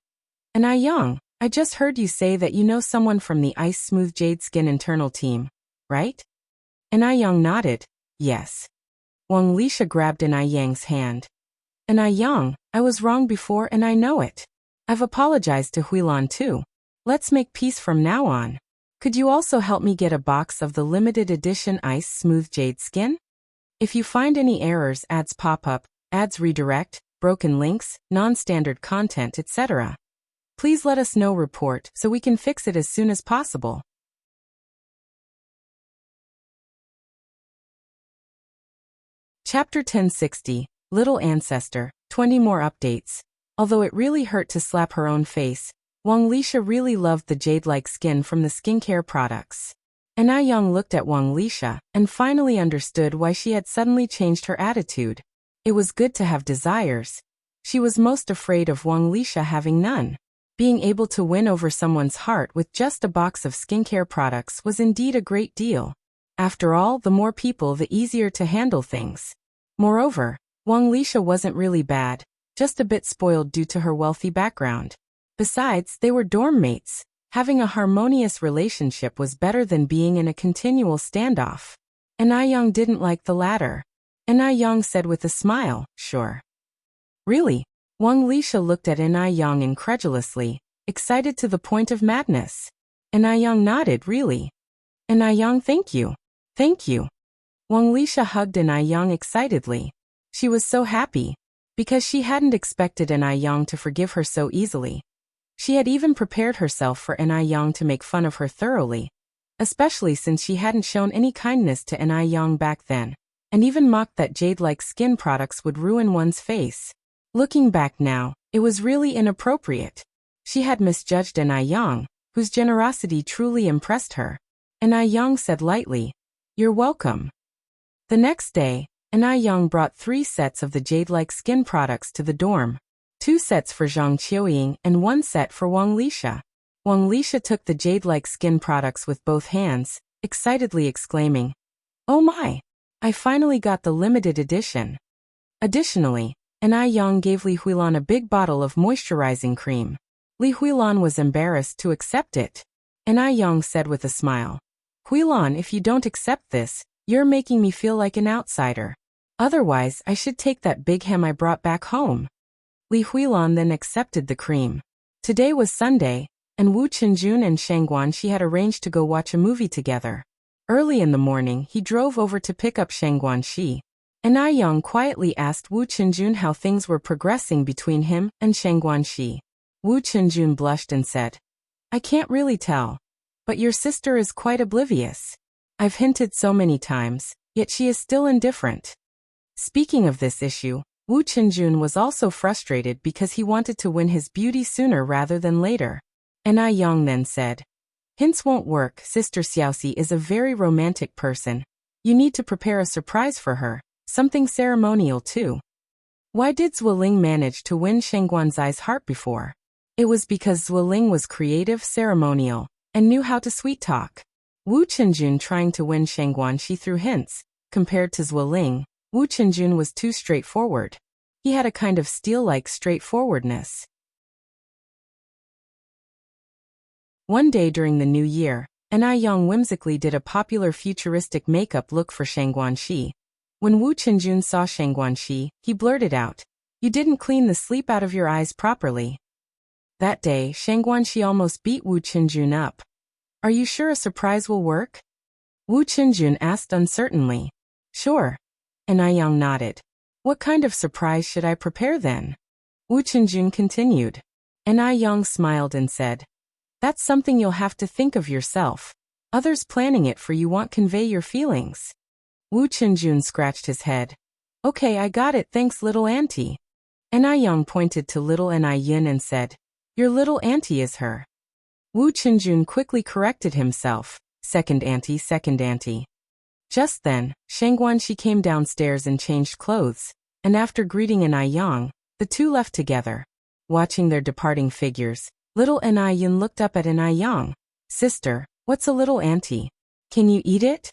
"Enai Yang, I just heard you say that you know someone from the Ice Smooth Jade Skin internal team, right?" Enai Yang nodded. "Yes." Wang Lisha grabbed Enai Yang's hand. "Enai Yang, I was wrong before and I know it. I've apologized to Huilan too. Let's make peace from now on. Could you also help me get a box of the limited edition Ice Smooth Jade Skin? If you find any errors, ads pop up, ads redirect, broken links, non-standard content, etc. Please let us know report so we can fix it as soon as possible." Chapter 1060, Little Ancestor, 20 more updates. Although it really hurt to slap her own face, Wang Lisha really loved the jade-like skin from the skincare products. Enai Yang looked at Wang Lisha and finally understood why she had suddenly changed her attitude. It was good to have desires. She was most afraid of Wang Lisha having none. Being able to win over someone's heart with just a box of skincare products was indeed a great deal. After all, the more people, the easier to handle things. Moreover, Wang Lisha wasn't really bad, just a bit spoiled due to her wealthy background. Besides, they were dorm mates. Having a harmonious relationship was better than being in a continual standoff. Enai Yang didn't like the latter. Enai Yang said with a smile, "Sure." "Really?" Wang Lisha looked at Enai Yang incredulously, excited to the point of madness. Enai Yang nodded, "Really?" "Enai Yang, thank you. Thank you." Wang Lisha hugged Enai Yang excitedly. She was so happy, because she hadn't expected Enai Yang to forgive her so easily. She had even prepared herself for Enai Yang to make fun of her thoroughly, especially since she hadn't shown any kindness to Enai Yang back then, and even mocked that jade-like skin products would ruin one's face. Looking back now, it was really inappropriate. She had misjudged Enai Yang, whose generosity truly impressed her. Enai Yang said lightly, "You're welcome." The next day, Enai Yang brought 3 sets of the jade-like skin products to the dorm. 2 sets for Zhang Qiuying and 1 set for Wang Lisha. Wang Lisha took the jade-like skin products with both hands, excitedly exclaiming, "Oh my! I finally got the limited edition." Additionally, Enai Yang gave Li Huilan a big bottle of moisturizing cream. Li Huilan was embarrassed to accept it. Enai Yang said with a smile, "Huilan, if you don't accept this, you're making me feel like an outsider. Otherwise, I should take that big hem I brought back home." Li Huilan then accepted the cream. Today was Sunday, and Wu Qinjun and Shang Guanxi had arranged to go watch a movie together. Early in the morning, he drove over to pick up Shang Guanxi. Enai Yang quietly asked Wu Qinjun how things were progressing between him and Shang Guanxi. Wu Qinjun blushed and said, "I can't really tell. But your sister is quite oblivious. I've hinted so many times, yet she is still indifferent." Speaking of this issue, Wu Qinjun was also frustrated because he wanted to win his beauty sooner rather than later. Enai Yang then said, "Hints won't work. Sister Xiaoxi is a very romantic person. You need to prepare a surprise for her, something ceremonial too." Why did Zuoling manage to win Sheng Guanzai's heart before? It was because Zuoling was creative, ceremonial, and knew how to sweet-talk. Wu Qinjun trying to win Shangguanxi through hints. Compared to Zuoling, Wu Qinjun was too straightforward. He had a kind of steel-like straightforwardness. One day during the new year, Anai Yang whimsically did a popular futuristic makeup look for Shangguanxi. When Wu Qinjun saw Shangguanxi, he blurted out, "You didn't clean the sleep out of your eyes properly." That day, Shangguanxi almost beat Wu Qinjun up. "Are you sure a surprise will work?" Wu Qinjun asked uncertainly. "Sure." Anai Yang nodded. "What kind of surprise should I prepare then?" Wu Qinjun continued. Anai Yang smiled and said, "That's something you'll have to think of yourself. Others planning it for you won't convey your feelings." Wu Qinjun scratched his head. "Okay, I got it, thanks little auntie." Anai Yang pointed to little Anai Yin and said, "Your little auntie is her." Wu Qinjun quickly corrected himself, second auntie, second auntie." Just then, Shangguanxi came downstairs and changed clothes, and after greeting Anai Yang, the two left together. Watching their departing figures, little Anai Yin looked up at Anai Yang. "Sister, what's a little auntie? Can you eat it?"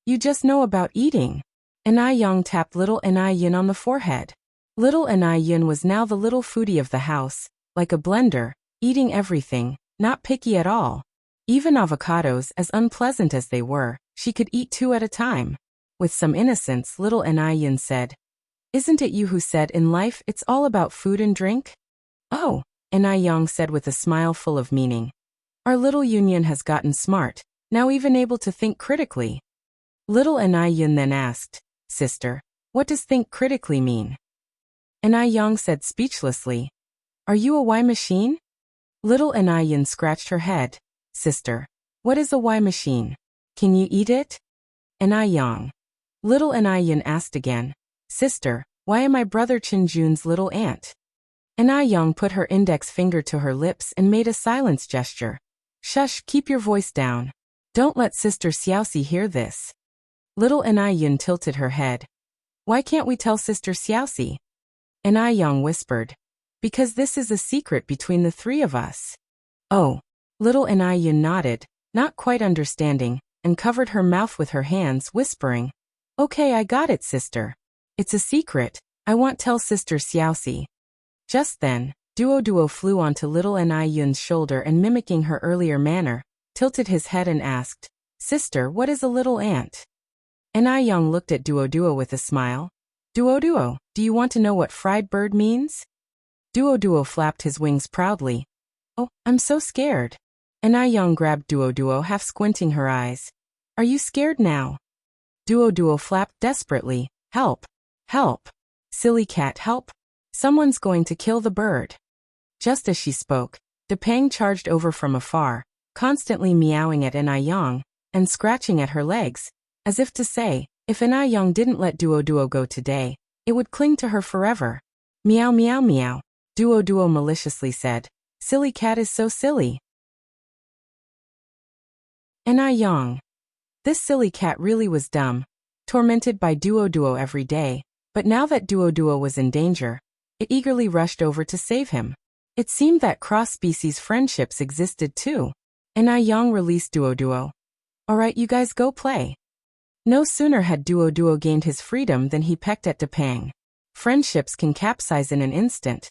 "You just know about eating." Anai Yang tapped little Anai Yin on the forehead. Little Anai Yin was now the little foodie of the house, like a blender, eating everything, not picky at all. Even avocados, as unpleasant as they were, she could eat 2 at a time. With some innocence, little Anai Yin said, "Isn't it you who said in life it's all about food and drink?" "Oh," Anai Yang said with a smile full of meaning. "Our little Union has gotten smart, now even able to think critically." Little Anai Yin then asked, "Sister, what does think critically mean?" Anai Yang said speechlessly, "Are you a Y machine?" Little Anai Yin scratched her head. "Sister, what is a Y machine? Can you eat it?" Anai Yang. Little Anai Yin asked again, "Sister, why am I brother Qinjun's little aunt?" Anai Yang put her index finger to her lips and made a silence gesture. "Shush, keep your voice down. Don't let Sister Xiaoxi hear this." Little Anai Yin tilted her head. "Why can't we tell Sister Xiaoxi?" Anai Yang whispered, "Because this is a secret between the 3 of us." "Oh." Little Anai Yin nodded, not quite understanding, and covered her mouth with her hands, whispering, "Okay, I got it, sister. It's a secret. I won't tell Sister Xiaoxi." Just then, Duo flew onto little Anai Yun's shoulder and, mimicking her earlier manner, tilted his head and asked, "Sister, what is a little ant?" Anai Yang looked at Duo with a smile. Duo, do you want to know what fried bird means?" Duo flapped his wings proudly. "Oh, I'm so scared." Anai Yang grabbed Duo, half squinting her eyes. "Are you scared now?" Duo flapped desperately. "Help! Help! Silly cat, help! Someone's going to kill the bird." Just as she spoke, Depang charged over from afar, constantly meowing at Anai Yang, and scratching at her legs, as if to say, if Anai Yang didn't let Duo go today, it would cling to her forever. "Meow meow meow," Duo maliciously said. "Silly cat is so silly." Anai Yang. This silly cat really was dumb, tormented by Duo every day, but now that Duo was in danger, it eagerly rushed over to save him. It seemed that cross-species friendships existed too. Anai Yang released Duo. "Alright, you guys go play." No sooner had Duo gained his freedom than he pecked at Depang. Friendships can capsize in an instant,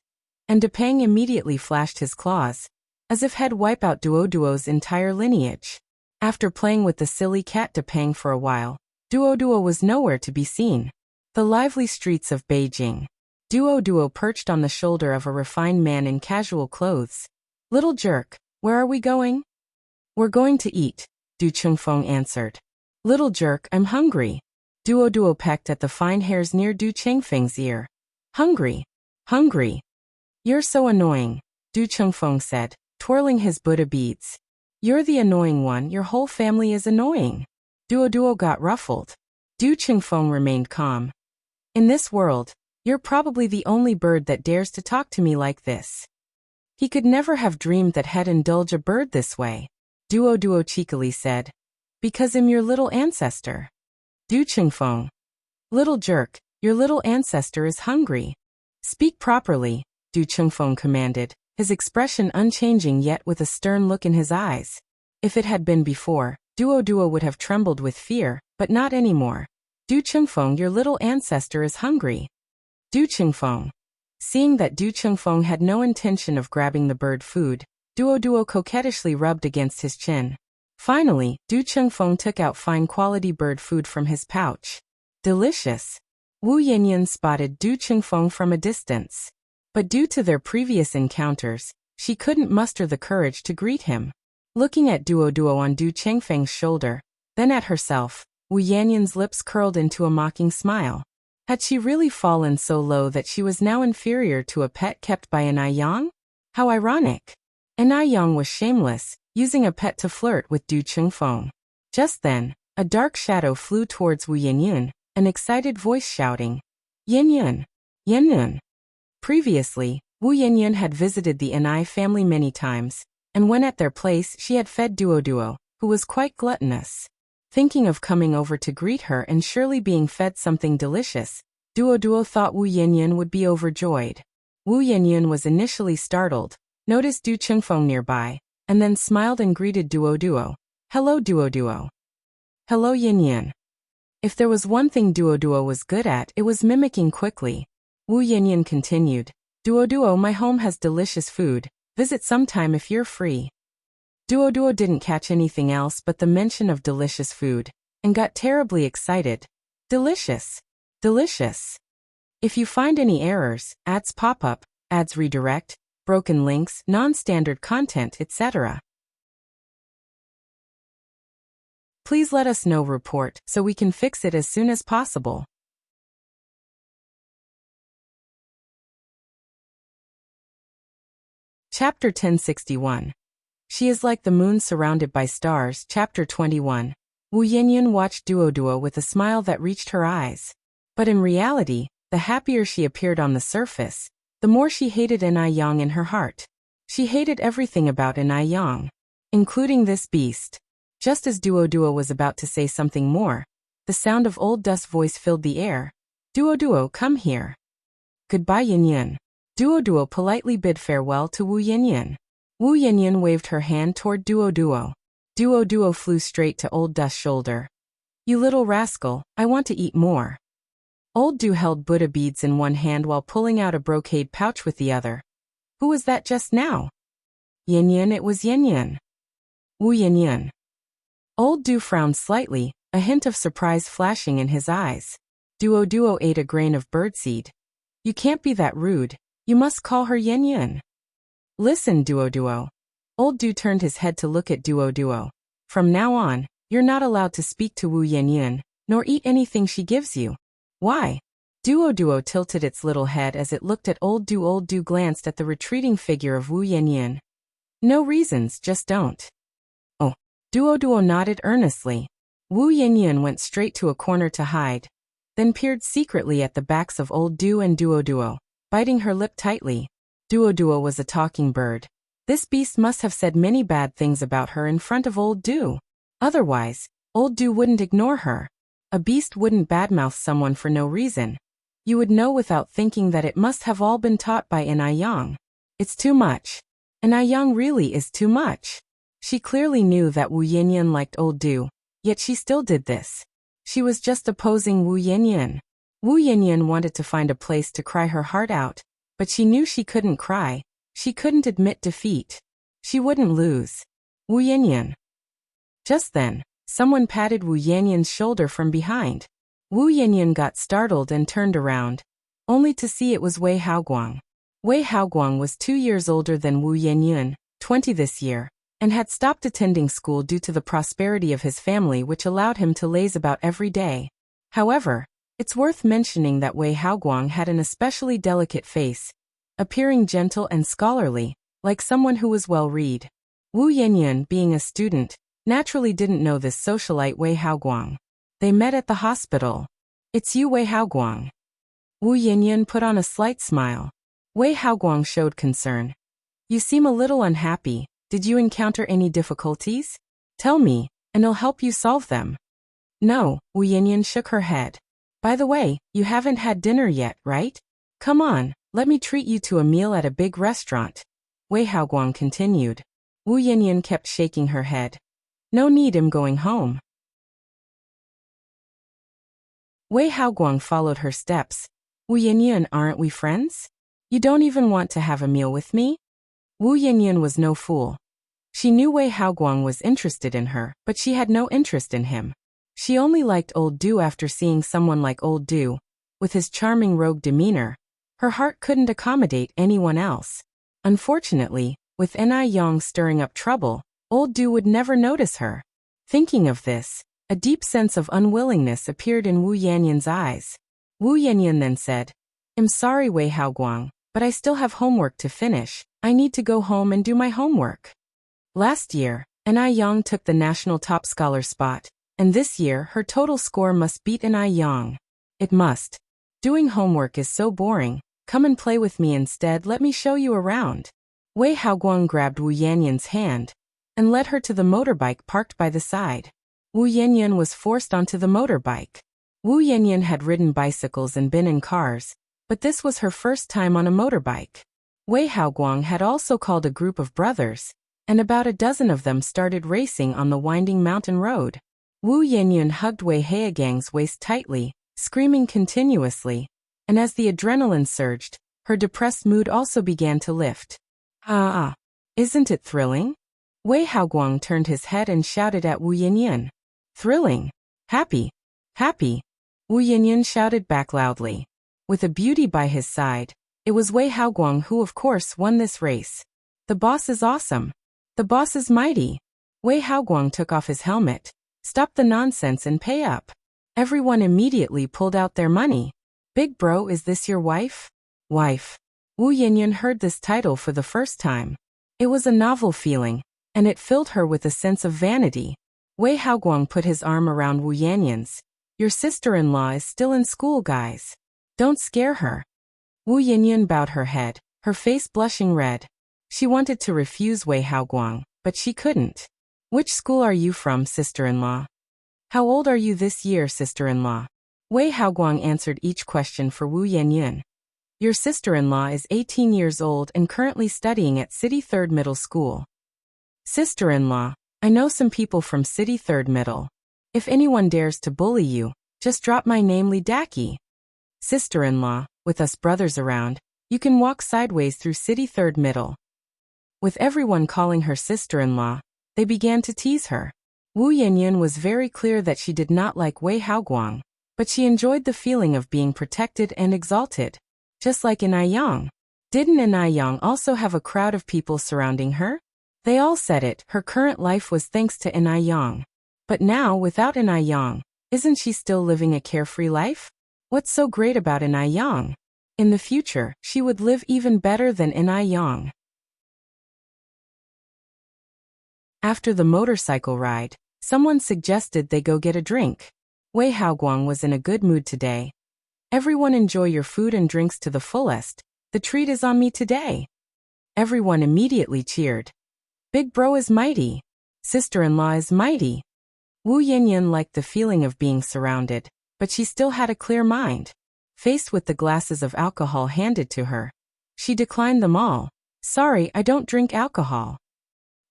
and Depang immediately flashed his claws, as if he'd wipe out Duo's entire lineage. After playing with the silly cat Depang for a while, Duo was nowhere to be seen. The lively streets of Beijing. Duo perched on the shoulder of a refined man in casual clothes. "Little jerk, where are we going?" "We're going to eat," Du Chengfeng answered. "Little jerk, I'm hungry." Duo pecked at the fine hairs near Du Chengfeng's ear. "Hungry? Hungry? You're so annoying," Du Chengfeng said, twirling his Buddha beads. "You're the annoying one, your whole family is annoying." Duo got ruffled. Du Chengfeng remained calm. "In this world, you're probably the only bird that dares to talk to me like this." He could never have dreamed that he'd indulge a bird this way. Duo cheekily said, "Because I'm your little ancestor." Du Chengfeng. "Little jerk, your little ancestor is hungry." "Speak properly," Du Chengfeng commanded, his expression unchanging yet with a stern look in his eyes. If it had been before, Duo would have trembled with fear, but not anymore. Du Chengfeng, your little ancestor is hungry. Du Chengfeng. Seeing that Du Chengfeng had no intention of grabbing the bird food, Duo coquettishly rubbed against his chin. Finally, Du Chengfeng took out fine-quality bird food from his pouch. Delicious. Wu Yanyan spotted Du Chengfeng from a distance. But due to their previous encounters, she couldn't muster the courage to greet him. Looking at Duo on Du Chengfeng's shoulder, then at herself, Wu Yanyan's lips curled into a mocking smile. Had she really fallen so low that she was now inferior to a pet kept by an Aiyang? How ironic. An Aiyang was shameless, using a pet to flirt with Du Chengfeng. Just then, a dark shadow flew towards Wu Yanyan, an excited voice shouting, Yanyan! Yanyan! Previously, Wu Yanyan had visited the Anai family many times, and when at their place she had fed Duo, who was quite gluttonous. Thinking of coming over to greet her and surely being fed something delicious, Duo thought Wu Yanyan would be overjoyed. Wu Yanyan was initially startled, noticed Du Chengfeng nearby, and then smiled and greeted Duo. Hello Duo. Hello Yanyan. If there was one thing Duo was good at, it was mimicking quickly. Wu Yanyan continued, Duo, my home has delicious food, visit sometime if you're free. Duo didn't catch anything else but the mention of delicious food, and got terribly excited. Delicious. If you find any errors, ads pop up, ads redirect, broken links, non-standard content, etc. Please let us know report so we can fix it as soon as possible. Chapter 1061. She is like the moon surrounded by stars. Chapter 21. Wu Yanyan watched Duo with a smile that reached her eyes. But in reality, the happier she appeared on the surface, the more she hated an Aiyang in her heart. She hated everything about an Aiyang, including this beast. Just as Duo was about to say something more, the sound of Old Dust's voice filled the air. Duo, come here. Goodbye Yanyan. Duo politely bid farewell to Wu Yanyan. Wu Yanyan waved her hand toward Duo. Duo flew straight to Old Dust's shoulder. You little rascal, I want to eat more. Old Du held Buddha beads in one hand while pulling out a brocade pouch with the other. Who was that just now? Yanyan, it was Yanyan. Wu Yanyan. Old Du frowned slightly, a hint of surprise flashing in his eyes. Duo ate a grain of birdseed. You can't be that rude, you must call her Yanyan. Listen Duo. Old Du turned his head to look at Duo. From now on, you're not allowed to speak to Wu Yanyan, nor eat anything she gives you. Why? Duo tilted its little head as it looked at Old Du. Old Du glanced at the retreating figure of Wu Yanyan. No reasons, just don't. Oh. Duo nodded earnestly. Wu Yanyan went straight to a corner to hide, then peered secretly at the backs of Old Du and Duo, biting her lip tightly. Duo was a talking bird. This beast must have said many bad things about her in front of Old Du. Otherwise, Old Du wouldn't ignore her. A beast wouldn't badmouth someone for no reason. You would know without thinking that it must have all been taught by an Aiyang. It's too much. An Aiyang really is too much. She clearly knew that Wu Yanyan liked Old Du, yet she still did this. She was just opposing Wu Yanyan. Wu Yanyan wanted to find a place to cry her heart out, but she knew she couldn't cry. She couldn't admit defeat. She wouldn't lose. Wu Yanyan. Just then, someone patted Wu Yanyan's shoulder from behind. Wu Yanyan got startled and turned around, only to see it was Wei Haoguang. Wei Haoguang was 2 years older than Wu Yanyan, 20 this year, and had stopped attending school due to the prosperity of his family, which allowed him to laze about every day. However, it's worth mentioning that Wei Haoguang had an especially delicate face, appearing gentle and scholarly, like someone who was well-read. Wu Yanyan, being a student, naturally didn't know this socialite Wei Haoguang. They met at the hospital. It's you, Wei Haoguang. Wu Yanyan put on a slight smile. Wei Haoguang showed concern. You seem a little unhappy. Did you encounter any difficulties? Tell me, and I'll help you solve them. No, Wu Yanyan shook her head. By the way, you haven't had dinner yet, right? Come on, let me treat you to a meal at a big restaurant. Wei Haoguang continued. Wu Yanyan kept shaking her head. No need him going home. Wei Haoguang followed her steps. Wu Yanyan, aren't we friends? You don't even want to have a meal with me? Wu Yanyan was no fool. She knew Wei Haoguang was interested in her, but she had no interest in him. She only liked Old Du after seeing someone like Old Du, with his charming rogue demeanor. Her heart couldn't accommodate anyone else. Unfortunately, with Ni Yang stirring up trouble, Old Du would never notice her. Thinking of this, a deep sense of unwillingness appeared in Wu Yanyan's eyes. Wu Yanyan then said, I'm sorry Wei Haoguang, but I still have homework to finish. I need to go home and do my homework. Last year, Ni Yang took the national top scholar spot, and this year her total score must beat Ni Yang. It must. Doing homework is so boring. Come and play with me instead, let me show you around. Wei Haoguang grabbed Wu Yanyan's hand and led her to the motorbike parked by the side. Wu Yanyan was forced onto the motorbike. Wu Yanyan had ridden bicycles and been in cars, but this was her first time on a motorbike. Wei Haoguang had also called a group of brothers, and about a dozen of them started racing on the winding mountain road. Wu Yanyan hugged Wei Haoguang's waist tightly, screaming continuously, and as the adrenaline surged, her depressed mood also began to lift. Isn't it thrilling? Wei Haoguang turned his head and shouted at Wu Yanyan. Thrilling. Happy. Happy. Wu Yanyan shouted back loudly. With a beauty by his side, it was Wei Haoguang who of course won this race. The boss is awesome. The boss is mighty. Wei Haoguang took off his helmet. Stop the nonsense and pay up. Everyone immediately pulled out their money. Big bro, is this your wife? Wife. Wu Yanyan heard this title for the first time. It was a novel feeling, and it filled her with a sense of vanity. Wei Haoguang put his arm around Wu Yanyan's. Your sister-in-law is still in school, guys. Don't scare her. Wu Yanyan bowed her head, her face blushing red. She wanted to refuse Wei Haoguang, but she couldn't. Which school are you from, sister-in-law? How old are you this year, sister-in-law? Wei Haoguang answered each question for Wu Yanyan. Your sister-in-law is 18 years old and currently studying at City 3rd Middle School. Sister-in-law, I know some people from City 3rd Middle. If anyone dares to bully you, just drop my name Li Daki. Sister-in-law, with us brothers around, you can walk sideways through City 3rd Middle. With everyone calling her sister-in-law, they began to tease her. Wu Yanyan was very clear that she did not like Wei Haoguang, but she enjoyed the feeling of being protected and exalted. Just like Ni Yang. Didn't Ni Yang also have a crowd of people surrounding her? They all said it, her current life was thanks to Ni Yang. But now, without Ni Yang, isn't she still living a carefree life? What's so great about Ni Yang? In the future, she would live even better than Ni Yang. After the motorcycle ride, someone suggested they go get a drink. Wei Haoguang was in a good mood today. Everyone enjoy your food and drinks to the fullest. The treat is on me today. Everyone immediately cheered. Big bro is mighty. Sister-in-law is mighty. Wu Yanyan liked the feeling of being surrounded, but she still had a clear mind. Faced with the glasses of alcohol handed to her, she declined them all. Sorry, I don't drink alcohol.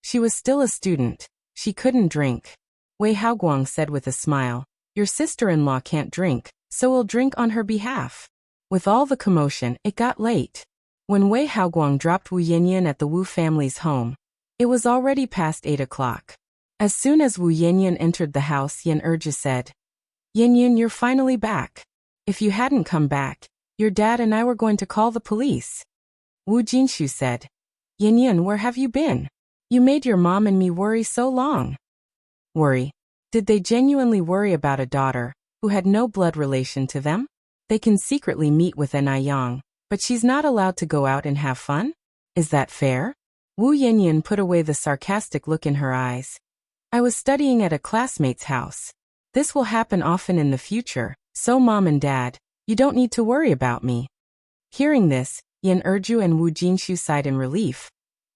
She was still a student. She couldn't drink. Wei Haoguang said with a smile, your sister-in-law can't drink, so we'll drink on her behalf. With all the commotion, it got late. When Wei Haoguang dropped Wu Yanyan at the Wu family's home, it was already past 8 o'clock. As soon as Wu Yanyan entered the house, Yan Erja said, Yanyan, you're finally back. If you hadn't come back, your dad and I were going to call the police. Wu Jinshu said, Yanyan, where have you been? You made your mom and me worry so long. Worry? Did they genuinely worry about a daughter who had no blood relation to them? They can secretly meet with Ni Yang, but she's not allowed to go out and have fun? Is that fair? Wu Yanyan put away the sarcastic look in her eyes. I was studying at a classmate's house. This will happen often in the future, so mom and dad, you don't need to worry about me. Hearing this, Yan Erju and Wu Jinshu sighed in relief.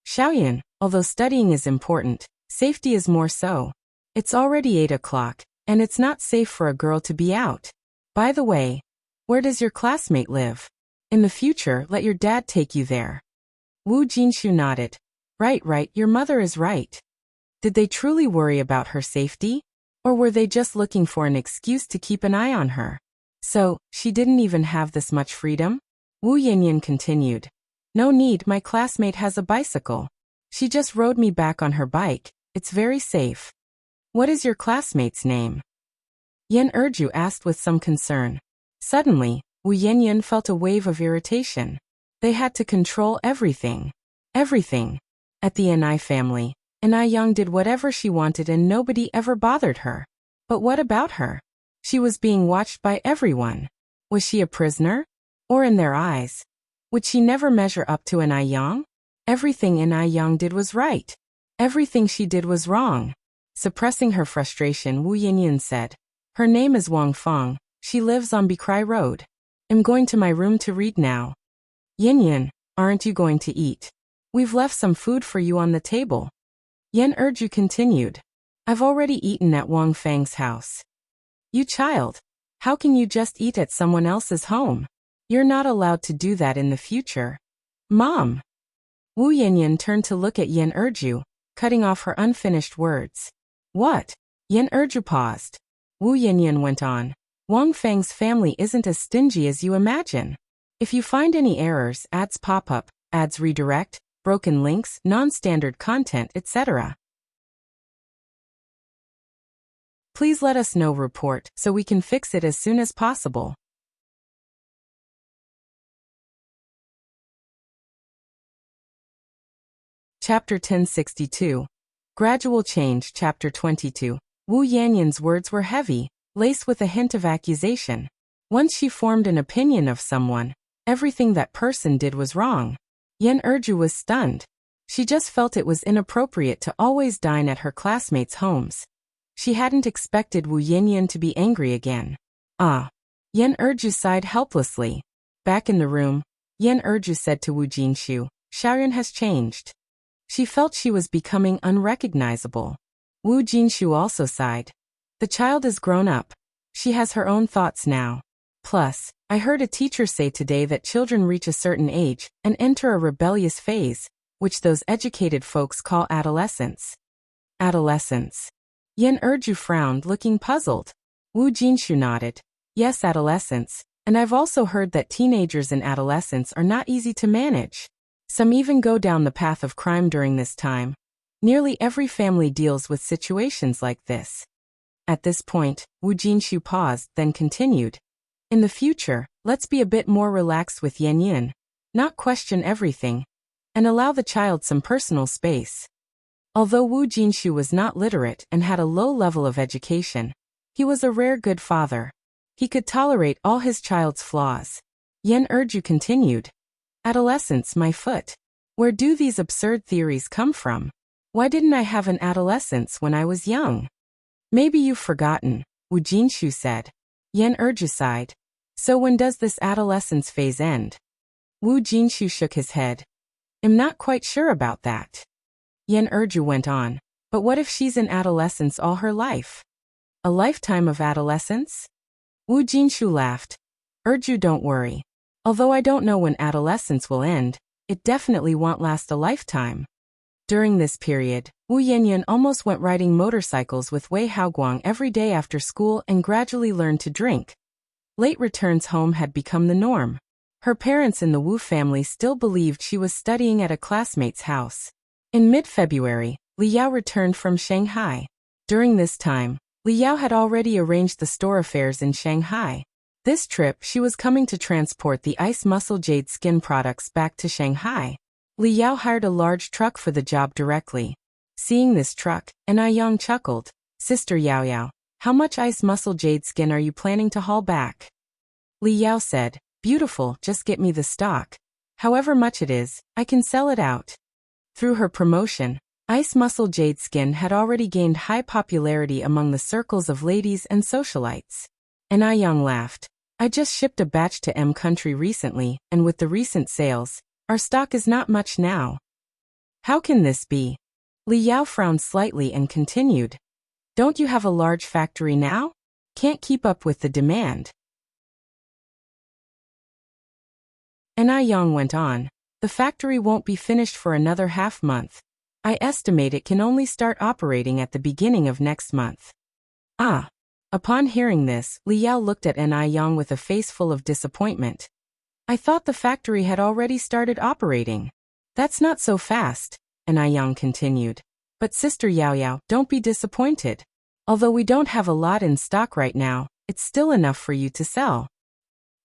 Xiaoyan, although studying is important, safety is more so. It's already 8 o'clock, and it's not safe for a girl to be out. By the way, where does your classmate live? In the future, let your dad take you there. Wu Jinshu nodded. Right, your mother is right. Did they truly worry about her safety? Or were they just looking for an excuse to keep an eye on her? So, she didn't even have this much freedom? Wu Yanyan continued. No need, my classmate has a bicycle. She just rode me back on her bike. It's very safe. What is your classmate's name? Yan Erju asked with some concern. Suddenly, Wu Yanyan felt a wave of irritation. They had to control everything. Everything. At the Ni family, Ni Yang did whatever she wanted and nobody ever bothered her. But what about her? She was being watched by everyone. Was she a prisoner? Or in their eyes? Would she never measure up to Ni Yang? Everything Ni Yang did was right. Everything she did was wrong. Suppressing her frustration, Wu Yanyan said, her name is Wang Feng. She lives on Bikrai Road. I'm going to my room to read now. Yanyan, aren't you going to eat? We've left some food for you on the table. Yan Erju continued. I've already eaten at Wang Feng's house. You child. How can you just eat at someone else's home? You're not allowed to do that in the future. Mom. Wu Yanyan turned to look at Yan Erju, cutting off her unfinished words. What? Yan Erju paused. Wu Yanyan went on. Wang Feng's family isn't as stingy as you imagine. If you find any errors, ads pop up, ads redirect, broken links, non-standard content, etc. Please let us know report so we can fix it as soon as possible. Chapter 1062. Gradual Change. Chapter 22. Wu Yanyan's words were heavy, laced with a hint of accusation. Once she formed an opinion of someone, everything that person did was wrong. Yan Erju was stunned. She just felt it was inappropriate to always dine at her classmates' homes. She hadn't expected Wu Yanyan to be angry again. Ah. Yan Erju sighed helplessly. Back in the room, Yan Erju said to Wu Jinshu, Xiaoyun has changed. She felt she was becoming unrecognizable. Wu Jinshu also sighed. The child is grown up. She has her own thoughts now. Plus, I heard a teacher say today that children reach a certain age and enter a rebellious phase, which those educated folks call adolescence. Adolescence. Yan Erju frowned, looking puzzled. Wu Jinshu nodded. Yes, adolescence, and I've also heard that teenagers and adolescents are not easy to manage. Some even go down the path of crime during this time. Nearly every family deals with situations like this. At this point, Wu Jinshu paused, then continued. In the future, let's be a bit more relaxed with Yanyan, not question everything, and allow the child some personal space. Although Wu Jinshu was not literate and had a low level of education, he was a rare good father. He could tolerate all his child's flaws. Yan Erju continued. Adolescence, my foot. Where do these absurd theories come from? Why didn't I have an adolescence when I was young? Maybe you've forgotten, Wu Jinshu said. Yan Erju sighed. So when does this adolescence phase end? Wu Jinshu shook his head. I'm not quite sure about that. Yan Erju went on. But what if she's in adolescence all her life? A lifetime of adolescence? Wu Jinshu laughed. Erju, don't worry. Although I don't know when adolescence will end, it definitely won't last a lifetime. During this period, Wu Yanyan almost went riding motorcycles with Wei Haoguang every day after school and gradually learned to drink. Late returns home had become the norm. Her parents in the Wu family still believed she was studying at a classmate's house. In mid-February, Li Yao returned from Shanghai. During this time, Li Yao had already arranged the store affairs in Shanghai. This trip, she was coming to transport the Ice Muscle Jade skin products back to Shanghai. Li Yao hired a large truck for the job directly. Seeing this truck, Ni Yang chuckled. Sister Yao Yao, how much Ice Muscle Jade skin are you planning to haul back? Li Yao said, beautiful, just get me the stock. However much it is, I can sell it out. Through her promotion, Ice Muscle Jade skin had already gained high popularity among the circles of ladies and socialites. Ni Yang laughed. I just shipped a batch to M Country recently, and with the recent sales, our stock is not much now. How can this be? Li Yao frowned slightly and continued. Don't you have a large factory now? Can't keep up with the demand. Ni Yang went on. The factory won't be finished for another half month. I estimate it can only start operating at the beginning of next month. Ah. Upon hearing this, Li Yao looked at Yang with a face full of disappointment. I thought the factory had already started operating. That's not so fast, Yang continued. But Sister Yao Yao, don't be disappointed. Although we don't have a lot in stock right now, it's still enough for you to sell.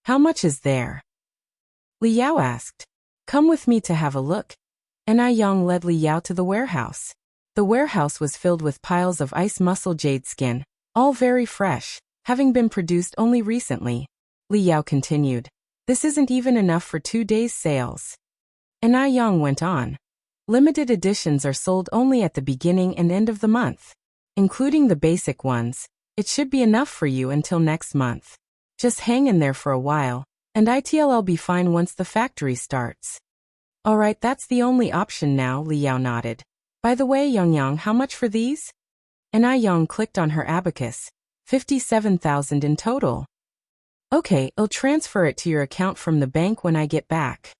How much is there? Li Yao asked. Come with me to have a look. Yang led Li Yao to the warehouse. The warehouse was filled with piles of ice muscle jade skin, all very fresh, having been produced only recently. Li Yao continued. This isn't even enough for 2 days' sales. Yang went on. Limited editions are sold only at the beginning and end of the month. Including the basic ones, it should be enough for you until next month. Just hang in there for a while, and I'll be fine once the factory starts. Alright, that's the only option now, Li Yao nodded. By the way, Yang, how much for these? Yang clicked on her abacus. 57,000 in total. Okay, I'll transfer it to your account from the bank when I get back.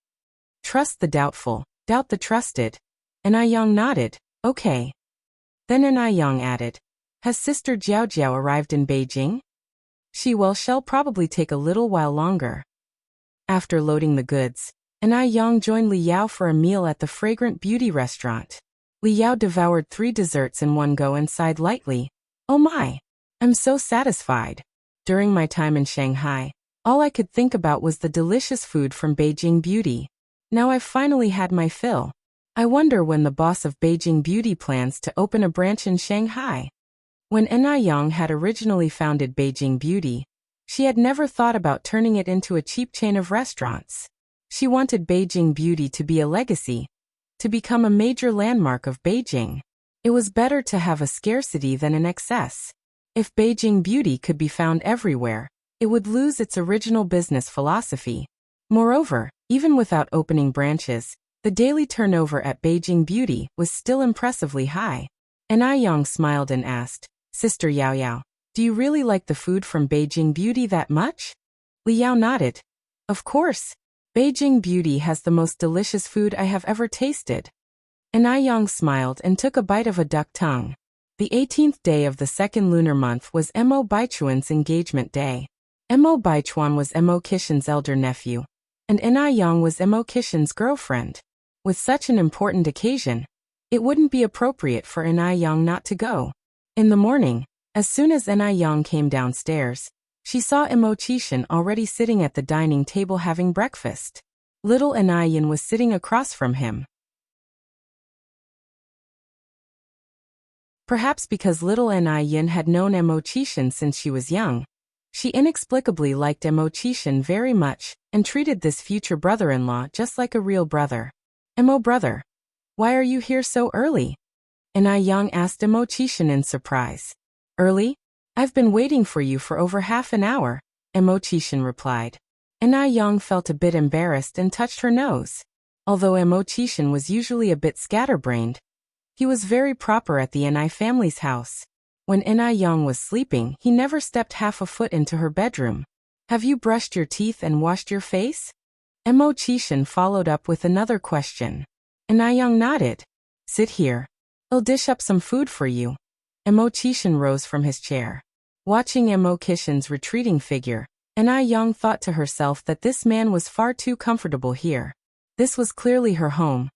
Trust the doubtful, doubt the trusted. Yang nodded. Okay. Then Yang added. Has Sister Jiao Jiao arrived in Beijing? She'll probably take a little while longer. After loading the goods, Yang joined Li Yao for a meal at the fragrant beauty restaurant. Li Yao devoured 3 desserts in one go and sighed lightly. Oh my! I'm so satisfied. During my time in Shanghai, all I could think about was the delicious food from Beijing Beauty. Now I've finally had my fill. I wonder when the boss of Beijing Beauty plans to open a branch in Shanghai. When Yang had originally founded Beijing Beauty, she had never thought about turning it into a cheap chain of restaurants. She wanted Beijing Beauty to be a legacy, to become a major landmark of Beijing. It was better to have a scarcity than an excess. If Beijing Beauty could be found everywhere, it would lose its original business philosophy. Moreover, even without opening branches, the daily turnover at Beijing Beauty was still impressively high. Yang smiled and asked, Sister Yao Yao, do you really like the food from Beijing Beauty that much? Li Yao nodded. Of course. Beijing Beauty has the most delicious food I have ever tasted. Yang smiled and took a bite of a duck tongue. The 18th day of the second lunar month was Mo Baichuan's engagement day. Mo Baichuan was Mo Qixin's elder nephew, and Yang was Mo Qixin's girlfriend. With such an important occasion, it wouldn't be appropriate for Yang not to go. In the morning, as soon as Yang came downstairs, she saw Mo Qixin already sitting at the dining table having breakfast. Little Yan was sitting across from him. Perhaps because little Yan had known Mo Qixin since she was young, she inexplicably liked Mo Qixin very much and treated this future brother-in-law just like a real brother. Mo brother, why are you here so early? Yang asked Mo Qixin in surprise. Early? I've been waiting for you for over half an hour, Mo Qixin replied. Yang felt a bit embarrassed and touched her nose. Although Mo Qixin was usually a bit scatterbrained, he was very proper at the family's house. When Yang was sleeping, he never stepped half a foot into her bedroom. Have you brushed your teeth and washed your face? Mo Qixin followed up with another question. Yang nodded. Sit here. I'll dish up some food for you. Mo Qixin rose from his chair. Watching Mo Qixin's retreating figure, Yang thought to herself that this man was far too comfortable here. This was clearly her home.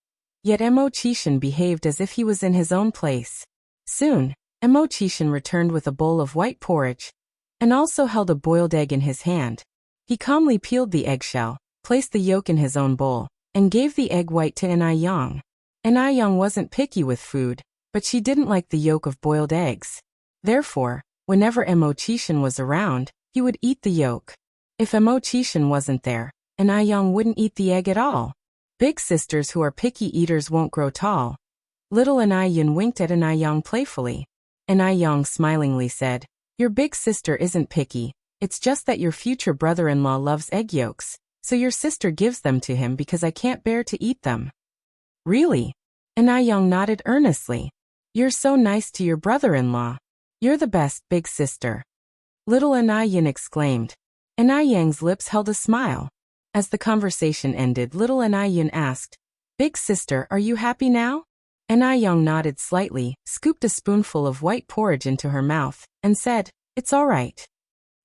Yet Mo Qixin behaved as if he was in his own place. Soon, Mo Qixin returned with a bowl of white porridge, and also held a boiled egg in his hand. He calmly peeled the eggshell, placed the yolk in his own bowl, and gave the egg white to Yang. Yang wasn't picky with food, but she didn't like the yolk of boiled eggs. Therefore, whenever Mo Qixin was around, he would eat the yolk. If Mo Qixin wasn't there, Yang wouldn't eat the egg at all. Big sisters who are picky eaters won't grow tall. Little Yan winked at Yang playfully. Yang smilingly said, Your big sister isn't picky, it's just that your future brother-in-law loves egg yolks, so your sister gives them to him because I can't bear to eat them. Really? Yang nodded earnestly. You're so nice to your brother-in-law. You're the best, big sister. Little Yan exclaimed. Yang's lips held a smile. As the conversation ended, little Yan asked, Big sister, are you happy now? Young nodded slightly, scooped a spoonful of white porridge into her mouth, and said, "It's all right.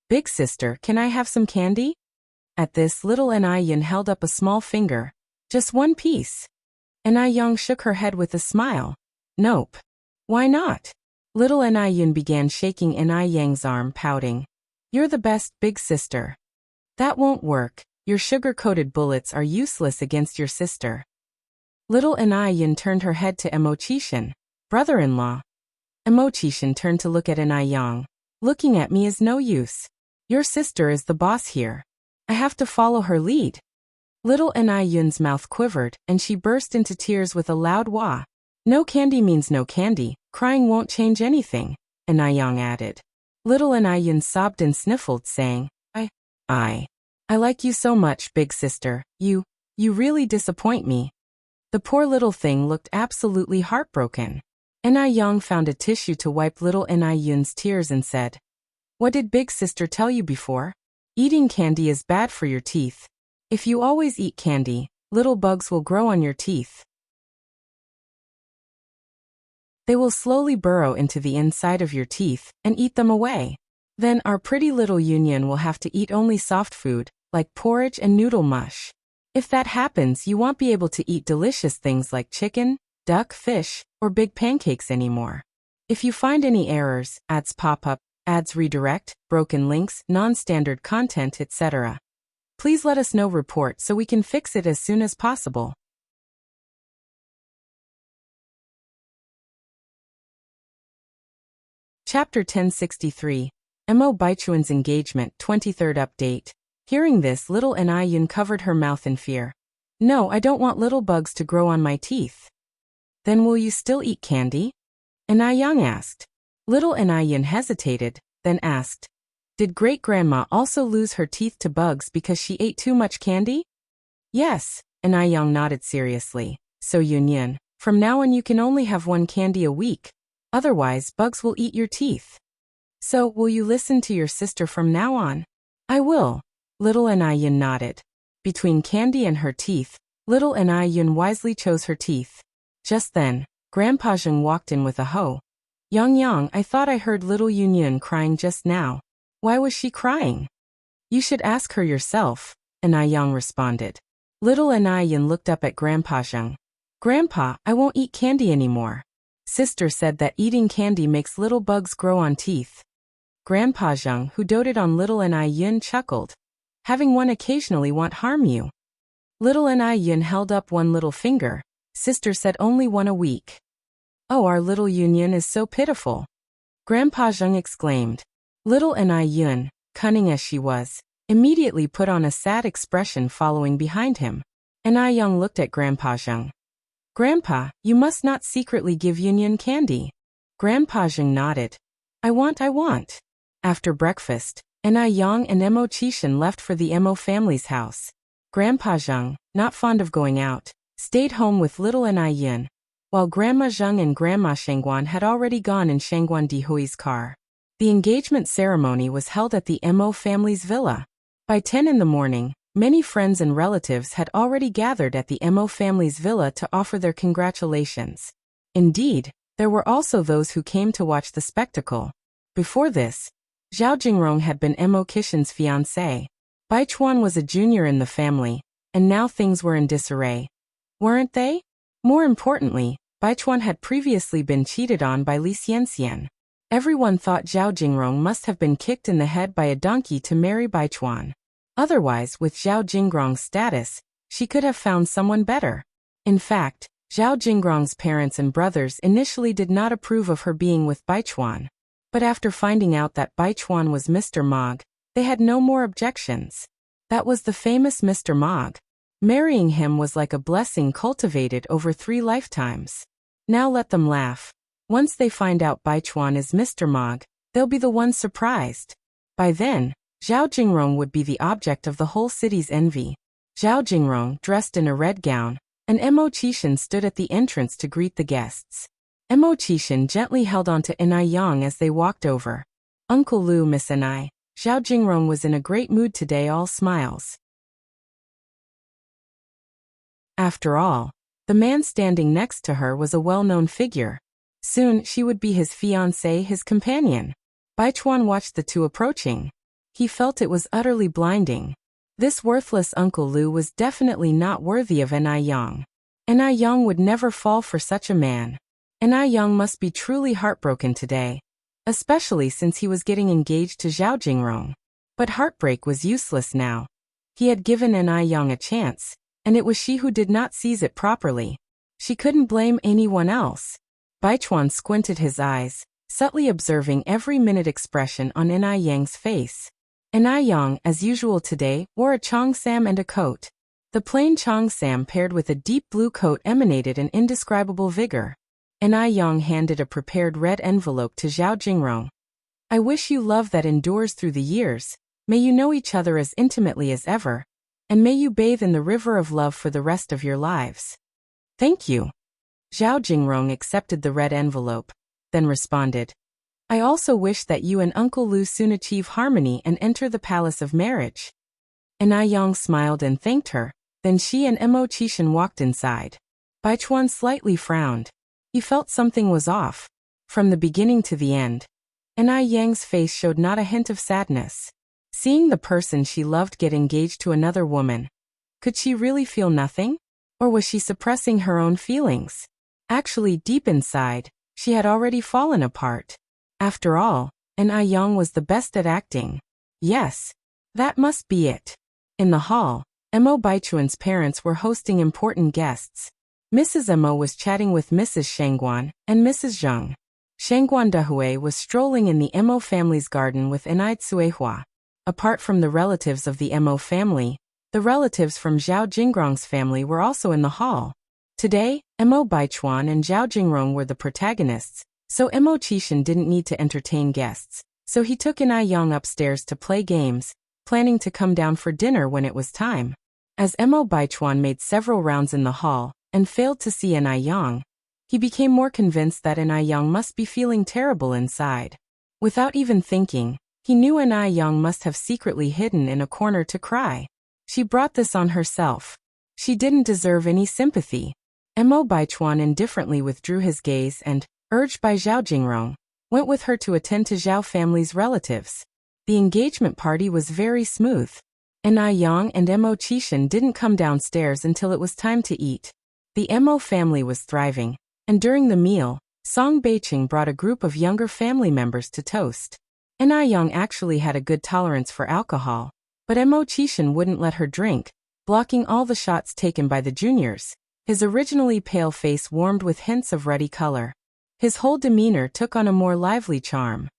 Big sister, can I have some candy?" At this, little Young held up a small finger. "Just one piece." Young shook her head with a smile. "Nope." "Why not?" Little Young began shaking Yang's arm, pouting. "You're the best, big sister." "That won't work. Your sugar-coated bullets are useless against your sister." Little Young turned her head to Emochishin, brother-in-law. Emochishin turned to look at Young. "Looking at me is no use. Your sister is the boss here. I have to follow her lead." Little Young's mouth quivered, and she burst into tears with a loud wah. "No candy means no candy. Crying won't change anything," Young added. Little Young sobbed and sniffled, saying, I like you so much, big sister. You really disappoint me." The poor little thing looked absolutely heartbroken. Young found a tissue to wipe little Young's tears and said, "What did big sister tell you before? Eating candy is bad for your teeth. If you always eat candy, little bugs will grow on your teeth. They will slowly burrow into the inside of your teeth and eat them away. Then our pretty little Union will have to eat only soft food, like porridge and noodle mush. If that happens, you won't be able to eat delicious things like chicken, duck, fish, or big pancakes anymore. If you find any errors, ads pop up, ads redirect, broken links, non-standard content, etc., please let us know report so we can fix it as soon as possible." Chapter 1063, Mo Baichuan's Engagement, 23rd Update. Hearing this, little Young covered her mouth in fear. "No, I don't want little bugs to grow on my teeth." "Then will you still eat candy?" Young asked. Little Young hesitated, then asked, "Did great-grandma also lose her teeth to bugs because she ate too much candy?" "Yes," Young nodded seriously. "So Yun, from now on you can only have one candy a week. Otherwise, bugs will eat your teeth. So, will you listen to your sister from now on?" "I will." Little Young nodded. Between candy and her teeth, little Young wisely chose her teeth. Just then, Grandpa Zheng walked in with a hoe. Yang, I thought I heard little Yun crying just now. Why was she crying?" "You should ask her yourself," Young responded. Little Young looked up at Grandpa Zheng. "Grandpa, I won't eat candy anymore. Sister said that eating candy makes little bugs grow on teeth." Grandpa Zheng, who doted on little Young, chuckled. "Having one occasionally won't harm you." Little Young held up one little finger. "Sister said only one a week." "Oh, our little Union is so pitiful," Grandpa Zheng exclaimed. Little Young, cunning as she was, immediately put on a sad expression following behind him. Young looked at Grandpa Zheng. "Grandpa, you must not secretly give Union candy." Grandpa Zheng nodded. I want. After breakfast, Young and Emochishin left for the Mo family's house. Grandpa Zheng, not fond of going out, stayed home with little Young, while Grandma Zheng and Grandma Shangguan had already gone in Shangguan Dihui's car. The engagement ceremony was held at the Mo family's villa. By 10 in the morning, many friends and relatives had already gathered at the Mo family's villa to offer their congratulations. Indeed, there were also those who came to watch the spectacle. Before this, Zhao Jingrong had been Emochishin's fiancé. Baichuan was a junior in the family, and now things were in disarray. Weren't they? More importantly, Baichuan had previously been cheated on by Li Xianxian. Everyone thought Zhao Jingrong must have been kicked in the head by a donkey to marry Baichuan. Otherwise, with Zhao Jingrong's status, she could have found someone better. In fact, Zhao Jingrong's parents and brothers initially did not approve of her being with Baichuan. But after finding out that Baichuan was Mr. Mog, they had no more objections. That was the famous Mr. Mog. Marrying him was like a blessing cultivated over 3 lifetimes. Now let them laugh. Once they find out Baichuan is Mr. Mog, they'll be the ones surprised. By then, Zhao Jingrong would be the object of the whole city's envy. Zhao Jingrong, dressed in a red gown, and Emochishin stood at the entrance to greet the guests. Emochishin gently held on to Yang as they walked over. "Uncle Lu, Miss Zhao Jingrong was in a great mood today, all smiles." After all, The man standing next to her was a well-known figure. Soon, she would be his fiancé, his companion. Baichuan watched the two approaching. He felt it was utterly blinding. This worthless Uncle Lu was definitely not worthy of Enai Yang. Enai Yang would never fall for such a man. Enai Yang must be truly heartbroken today, especially since he was getting engaged to Zhao Jingrong. But heartbreak was useless now. He had given Enai Yang a chance, and it was she who did not seize it properly. She couldn't blame anyone else. Baichuan squinted his eyes, subtly observing every minute expression on Enai Yang's face. Enai Yang, as usual today, wore a cheongsam and a coat. The plain cheongsam paired with a deep blue coat emanated an indescribable vigor. Enai Yang handed a prepared red envelope to Zhao Jingrong. I wish you love that endures through the years. May you know each other as intimately as ever, and may you bathe in the river of love for the rest of your lives. Thank you. Zhao Jingrong accepted the red envelope, then responded, I also wish that you and Uncle Lu soon achieve harmony and enter the palace of marriage. Enai Yang smiled and thanked her, then she and Mo Qishan walked inside. Baichuan slightly frowned. He felt something was off. From the beginning to the end, Enai Yang's face showed not a hint of sadness. Seeing the person she loved get engaged to another woman, could she really feel nothing? Or was she suppressing her own feelings? Actually, deep inside, she had already fallen apart. After all, Enai Yang was the best at acting. Yes, that must be it. In the hall, Mo Baichuan's parents were hosting important guests. Mrs. Mo was chatting with Mrs. Shangguan and Mrs. Zheng. Shangguan Dehui was strolling in the Mo family's garden with Enai Tsuehua. Apart from the relatives of the Mo family, the relatives from Zhao Jingrong's family were also in the hall. Today, Mo Baichuan and Zhao Jingrong were the protagonists, so Mo Qishan didn't need to entertain guests, so he took Enai Yang upstairs to play games, planning to come down for dinner when it was time. As Mo Baichuan made several rounds in the hall and failed to see Enai Yang, he became more convinced that Enai Yang must be feeling terrible inside. Without even thinking, he knew Enai Yang must have secretly hidden in a corner to cry. She brought this on herself. She didn't deserve any sympathy. Mo Baichuan indifferently withdrew his gaze and, urged by Zhao Jingrong, went with her to attend to Zhao family's relatives. The engagement party was very smooth. Enai Yang and Mo Qishan didn't come downstairs until it was time to eat. The Mo family was thriving, and during the meal, Song Beiqing brought a group of younger family members to toast. Enai Yang actually had a good tolerance for alcohol, but Mo Qishan wouldn't let her drink, blocking all the shots taken by the juniors. His originally pale face warmed with hints of ruddy color. His whole demeanor took on a more lively charm.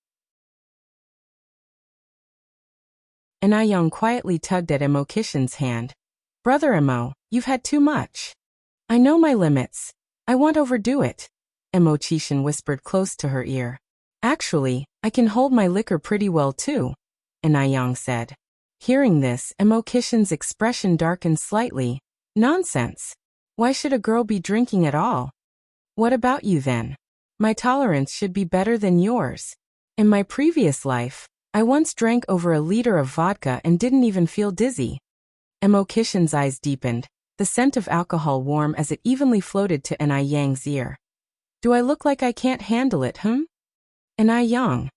Enai Yang quietly tugged at Mo Qishan's hand. Brother Mo, you've had too much. I know my limits. I won't overdo it. Mo Qishan whispered close to her ear. Actually, I can hold my liquor pretty well too, Enai Yang said. Hearing this, Mo Qishan's expression darkened slightly. Nonsense. Why should a girl be drinking at all? What about you then? My tolerance should be better than yours. In my previous life, I once drank over a liter of vodka and didn't even feel dizzy. Mo Qishan's eyes deepened, the scent of alcohol warm as it evenly floated to Enai Yang's ear. Do I look like I can't handle it, Enai Yang.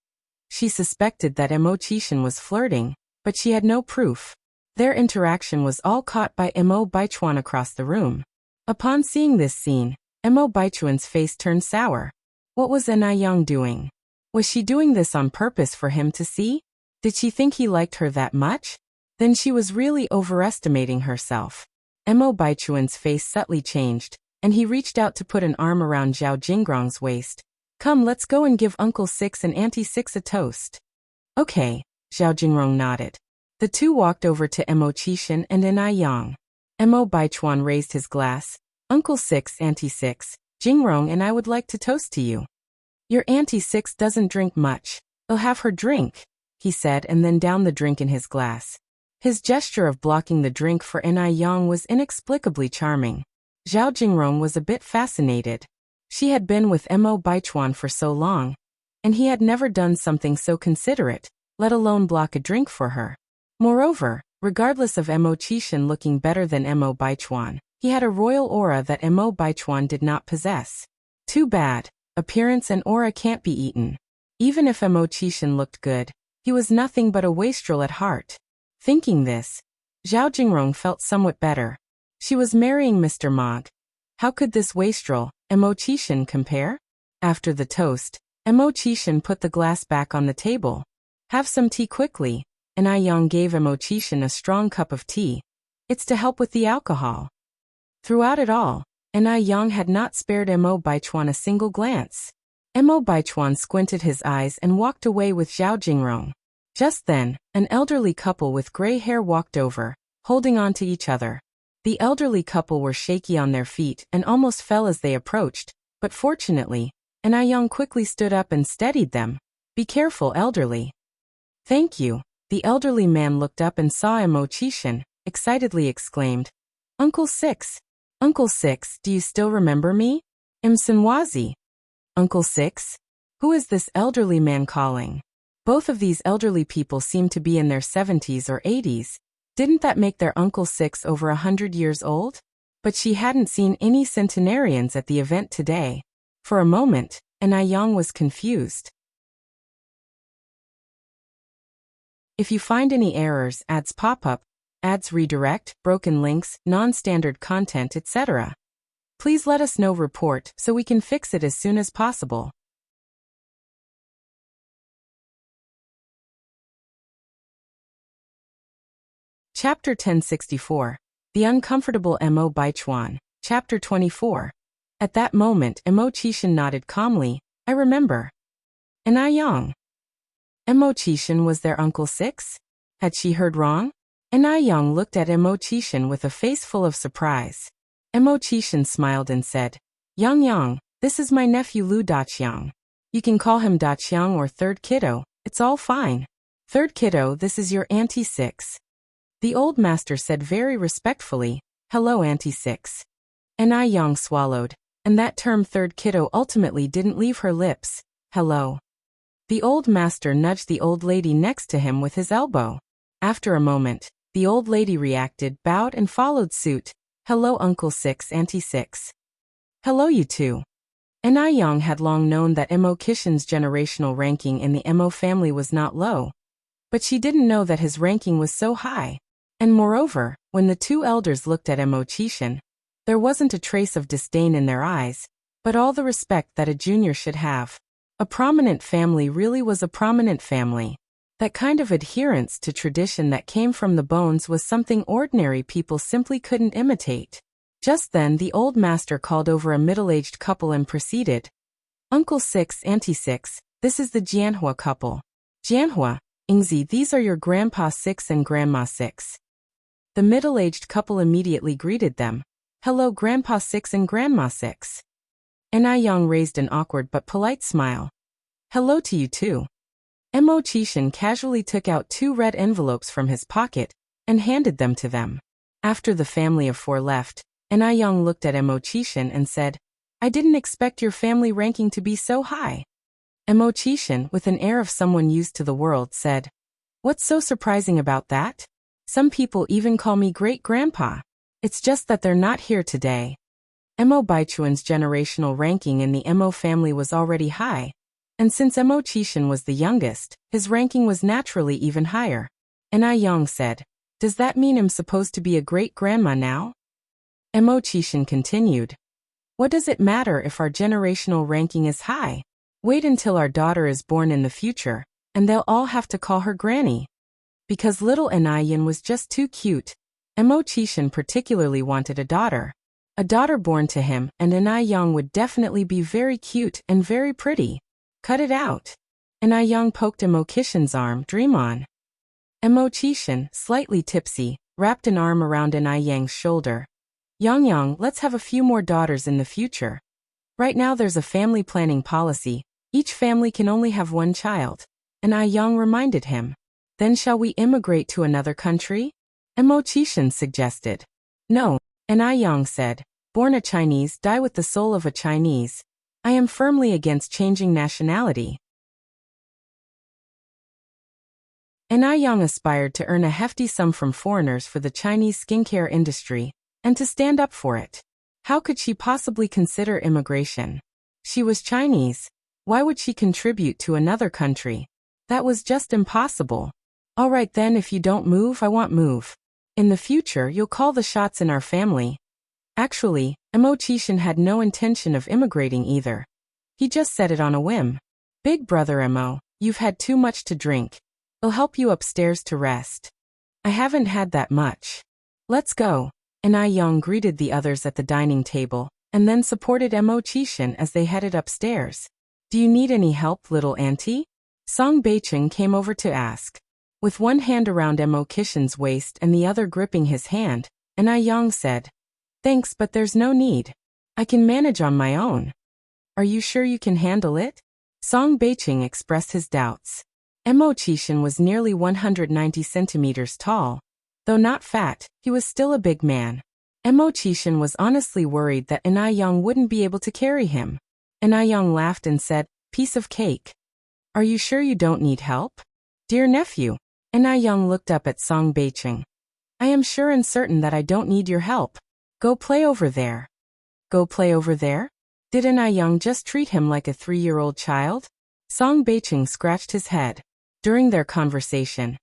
She suspected that Mo Qishan was flirting, but she had no proof. Their interaction was all caught by Mo Baichuan across the room. Upon seeing this scene, Mo Baichuan's face turned sour. What was Enai Yang doing? Was she doing this on purpose for him to see? Did she think he liked her that much? Then she was really overestimating herself. Mo Baichuan's face subtly changed, and he reached out to put an arm around Zhao Jingrong's waist. Come, let's go and give Uncle Six and Auntie Six a toast. Okay, Zhao Jingrong nodded. The two walked over to Mo Qishan and Enai Yang. Mo Baichuan raised his glass. Uncle Six, Auntie Six, Jingrong and I would like to toast to you. Your Auntie Six doesn't drink much. I'll have her drink, he said and then downed the drink in his glass. His gesture of blocking the drink for Enai Yang was inexplicably charming. Zhao Jingrong was a bit fascinated. She had been with Mo Baichuan for so long, and he had never done something so considerate, let alone block a drink for her. Moreover, regardless of Mo Qishan looking better than Mo Baichuan, He had a royal aura that Mo Baichuan did not possess. Too bad. Appearance and aura can't be eaten. Even if Mo Qixin looked good, he was nothing but a wastrel at heart. Thinking this, Zhao Jingrong felt somewhat better. She was marrying Mr. Mog. How could this wastrel, Mo Qixin, compare? After the toast, Mo Qixin put the glass back on the table. Have some tea quickly, and Yang gave Mo Qixin a strong cup of tea. It's to help with the alcohol. Throughout it all, Yang had not spared Mo Baichuan a single glance. Mo Baichuan squinted his eyes and walked away with Zhao Jingrong. Just then, an elderly couple with gray hair walked over, holding on to each other. The elderly couple were shaky on their feet and almost fell as they approached, but fortunately, Yang quickly stood up and steadied them. Be careful, elderly. Thank you. The elderly man looked up and saw Mo Qixin, excitedly exclaimed, Uncle Six. Uncle Six, do you still remember me? Sinwazi. Uncle Six? Who is this elderly man calling? Both of these elderly people seemed to be in their 70s or 80s. Didn't that make their Uncle Six over 100 years old? But she hadn't seen any centenarians at the event today. For a moment, Yang was confused. If you find any errors, ads pop up, ads redirect, broken links, non-standard content, etc., please let us know. Report so we can fix it as soon as possible. Chapter 1064. The Uncomfortable Mo Baichuan. Chapter 24. At that moment, Mo Qixin nodded calmly. I remember. Yang. Mo Qixin was their Uncle Six? Had she heard wrong? Yang looked at Mo Qixin with a face full of surprise. Mo Qixin smiled and said, Yang, this is my nephew Lu Daqiang. You can call him Daqiang or Third Kiddo, it's all fine. Third Kiddo, this is your Auntie Six. The old master said very respectfully, hello Auntie Six. Yang swallowed, and that term Third Kiddo ultimately didn't leave her lips. Hello. The old master nudged the old lady next to him with his elbow. After a moment, the old lady reacted, bowed and followed suit. Hello Uncle Six, Auntie Six. Hello you two. Yang had long known that Mo Qixin's generational ranking in the Mo family was not low. But she didn't know that his ranking was so high. And moreover, when the two elders looked at Mo Qixin, there wasn't a trace of disdain in their eyes, but all the respect that a junior should have. A prominent family really was a prominent family. That kind of adherence to tradition that came from the bones was something ordinary people simply couldn't imitate. Just then the old master called over a middle-aged couple and proceeded. Uncle Six, Auntie Six, this is the Jianhua couple. Jianhua, Ingzi, these are your Grandpa Six and Grandma Six. The middle-aged couple immediately greeted them. Hello Grandpa Six and Grandma Six. Yang raised an awkward but polite smile. Hello to you too. Mo Qixin casually took out 2 red envelopes from his pocket and handed them to them. After the family of 4 left, Yang looked at Mo Qixin and said, I didn't expect your family ranking to be so high. Mo Qixin, with an air of someone used to the world, said, What's so surprising about that? Some people even call me great-grandpa. It's just that they're not here today. Mo Baichuan's generational ranking in the Mo family was already high, and since Mo Qixin was the youngest, his ranking was naturally even higher. Yang said, Does that mean I'm supposed to be a great-grandma now? Mo Qixin continued, What does it matter if our generational ranking is high? Wait until our daughter is born in the future, and they'll all have to call her granny. Because little Yin was just too cute, Mo Qixin particularly wanted a daughter. A daughter born to him and Yang would definitely be very cute and very pretty. Cut it out. Yang poked Mo Qixin's arm. Dream on. Mo Qixin, slightly tipsy, wrapped an arm around Yang's shoulder. Yang, let's have a few more daughters in the future. Right now there's a family planning policy. Each family can only have 1 child. Yang reminded him. Then shall we immigrate to another country? Mo Qixin suggested. No. Yang said, Born a Chinese, die with the soul of a Chinese. I am firmly against changing nationality. Yang aspired to earn a hefty sum from foreigners for the Chinese skincare industry, and to stand up for it. How could she possibly consider immigration? She was Chinese. Why would she contribute to another country? That was just impossible. All right then, if you don't move, I won't move. In the future, you'll call the shots in our family. Actually, Emo Chishin had no intention of immigrating either. He just said it on a whim. Big brother Emo, you've had too much to drink. I'll help you upstairs to rest. I haven't had that much. Let's go. And Young greeted the others at the dining table, and then supported Emo Chishin as they headed upstairs. Do you need any help, little auntie? Song Beicheng came over to ask. With one hand around Emo Chishin's waist and the other gripping his hand, and Young said, Thanks, but there's no need. I can manage on my own. Are you sure you can handle it? Song Beicheng expressed his doubts. Emo Chishin was nearly 190 centimeters tall. Though not fat, he was still a big man. Emo Chishin was honestly worried that Young wouldn't be able to carry him. Young laughed and said, Piece of cake. Are you sure you don't need help? Dear nephew. Young looked up at Song Beicheng. I am sure and certain that I don't need your help. Go play over there. Go play over there? Did Young just treat him like a 3-year-old child? Song Beicheng scratched his head. During their conversation,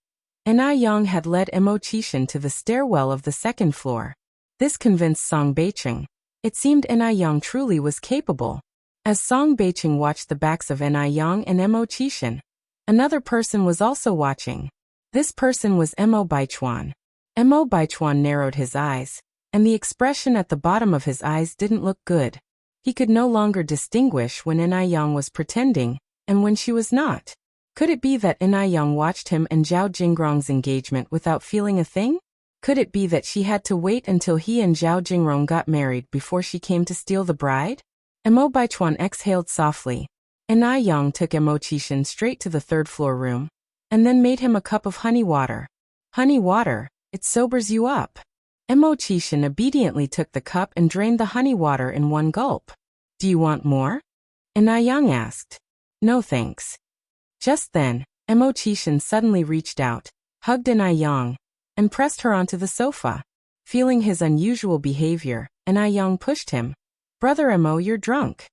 Young had led Emo Chishin to the stairwell of the second floor. This convinced Song Beicheng. It seemed Young truly was capable. As Song Beicheng watched the backs of Young and Emo Chishin, another person was also watching. This person was Emo Baichuan. Emo Baichuan narrowed his eyes, and the expression at the bottom of his eyes didn't look good. He could no longer distinguish when Young was pretending, and when she was not. Could it be that Young watched him and Zhao Jingrong's engagement without feeling a thing? Could it be that she had to wait until he and Zhao Jingrong got married before she came to steal the bride? Emo Baichuan exhaled softly. Young took Emo Chishin straight to the third-floor room, and then made him a cup of honey water. Honey water, it sobers you up. Emo Chishin obediently took the cup and drained the honey water in one gulp. Do you want more? Young asked. No thanks. Just then, Emo Chishin suddenly reached out, hugged Young, and pressed her onto the sofa. Feeling his unusual behavior, Young pushed him. Brother Emo, you're drunk.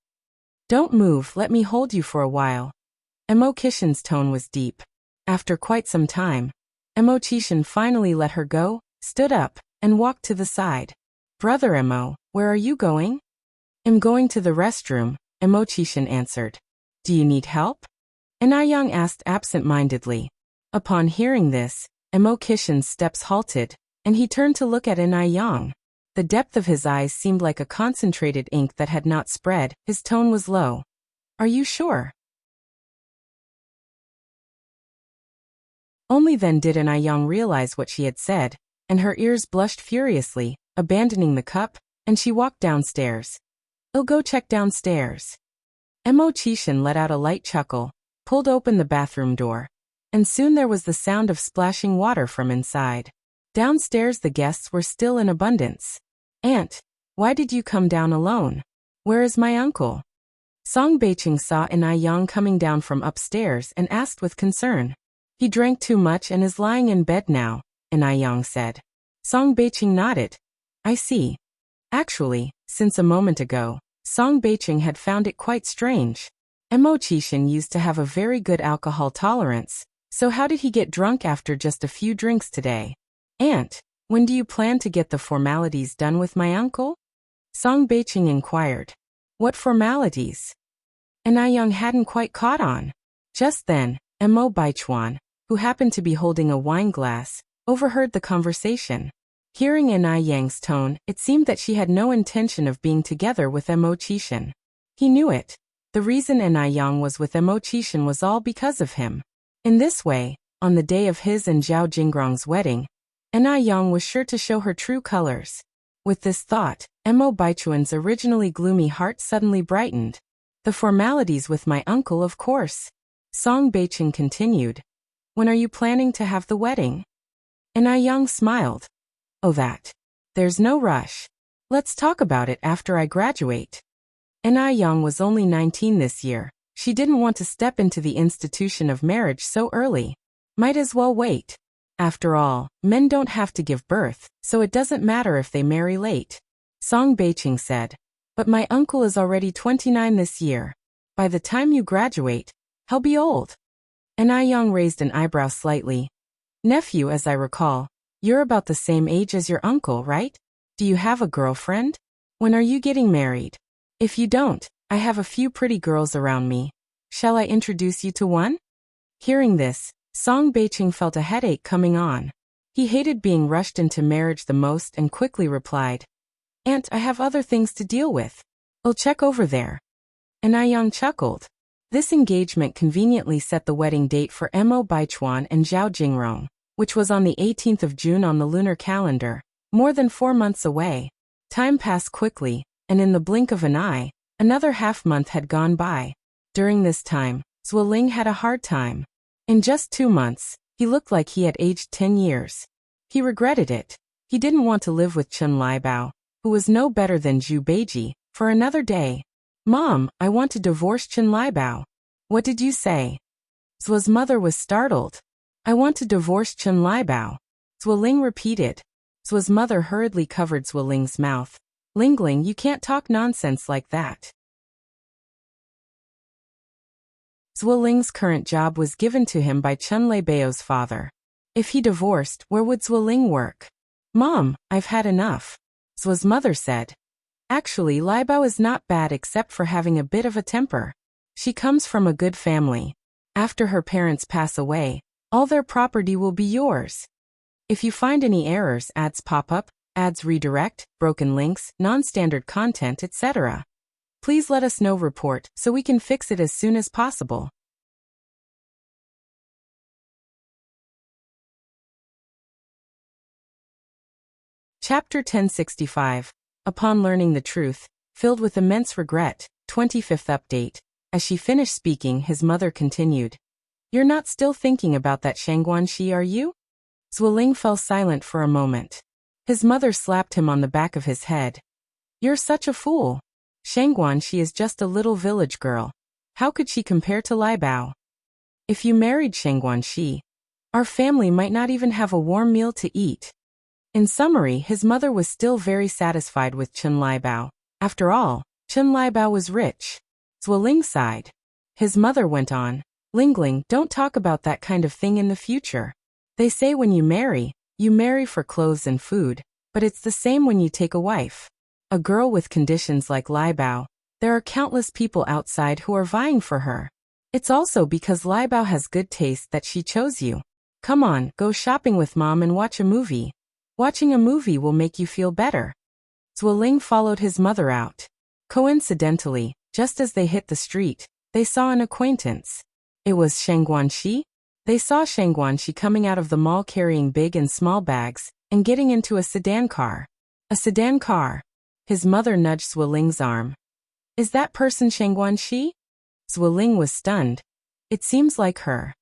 Don't move, let me hold you for a while. Emo Chishin's tone was deep. After quite some time, Emo Chishin finally let her go, stood up, and walked to the side. Brother Emo, where are you going? I'm going to the restroom, Emo Chishin answered. Do you need help? Young asked absent-mindedly. Upon hearing this, Emo Chishin's steps halted, and he turned to look at Young. The depth of his eyes seemed like a concentrated ink that had not spread. His tone was low. Are you sure? Only then did Young realize what she had said, and her ears blushed furiously, abandoning the cup, and she walked downstairs. I'll go check downstairs. Emo Chishin let out a light chuckle, pulled open the bathroom door, and soon there was the sound of splashing water from inside. Downstairs the guests were still in abundance. Aunt, why did you come down alone? Where is my uncle? Song Beicheng saw Young coming down from upstairs and asked with concern. He drank too much and is lying in bed now, Young said. Song Beicheng nodded. I see. Actually, since a moment ago, Song Beicheng had found it quite strange. Emo Chishin used to have a very good alcohol tolerance, so how did he get drunk after just a few drinks today? Aunt, when do you plan to get the formalities done with my uncle? Song Beicheng inquired. What formalities? Young hadn't quite caught on. Just then, Emo Baichuan, who happened to be holding a wine glass, overheard the conversation. Hearing Young's tone, it seemed that she had no intention of being together with Emo Chishin. He knew it. The reason Young was with Emo Chishin was all because of him. In this way, on the day of his and Zhao Jingrong's wedding, Young was sure to show her true colors. With this thought, Emo Baichuan's originally gloomy heart suddenly brightened. The formalities with my uncle, of course. Song Beicheng continued. When are you planning to have the wedding? Young smiled. Oh, that. There's no rush. Let's talk about it after I graduate. Young was only 19 this year. She didn't want to step into the institution of marriage so early. Might as well wait. After all, men don't have to give birth, so it doesn't matter if they marry late. Song Beiqing said. But my uncle is already 29 this year. By the time you graduate, he'll be old. And Aiyang raised an eyebrow slightly. Nephew, as I recall, you're about the same age as your uncle, right? Do you have a girlfriend? When are you getting married? If you don't, I have a few pretty girls around me. Shall I introduce you to one? Hearing this, Song Beiqing felt a headache coming on. He hated being rushed into marriage the most and quickly replied, Aunt, I have other things to deal with. I'll check over there. And Aiyang chuckled. This engagement conveniently set the wedding date for Mo Baichuan and Zhao Jingrong, which was on the 18th of June on the lunar calendar, more than 4 months away. Time passed quickly, and in the blink of an eye, another half-month had gone by. During this time, Zuoling had a hard time. In just 2 months, he looked like he had aged 10 years. He regretted it. He didn't want to live with Chen Liebao, who was no better than Zhu Beiji, for another day. Mom, I want to divorce Chen Liebao. What did you say? Zuo's mother was startled. I want to divorce Chen Liebao. Zuoling repeated. Zuo's mother hurriedly covered Zuoling's mouth. Lingling, you can't talk nonsense like that. Zuoling's current job was given to him by Chen Leibao's father. If he divorced, where would Zuoling work? Mom, I've had enough. Zuo's mother said. Actually, Liebao is not bad except for having a bit of a temper. She comes from a good family. After her parents pass away, all their property will be yours. If you find any errors, ads pop up, ads redirect, broken links, non-standard content, etc., please let us know report so we can fix it as soon as possible. Chapter 1065. Upon learning the truth, filled with immense regret, 25th update. As she finished speaking, his mother continued. You're not still thinking about that Shangguanxi, are you? Zuoling fell silent for a moment. His mother slapped him on the back of his head. You're such a fool. Shangguanxi is just a little village girl. How could she compare to Liebao? If you married Shangguanxi, our family might not even have a warm meal to eat. In summary, his mother was still very satisfied with Chen Liebao. After all, Chen Liebao was rich. Zuoling sighed. His mother went on. Lingling, don't talk about that kind of thing in the future. They say when you marry for clothes and food, but it's the same when you take a wife. A girl with conditions like Liebao, there are countless people outside who are vying for her. It's also because Liebao has good taste that she chose you. Come on, go shopping with Mom and watch a movie. Watching a movie will make you feel better. Zuoling followed his mother out. Coincidentally, just as they hit the street, they saw an acquaintance. It was Shangguanxi. They saw Shangguanxi coming out of the mall carrying big and small bags, and getting into a sedan car. A sedan car. His mother nudged Zuoling's arm. Is that person Shangguanxi? Zuoling was stunned. It seems like her.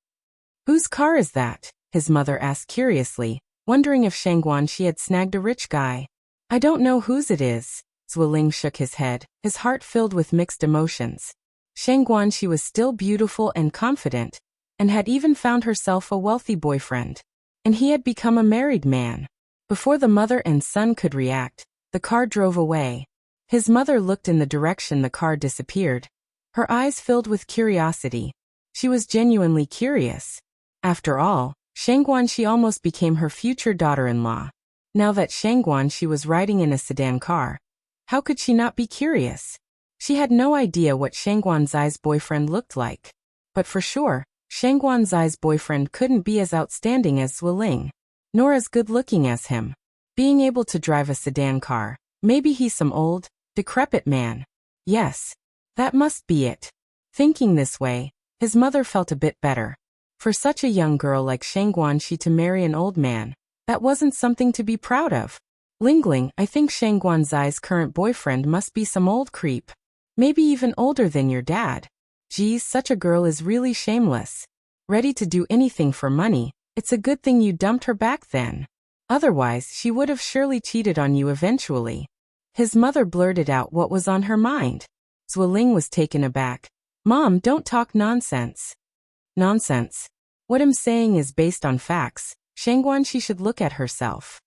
Whose car is that? His mother asked curiously, wondering if Shangguanxi had snagged a rich guy. I don't know whose it is. Zuoling shook his head, his heart filled with mixed emotions. Shangguanxi was still beautiful and confident, and had even found herself a wealthy boyfriend. And he had become a married man. Before the mother and son could react, the car drove away. His mother looked in the direction the car disappeared. Her eyes filled with curiosity. She was genuinely curious. After all, Shangguanxi almost became her future daughter-in-law. Now that Shangguanxi was riding in a sedan car, how could she not be curious? She had no idea what Shangguanxi's boyfriend looked like. But for sure, Shangguanxi's boyfriend couldn't be as outstanding as Zuoling, nor as good-looking as him. Being able to drive a sedan car, maybe he's some old, decrepit man. Yes, that must be it. Thinking this way, his mother felt a bit better. For such a young girl like Shangguanxi to marry an old man, that wasn't something to be proud of. Lingling, I think Shangguanxi's current boyfriend must be some old creep. Maybe even older than your dad. Geez, such a girl is really shameless. Ready to do anything for money. It's a good thing you dumped her back then. Otherwise, she would have surely cheated on you eventually. His mother blurted out what was on her mind. Zuoling was taken aback. Mom, don't talk nonsense. Nonsense. What I'm saying is based on facts. Shangguan, she should look at herself.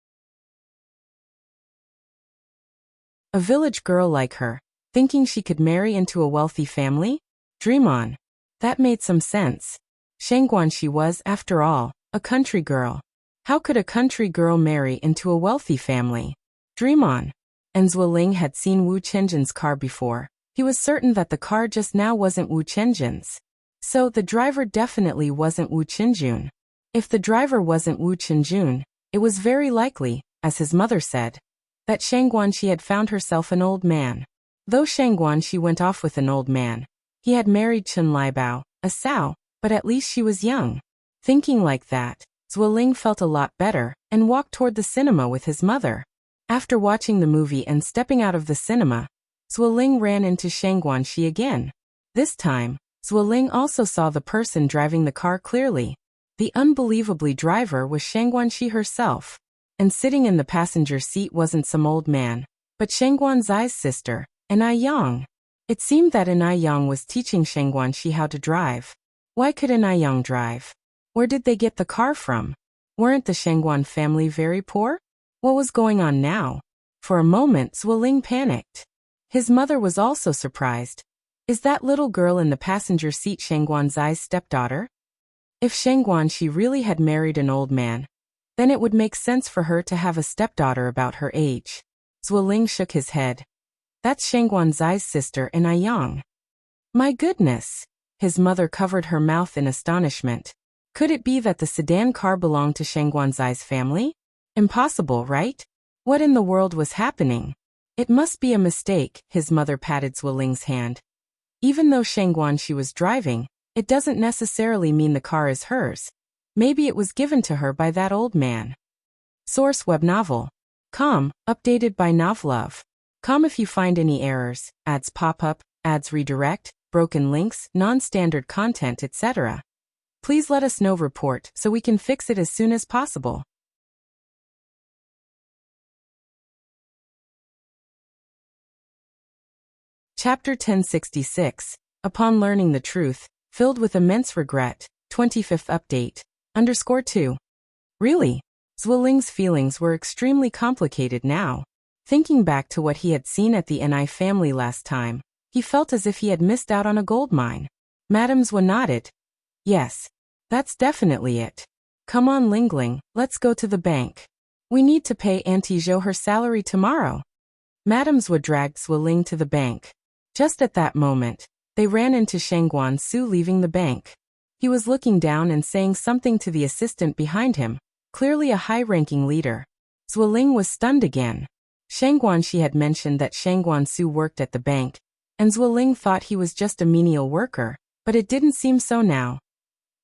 A village girl like her, thinking she could marry into a wealthy family? Dream on. That made some sense. Shangguan, she was, after all, a country girl. How could a country girl marry into a wealthy family? Dream on. And Zueling had seen Wu Chenjin's car before. He was certain that the car just now wasn't Wu Chenjin's. So the driver definitely wasn't Wu Chenjun. If the driver wasn't Wu Chenjun, it was very likely, as his mother said, that Shangguan, she had found herself an old man. Though Shangguan, she went off with an old man. He had married Chun Liebao, a sow, but at least she was young. Thinking like that, Zueling felt a lot better and walked toward the cinema with his mother. After watching the movie and stepping out of the cinema, Zueling ran into Shangguan, she again. This time, Zueling also saw the person driving the car clearly. The unbelievably driver was Shangguan, she herself. And sitting in the passenger seat wasn't some old man, but Shangguan Zai's sister, Anai Yang. It seemed that Anai Yang was teaching Shangguan, she how to drive. Why could Anai Yang drive? Where did they get the car from? Weren't the Shangguan family very poor? What was going on now? For a moment, Zueling panicked. His mother was also surprised. Is that little girl in the passenger seat Shangguan Zai's stepdaughter? If Shangguan, she really had married an old man, then it would make sense for her to have a stepdaughter about her age. Zueling shook his head. That's Shangguan Zai's sister, Anai Yang. My goodness! His mother covered her mouth in astonishment. Could it be that the sedan car belonged to Shangguan Zai's family? Impossible, right? What in the world was happening? It must be a mistake, his mother patted Zueling's hand. Even though Shangguan, she was driving, it doesn't necessarily mean the car is hers. Maybe it was given to her by that old man. Source web novel. Com, updated by Novlove. Com. If you find any errors, ads pop up, ads redirect, broken links, non-standard content, etc., please let us know. Report so we can fix it as soon as possible. Chapter 1066. Upon learning the truth, filled with immense regret, 25th update. _2. Really? Zueling's feelings were extremely complicated now. Thinking back to what he had seen at the Ni family last time, he felt as if he had missed out on a gold mine. Madame Zhua nodded. Yes, that's definitely it. Come on, Lingling, let's go to the bank. We need to pay Auntie Zhou her salary tomorrow. Madame Zhua dragged Zueling to the bank. Just at that moment, they ran into Shangguan Su leaving the bank. He was looking down and saying something to the assistant behind him, clearly a high-ranking leader. Zueling was stunned again. Shangguan, she had mentioned that Shangguan Su worked at the bank, and Zueling thought he was just a menial worker, but it didn't seem so now.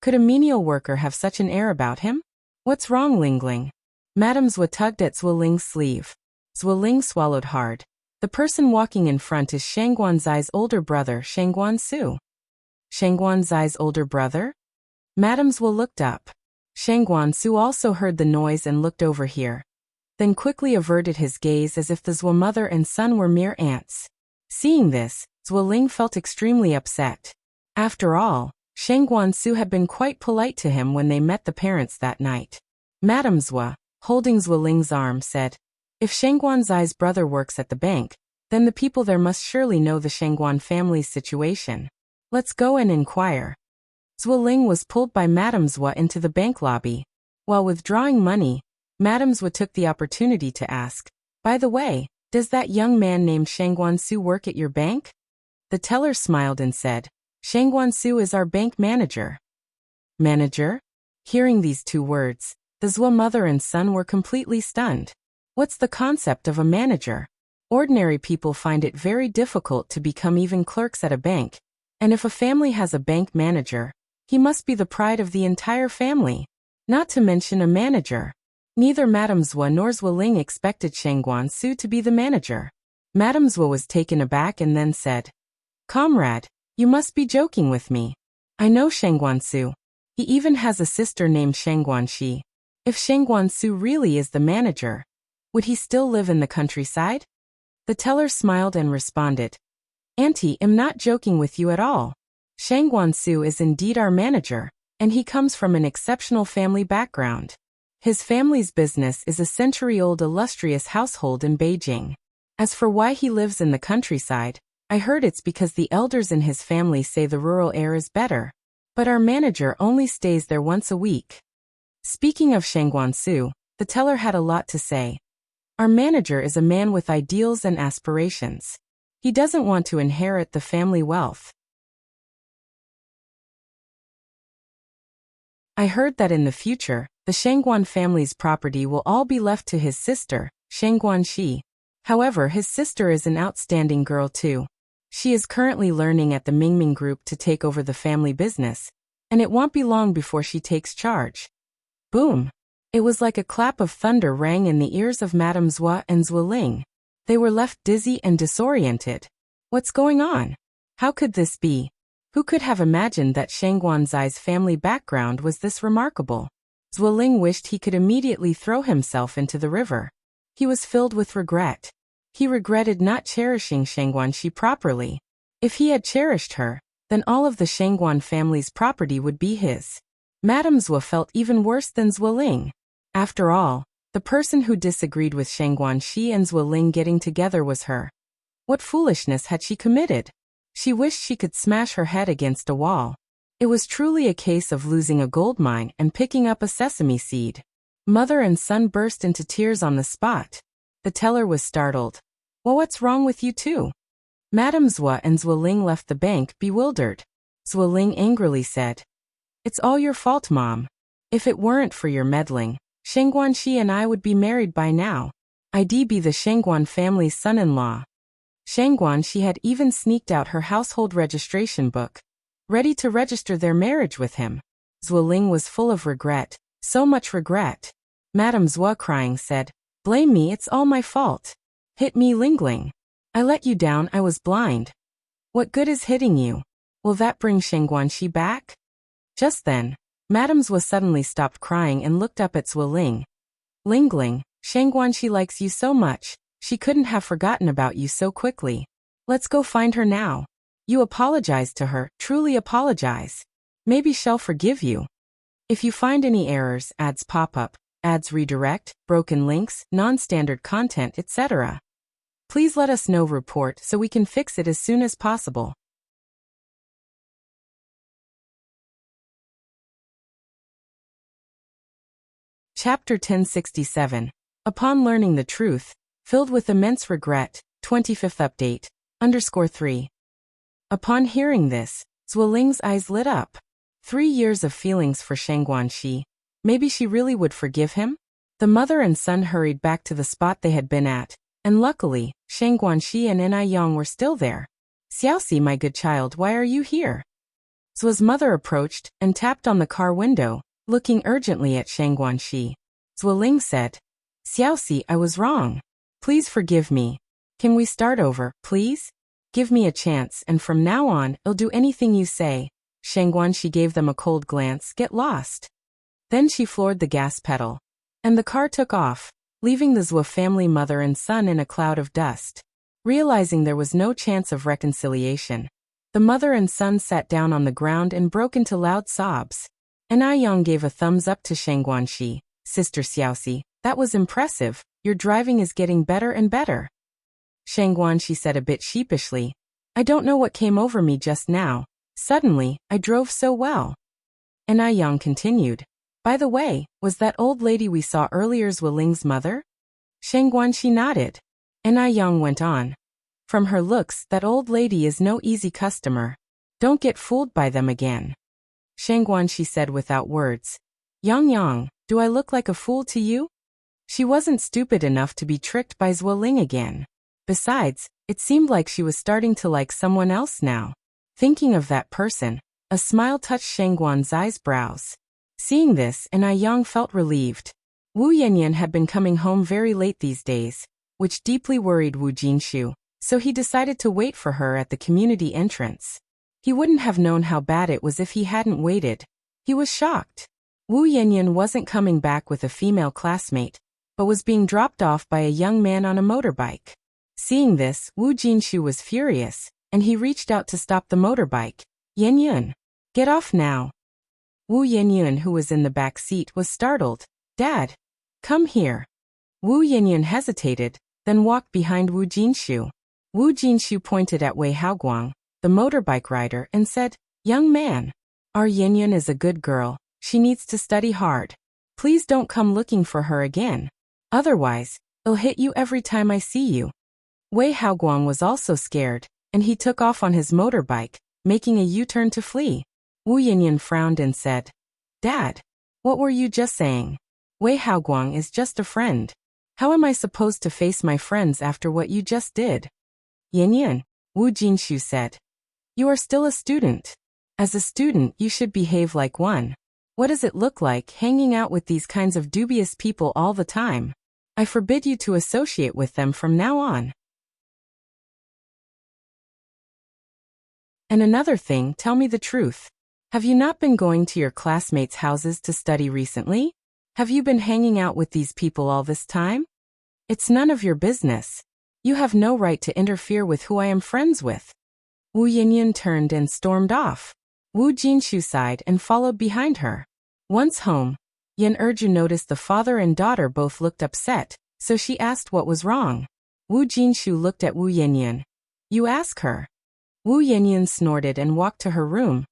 Could a menial worker have such an air about him? What's wrong, Lingling? Madame Zhua tugged at Zueling's sleeve. Zueling swallowed hard. The person walking in front is Shangguan Zai's older brother, Shangguan Su. Shangguan Zai's older brother? Madame Zhua looked up. Shangguan Su also heard the noise and looked over here, then quickly averted his gaze as if the Zhua mother and son were mere ants. Seeing this, Zueling felt extremely upset. After all, Shangguan Su had been quite polite to him when they met the parents that night. Madame Zhua, holding Zueling's arm, said, If Shangguan Zai's brother works at the bank, then the people there must surely know the Shangguan family's situation. Let's go and inquire. Zueling was pulled by Madame Zhua into the bank lobby. While withdrawing money, Madame Zhua took the opportunity to ask, By the way, does that young man named Shangguan Su work at your bank? The teller smiled and said, Shangguan Su is our bank manager. Manager? Hearing these two words, the Zhua mother and son were completely stunned. What's the concept of a manager? Ordinary people find it very difficult to become even clerks at a bank, and if a family has a bank manager, he must be the pride of the entire family, not to mention a manager. Neither Madame Zhua nor Zueling expected Shangguan Su to be the manager. Madame Zhua was taken aback and then said, Comrade, you must be joking with me. I know Shangguan Su. He even has a sister named Shangguan Shi. If Shangguan Su really is the manager, would he still live in the countryside? The teller smiled and responded, Auntie, I'm not joking with you at all. Shangguan Su is indeed our manager, and he comes from an exceptional family background. His family's business is a century-old illustrious household in Beijing. As for why he lives in the countryside, I heard it's because the elders in his family say the rural air is better. But our manager only stays there once a week. Speaking of Sheng Guansu, the teller had a lot to say. Our manager is a man with ideals and aspirations. He doesn't want to inherit the family wealth. I heard that in the future, the Shengguan family's property will all be left to his sister, Sheng Guanxi. However, his sister is an outstanding girl too. She is currently learning at the Mingming Group to take over the family business, and it won't be long before she takes charge. Boom! It was like a clap of thunder rang in the ears of Madame Zhua and Zuoling. They were left dizzy and disoriented. What's going on? How could this be? Who could have imagined that Sheng Guanzai's family background was this remarkable? Zuoling wished he could immediately throw himself into the river. He was filled with regret. He regretted not cherishing Sheng Guanxi properly. If he had cherished her, then all of the Shengguan family's property would be his. Madame Zhua felt even worse than Zuoling. After all, the person who disagreed with Sheng Guanxi and Zuoling getting together was her. What foolishness had she committed? She wished she could smash her head against a wall. It was truly a case of losing a gold mine and picking up a sesame seed. Mother and son burst into tears on the spot. The teller was startled. Well, what's wrong with you two? Madame Zhua and Zuoling left the bank bewildered. Zuoling angrily said, It's all your fault, Mom. If it weren't for your meddling, Sheng Guanxi and I would be married by now. I'd be the Shengguan family's son-in-law. Sheng Guanxi had even sneaked out her household registration book, ready to register their marriage with him. Zuoling was full of regret, so much regret. Madame Zhua crying said, Blame me, it's all my fault. Hit me, Lingling. I let you down, I was blind. What good is hitting you? Will that bring Sheng Guanxi back? Just then, Madame Zhua suddenly stopped crying and looked up at Zuoling. Lingling, Sheng Guanxi likes you so much, she couldn't have forgotten about you so quickly. Let's go find her now. You apologize to her, truly apologize. Maybe she'll forgive you. If you find any errors, ads pop up, ads redirect, broken links, non-standard content, etc., please let us know report so we can fix it as soon as possible. Chapter 1067. Upon learning the truth, filled with immense regret, 25th update, _3. Upon hearing this, Zuoling's eyes lit up. 3 years of feelings for Sheng Guanxi. Maybe she really would forgive him? The mother and son hurried back to the spot they had been at, and luckily, Sheng Guanxi and Enai Yang were still there. Xiaoxi, my good child, why are you here? Zuo's mother approached and tapped on the car window, looking urgently at Sheng Guanxi. Zuoling said, Xiaoxi, I was wrong. Please forgive me. Can we start over, please? Give me a chance, and from now on, I'll do anything you say. Sheng Guanxi gave them a cold glance. Get lost. Then she floored the gas pedal. And the car took off, leaving the Zhua family mother and son in a cloud of dust. Realizing there was no chance of reconciliation, the mother and son sat down on the ground and broke into loud sobs. Enai Yang gave a thumbs up to Sheng Guanxi. Sister Xiaoxi, that was impressive. Your driving is getting better and better. Sheng Guanxi said a bit sheepishly, I don't know what came over me just now. Suddenly, I drove so well. Enai Yang continued, By the way, was that old lady we saw earlier Zuoling's mother? Sheng Guanxi nodded. Enai Yang went on, From her looks, that old lady is no easy customer. Don't get fooled by them again. Sheng Guanxi said without words, Yang, do I look like a fool to you? She wasn't stupid enough to be tricked by Zuoling again. Besides, it seemed like she was starting to like someone else now. Thinking of that person, a smile touched Sheng Guanzai's brows. Seeing this, Enai Yang felt relieved. Wu Yanyan had been coming home very late these days, which deeply worried Wu Jinshu, so he decided to wait for her at the community entrance. He wouldn't have known how bad it was if he hadn't waited. He was shocked. Wu Yanyan wasn't coming back with a female classmate, but was being dropped off by a young man on a motorbike. Seeing this, Wu Jinshu was furious, and he reached out to stop the motorbike. Yanyan, get off now. Wu Yanyan, who was in the back seat, was startled. Dad, come here. Wu Yanyan hesitated, then walked behind Wu Jinshu. Wu Jinshu pointed at Wei Haoguang, the motorbike rider, and said, Young man, our Yanyan is a good girl. She needs to study hard. Please don't come looking for her again. Otherwise, I'll hit you every time I see you. Wei Haoguang was also scared, and he took off on his motorbike, making a U-turn to flee. Wu Yanyan frowned and said, Dad, what were you just saying? Wei Haoguang is just a friend. How am I supposed to face my friends after what you just did? Yanyan, Wu Jinshu said. You are still a student. As a student, you should behave like one. What does it look like hanging out with these kinds of dubious people all the time? I forbid you to associate with them from now on. And another thing, tell me the truth. Have you not been going to your classmates' houses to study recently? Have you been hanging out with these people all this time? It's none of your business. You have no right to interfere with who I am friends with. Wu Yanyan turned and stormed off. Wu Jinshu sighed and followed behind her. Once home, Yan Erju noticed the father and daughter both looked upset, so she asked what was wrong. Wu Jinshu looked at Wu Yanyan. You ask her. Wu Yanyan snorted and walked to her room,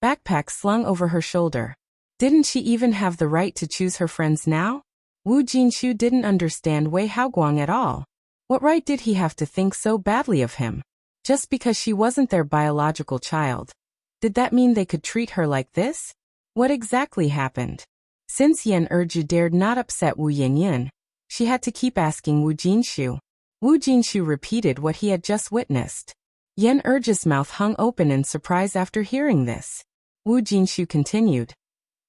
backpack slung over her shoulder. Didn't she even have the right to choose her friends now? Wu Jinshu didn't understand Wei Haoguang at all. What right did he have to think so badly of him? Just because she wasn't their biological child. Did that mean they could treat her like this? What exactly happened? Since Yan Erju dared not upset Wu Yanyan, she had to keep asking Wu Jinshu. Wu Jinshu repeated what he had just witnessed. Yan Erju's mouth hung open in surprise after hearing this. Wu Jinshu continued.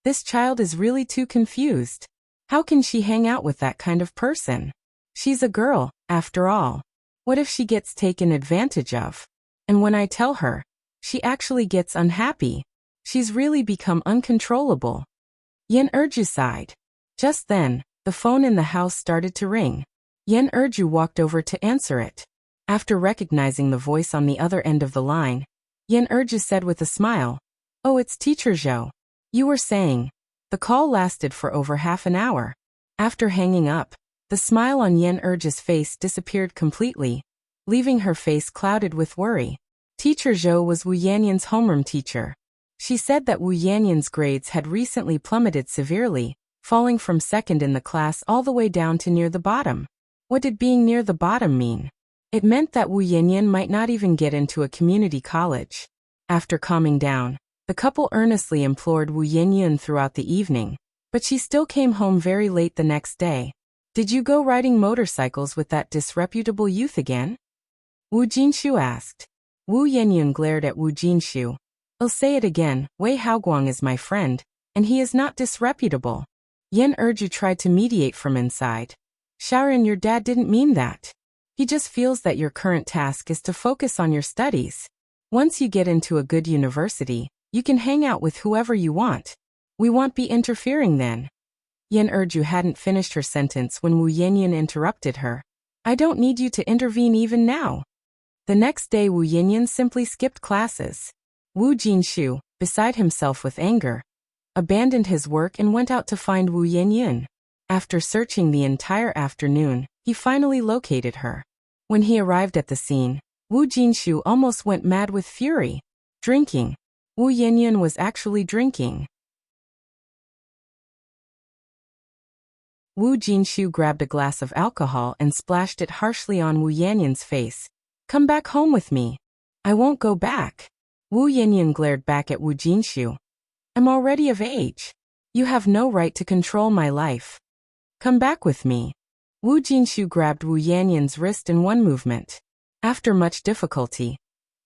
This child is really too confused. How can she hang out with that kind of person? She's a girl, after all. What if she gets taken advantage of? And when I tell her, she actually gets unhappy. She's really become uncontrollable. Yan Erju sighed. Just then, the phone in the house started to ring. Yan Erju walked over to answer it. After recognizing the voice on the other end of the line, Yan Erju said with a smile, Oh, it's Teacher Zhou. You were saying. The call lasted for over half an hour. After hanging up, the smile on Yan Erju's face disappeared completely, leaving her face clouded with worry. Teacher Zhou was Wu Yanyan's homeroom teacher. She said that Wu Yanyan's grades had recently plummeted severely, falling from second in the class all the way down to near the bottom. What did being near the bottom mean? It meant that Wu Yanyan might not even get into a community college. After calming down, the couple earnestly implored Wu Yanyan throughout the evening, but she still came home very late the next day. Did you go riding motorcycles with that disreputable youth again? Wu Jinshu asked. Wu Yanyan glared at Wu Jinshu. I'll say it again, Wei Haoguang is my friend, and he is not disreputable. Yan Erju tried to mediate from inside. Sharon, your dad didn't mean that. He just feels that your current task is to focus on your studies. Once you get into a good university, you can hang out with whoever you want. We won't be interfering then. Yan Erju hadn't finished her sentence when Wu Yanyan interrupted her. I don't need you to intervene even now. The next day Wu Yanyan simply skipped classes. Wu Jinshu, beside himself with anger, abandoned his work and went out to find Wu Yanyan. After searching the entire afternoon, he finally located her. When he arrived at the scene, Wu Jinshu almost went mad with fury. Drinking. Wu Yanyan was actually drinking. Wu Jinshu grabbed a glass of alcohol and splashed it harshly on Wu Yanyan's face. Come back home with me. I won't go back. Wu Yanyan glared back at Wu Jinshu. I'm already of age. You have no right to control my life. Come back with me. Wu Jinshu grabbed Wu Yanyan's wrist in one movement. After much difficulty,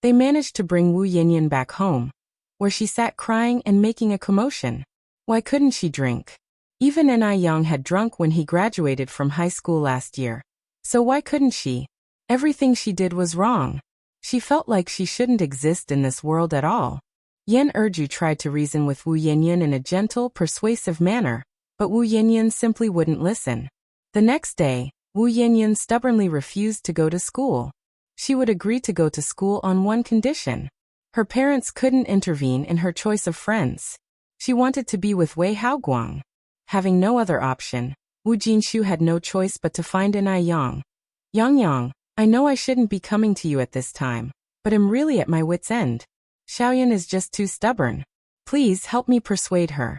they managed to bring Wu Yanyan back home, where she sat crying and making a commotion. Why couldn't she drink? Even Ni Yang had drunk when he graduated from high school last year. So why couldn't she? Everything she did was wrong. She felt like she shouldn't exist in this world at all. Yan Erju tried to reason with Wu Yanyan in a gentle, persuasive manner, but Wu Yanyan simply wouldn't listen. The next day, Wu Yanyan stubbornly refused to go to school. She would agree to go to school on one condition. Her parents couldn't intervene in her choice of friends. She wanted to be with Wei Haoguang. Having no other option, Wu Jinshu had no choice but to find an Yang. Yang, I know I shouldn't be coming to you at this time, but am really at my wit's end. Xiaoyan is just too stubborn. Please help me persuade her.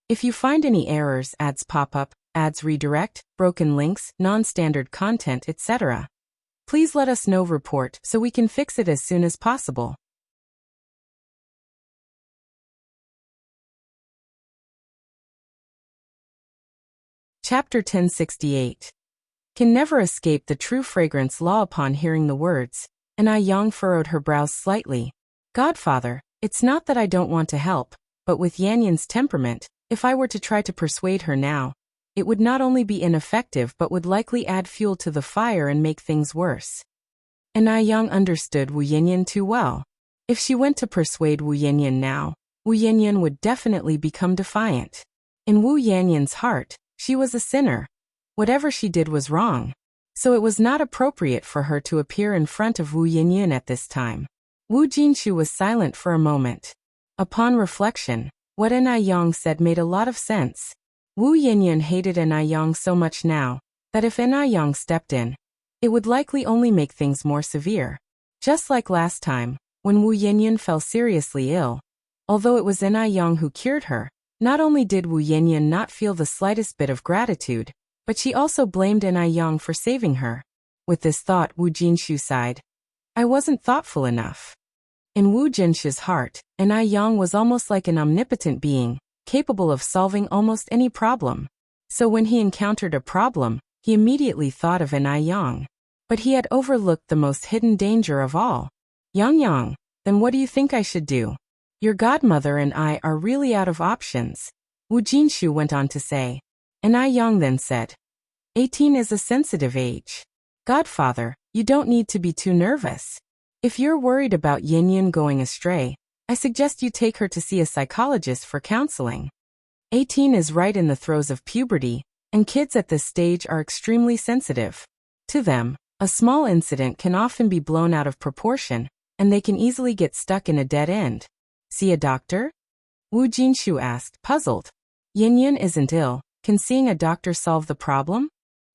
If you find any errors, ads pop up, ads redirect, broken links, non-standard content, etc., please let us know. Report so we can fix it as soon as possible. Chapter 1068. Can never escape the true fragrance law. Upon hearing the words, and Yang furrowed her brows slightly. Godfather, it's not that I don't want to help, but with Yanyan's temperament, if I were to try to persuade her now, it would not only be ineffective but would likely add fuel to the fire and make things worse. And Yang understood Wu Yanyan too well. If she went to persuade Wu Yanyan now, Wu Yanyan would definitely become defiant. In Wu Yanyan's heart, she was a sinner. Whatever she did was wrong. So it was not appropriate for her to appear in front of Wu Yanyan at this time. Wu Jinshu was silent for a moment. Upon reflection, what Yang said made a lot of sense. Wu Yanyan hated Yang so much now, that if Yang stepped in, it would likely only make things more severe. Just like last time, when Wu Yanyan fell seriously ill. Although it was Yang who cured her, not only did Wu Yanyan not feel the slightest bit of gratitude, but she also blamed Yang for saving her. With this thought, Wu Jinshu sighed. I wasn't thoughtful enough. In Wu Jinshu's heart, Yang was almost like an omnipotent being, capable of solving almost any problem. So when he encountered a problem, he immediately thought of Yang. But he had overlooked the most hidden danger of all. Yang, then what do you think I should do? Your godmother and I are really out of options. Wu Jinshu went on to say. Yang then said, 18 is a sensitive age. Godfather, you don't need to be too nervous. If you're worried about Yanyan going astray, I suggest you take her to see a psychologist for counseling. 18 is right in the throes of puberty, and kids at this stage are extremely sensitive. To them, a small incident can often be blown out of proportion, and they can easily get stuck in a dead end. See a doctor? Wu Jinshu asked, puzzled. Yanyan isn't ill. Can seeing a doctor solve the problem?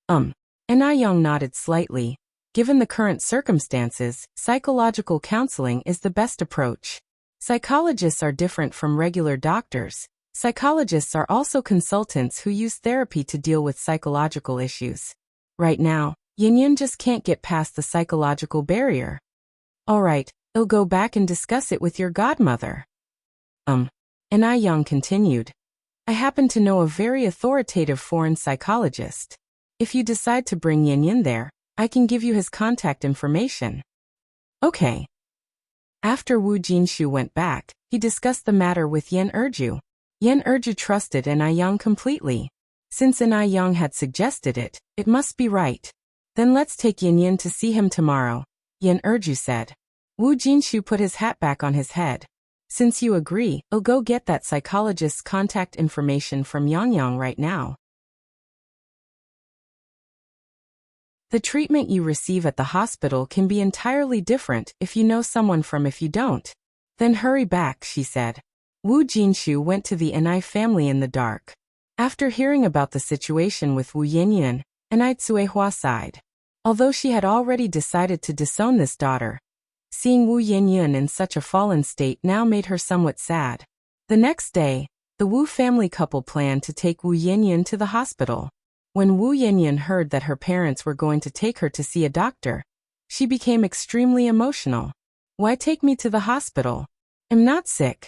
Yang nodded slightly. Given the current circumstances, psychological counseling is the best approach. Psychologists are different from regular doctors. Psychologists are also consultants who use therapy to deal with psychological issues. Right now, Yanyan just can't get past the psychological barrier. All right, I'll go back and discuss it with your godmother. Yang continued. I happen to know a very authoritative foreign psychologist. If you decide to bring Yanyan there, I can give you his contact information. Okay. After Wu Jinshu went back, he discussed the matter with Yan Erju. Yan Erju trusted Yang completely. Since Yang had suggested it, it must be right. Then let's take Yanyan to see him tomorrow, Yan Erju said. Wu Jinshu put his hat back on his head. Since you agree, I'll go get that psychologist's contact information from Yang right now. The treatment you receive at the hospital can be entirely different if you know someone from if you don't. Then hurry back, she said. Wu Jinshu went to the Enai family in the dark. After hearing about the situation with Wu Yanyan, Enai Tsuehua sighed. Although she had already decided to disown this daughter, seeing Wu Yanyan in such a fallen state now made her somewhat sad. The next day, the Wu family couple planned to take Wu Yanyan to the hospital. When Wu Yanyan heard that her parents were going to take her to see a doctor, she became extremely emotional. Why take me to the hospital? I'm not sick.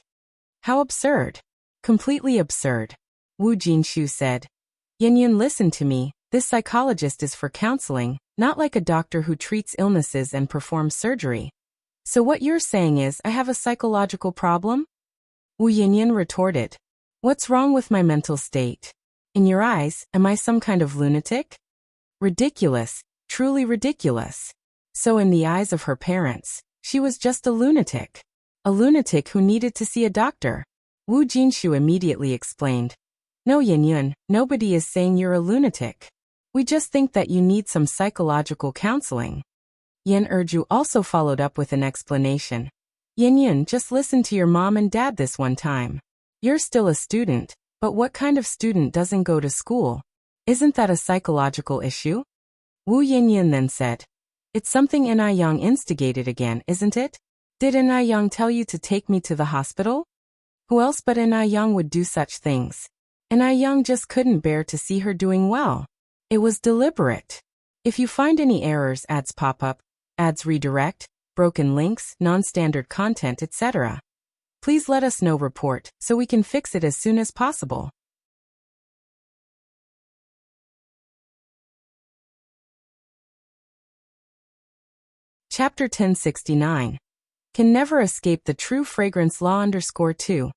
How absurd. Completely absurd. Wu Jinshu said. Yanyan, listen to me. This psychologist is for counseling, not like a doctor who treats illnesses and performs surgery. So what you're saying is I have a psychological problem? Wu Yanyan retorted. What's wrong with my mental state? In your eyes, am I some kind of lunatic? Ridiculous, truly ridiculous. So in the eyes of her parents, she was just a lunatic. A lunatic who needed to see a doctor. Wu Jinshu immediately explained. No, Yanyan, nobody is saying you're a lunatic. We just think that you need some psychological counseling. Yan Erju also followed up with an explanation. Yanyan, just listen to your mom and dad this one time. You're still a student, But what kind of student doesn't go to school? Isn't that a psychological issue? Wu Yinyin then said. It's something Enai Yang instigated again, isn't it? Did Enai Yang tell you to take me to the hospital? Who else but Enai Yang would do such things? Enai Yang just couldn't bear to see her doing well. It was deliberate. If you find any errors, ads pop up, ads redirect, broken links, non-standard content, etc., please let us know report so we can fix it as soon as possible. Chapter 1069. Can never escape the true fragrance law _2.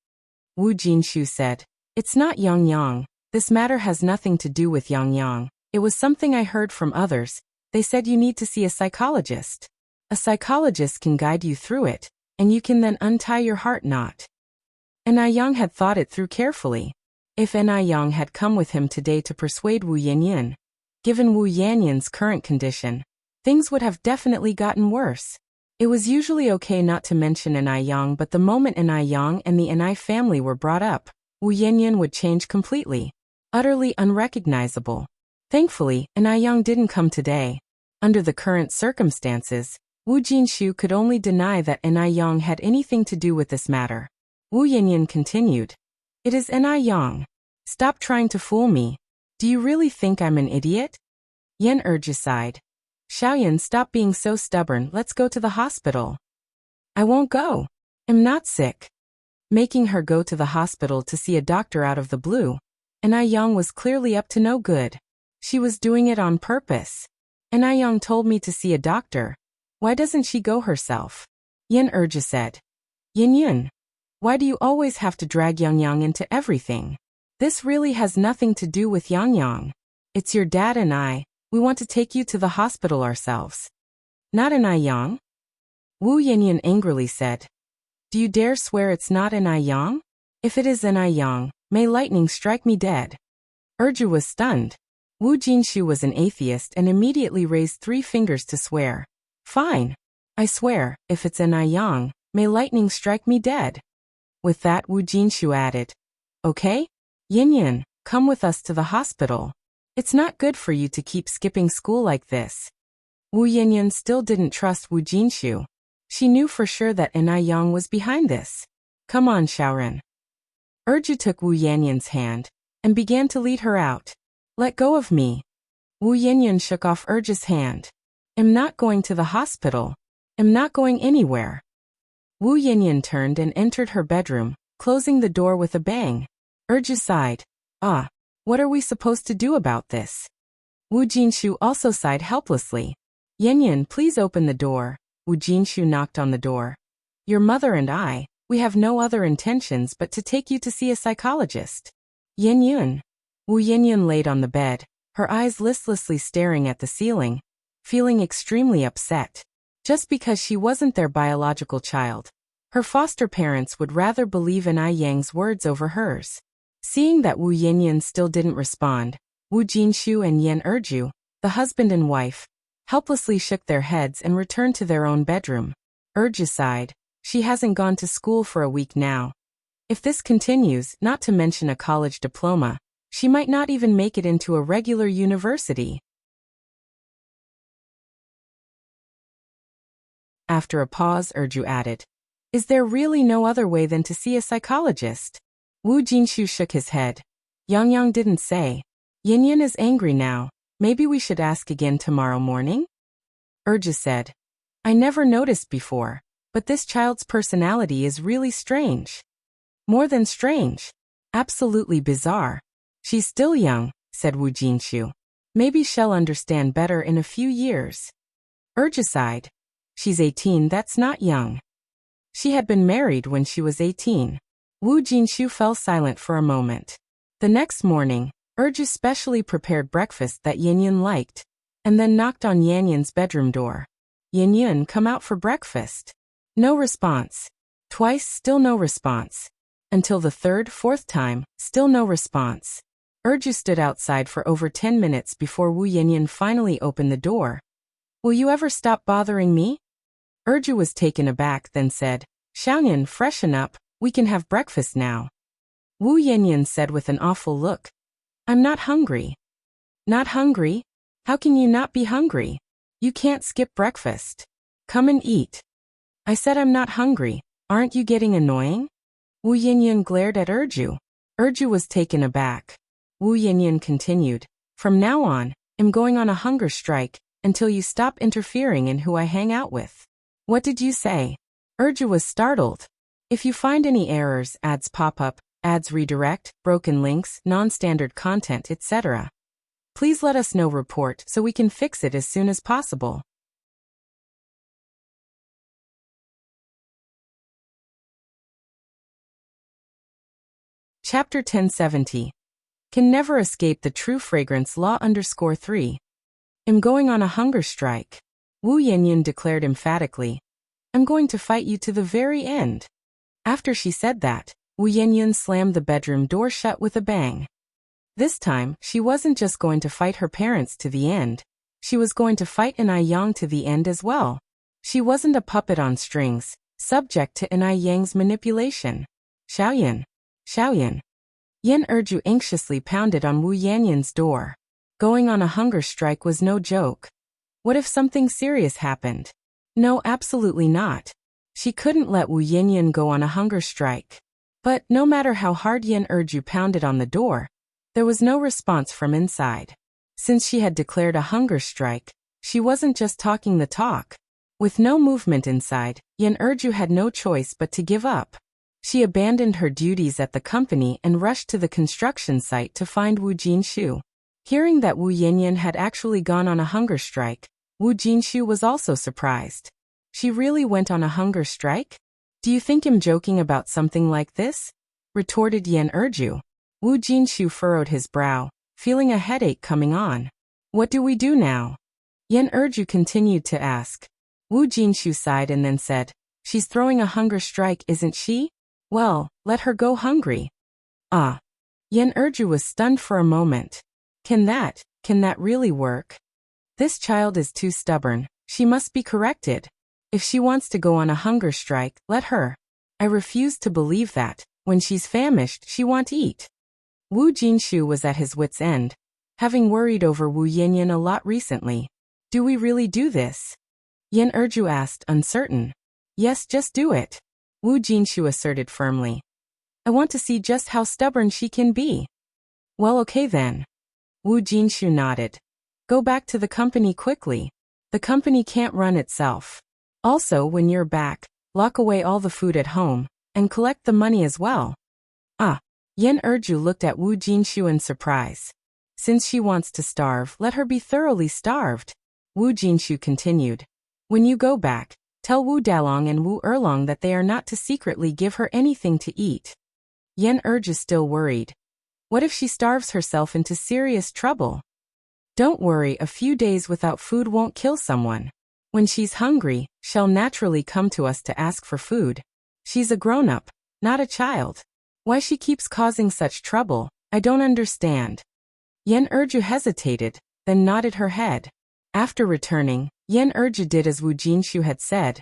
Wu Jinshu said. It's not Yang Yang. This matter has nothing to do with Yang Yang. It was something I heard from others. They said you need to see a psychologist. A psychologist can guide you through it, and you can then untie your heart knot. Enai Yang had thought it through carefully. If Enai Yang had come with him today to persuade Wu Yanyan, given Wu Yanyan's current condition, things would have definitely gotten worse. It was usually okay not to mention Enai Yang, but the moment Enai Yang and the Enai family were brought up, Wu Yanyan would change completely. Utterly unrecognizable. Thankfully, Enai Yang didn't come today. Under the current circumstances, Wu Jinshu could only deny that Enai Yang had anything to do with this matter. Wu Yanyan continued. It is Enai Yang. Stop trying to fool me. Do you really think I'm an idiot? Yan Erju sighed. Xiaoyan, stop being so stubborn, let's go to the hospital. I won't go. I'm not sick. Making her go to the hospital to see a doctor out of the blue, Enai Yang was clearly up to no good. She was doing it on purpose. Enai Yang told me to see a doctor. Why doesn't she go herself? Yan Erju said. Yin Yun. Why do you always have to drag Yang Yang into everything? This really has nothing to do with Yang Yang. It's your dad and I. We want to take you to the hospital ourselves. Not Enai Yang? Wu Yanyan angrily said. Do you dare swear it's not Enai Yang? If it is Enai Yang, may lightning strike me dead. Erju was stunned. Wu Jinshu was an atheist and immediately raised 3 fingers to swear. Fine. I swear, if it's Enai Yang, may lightning strike me dead. With that, Wu Jinshu added. Okay? Yin Yin, come with us to the hospital. It's not good for you to keep skipping school like this. Wu Yanyan still didn't trust Wu Jinshu. She knew for sure that Enai Yang was behind this. Come on, Xiaoran. Erju took Wu Yanyan's hand and began to lead her out. Let go of me. Wu Yanyan shook off Erju's hand. I'm not going to the hospital. I'm not going anywhere. Wu Yanyan turned and entered her bedroom, closing the door with a bang. Erju sighed. Ah. What are we supposed to do about this? Wu Jinshu also sighed helplessly. Yanyan, please open the door. Wu Jinshu knocked on the door. Your mother and I, we have no other intentions but to take you to see a psychologist. Yanyan. Wu Yanyan laid on the bed, her eyes listlessly staring at the ceiling, feeling extremely upset. Just because she wasn't their biological child, her foster parents would rather believe Enai Yang's words over hers. Seeing that Wu Yanyan still didn't respond, Wu Jinshu and Yan Erju, the husband and wife, helplessly shook their heads and returned to their own bedroom. Erju sighed. She hasn't gone to school for a week now. If this continues, not to mention a college diploma, she might not even make it into a regular university. After a pause, Erju added, Is there really no other way than to see a psychologist? Wu Jinshu shook his head. Yang Yang didn't say. Yin Yin is angry now. Maybe we should ask again tomorrow morning? Erju said. I never noticed before, but this child's personality is really strange. More than strange. Absolutely bizarre. She's still young, said Wu Jinshu. Maybe she'll understand better in a few years. Erju sighed. She's 18, that's not young. She had been married when she was 18. Wu Jinshu fell silent for a moment. The next morning, Erju specially prepared breakfast that Yanyan liked, and then knocked on Yanyan's bedroom door. Yanyan, come out for breakfast. No response. Twice, still no response. Until the 3rd, 4th time, still no response. Erju stood outside for over 10 minutes before Wu Yanyan finally opened the door. Will you ever stop bothering me? Erju was taken aback, then said, Xiaoyan, freshen up. We can have breakfast now. Wu Yanyan said with an awful look. I'm not hungry. Not hungry? How can you not be hungry? You can't skip breakfast. Come and eat. I said I'm not hungry. Aren't you getting annoying? Wu Yanyan glared at Erju. Erju was taken aback. Wu Yanyan continued. From now on, I'm going on a hunger strike until you stop interfering in who I hang out with. What did you say? Erju was startled. If you find any errors, ads pop up, ads redirect, broken links, non-standard content, etc., please let us know. Report so we can fix it as soon as possible. Chapter 1070. Can never escape the true fragrance law _3. I'm going on a hunger strike. Wu Yanyan declared emphatically. I'm going to fight you to the very end. After she said that, Wu Yanyan slammed the bedroom door shut with a bang. This time, she wasn't just going to fight her parents to the end. She was going to fight Anai Yang to the end as well. She wasn't a puppet on strings, subject to Anai Yang's manipulation. Xiaoyan. Xiaoyan. Yan Erju anxiously pounded on Wu Yanyan's door. Going on a hunger strike was no joke. What if something serious happened? No, absolutely not. She couldn't let Wu Yanyan go on a hunger strike. But no matter how hard Yan Erju pounded on the door, there was no response from inside. Since she had declared a hunger strike, she wasn't just talking the talk. With no movement inside, Yan Erju had no choice but to give up. She abandoned her duties at the company and rushed to the construction site to find Wu Jinshu. Hearing that Wu Yanyan had actually gone on a hunger strike, Wu Jinshu was also surprised. She really went on a hunger strike? Do you think I'm joking about something like this? Retorted Yan Erju. Wu Jinshu furrowed his brow, feeling a headache coming on. What do we do now? Yan Erju continued to ask. Wu Jinshu sighed and then said, She's throwing a hunger strike, isn't she? Well, let her go hungry. Ah. Yan Erju was stunned for a moment. Can that really work? This child is too stubborn. She must be corrected. If she wants to go on a hunger strike, let her. I refuse to believe that, when she's famished, she won't eat. Wu Jinshu was at his wit's end, having worried over Wu Yanyan a lot recently. Do we really do this? Yan Erju asked, uncertain. Yes, just do it. Wu Jinshu asserted firmly. I want to see just how stubborn she can be. Well, okay then. Wu Jinshu nodded. Go back to the company quickly. The company can't run itself. Also, when you're back, lock away all the food at home, and collect the money as well. Ah. Yan Erju looked at Wu Jinshu in surprise. Since she wants to starve, let her be thoroughly starved. Wu Jinshu continued. When you go back, tell Wu Dalong and Wu Erlong that they are not to secretly give her anything to eat. Yan Erju is still worried. What if she starves herself into serious trouble? Don't worry, a few days without food won't kill someone. When she's hungry, she'll naturally come to us to ask for food. She's a grown-up, not a child. Why she keeps causing such trouble, I don't understand. Yan Erju hesitated, then nodded her head. After returning, Yan Erju did as Wu Jinshu had said,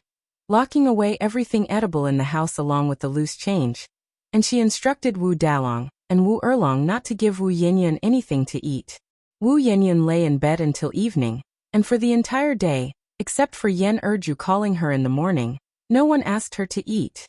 locking away everything edible in the house along with the loose change. And she instructed Wu Dalong and Wu Erlong not to give Wu Yanyan anything to eat. Wu Yanyan lay in bed until evening, and for the entire day, except for Yan Erju calling her in the morning, no one asked her to eat.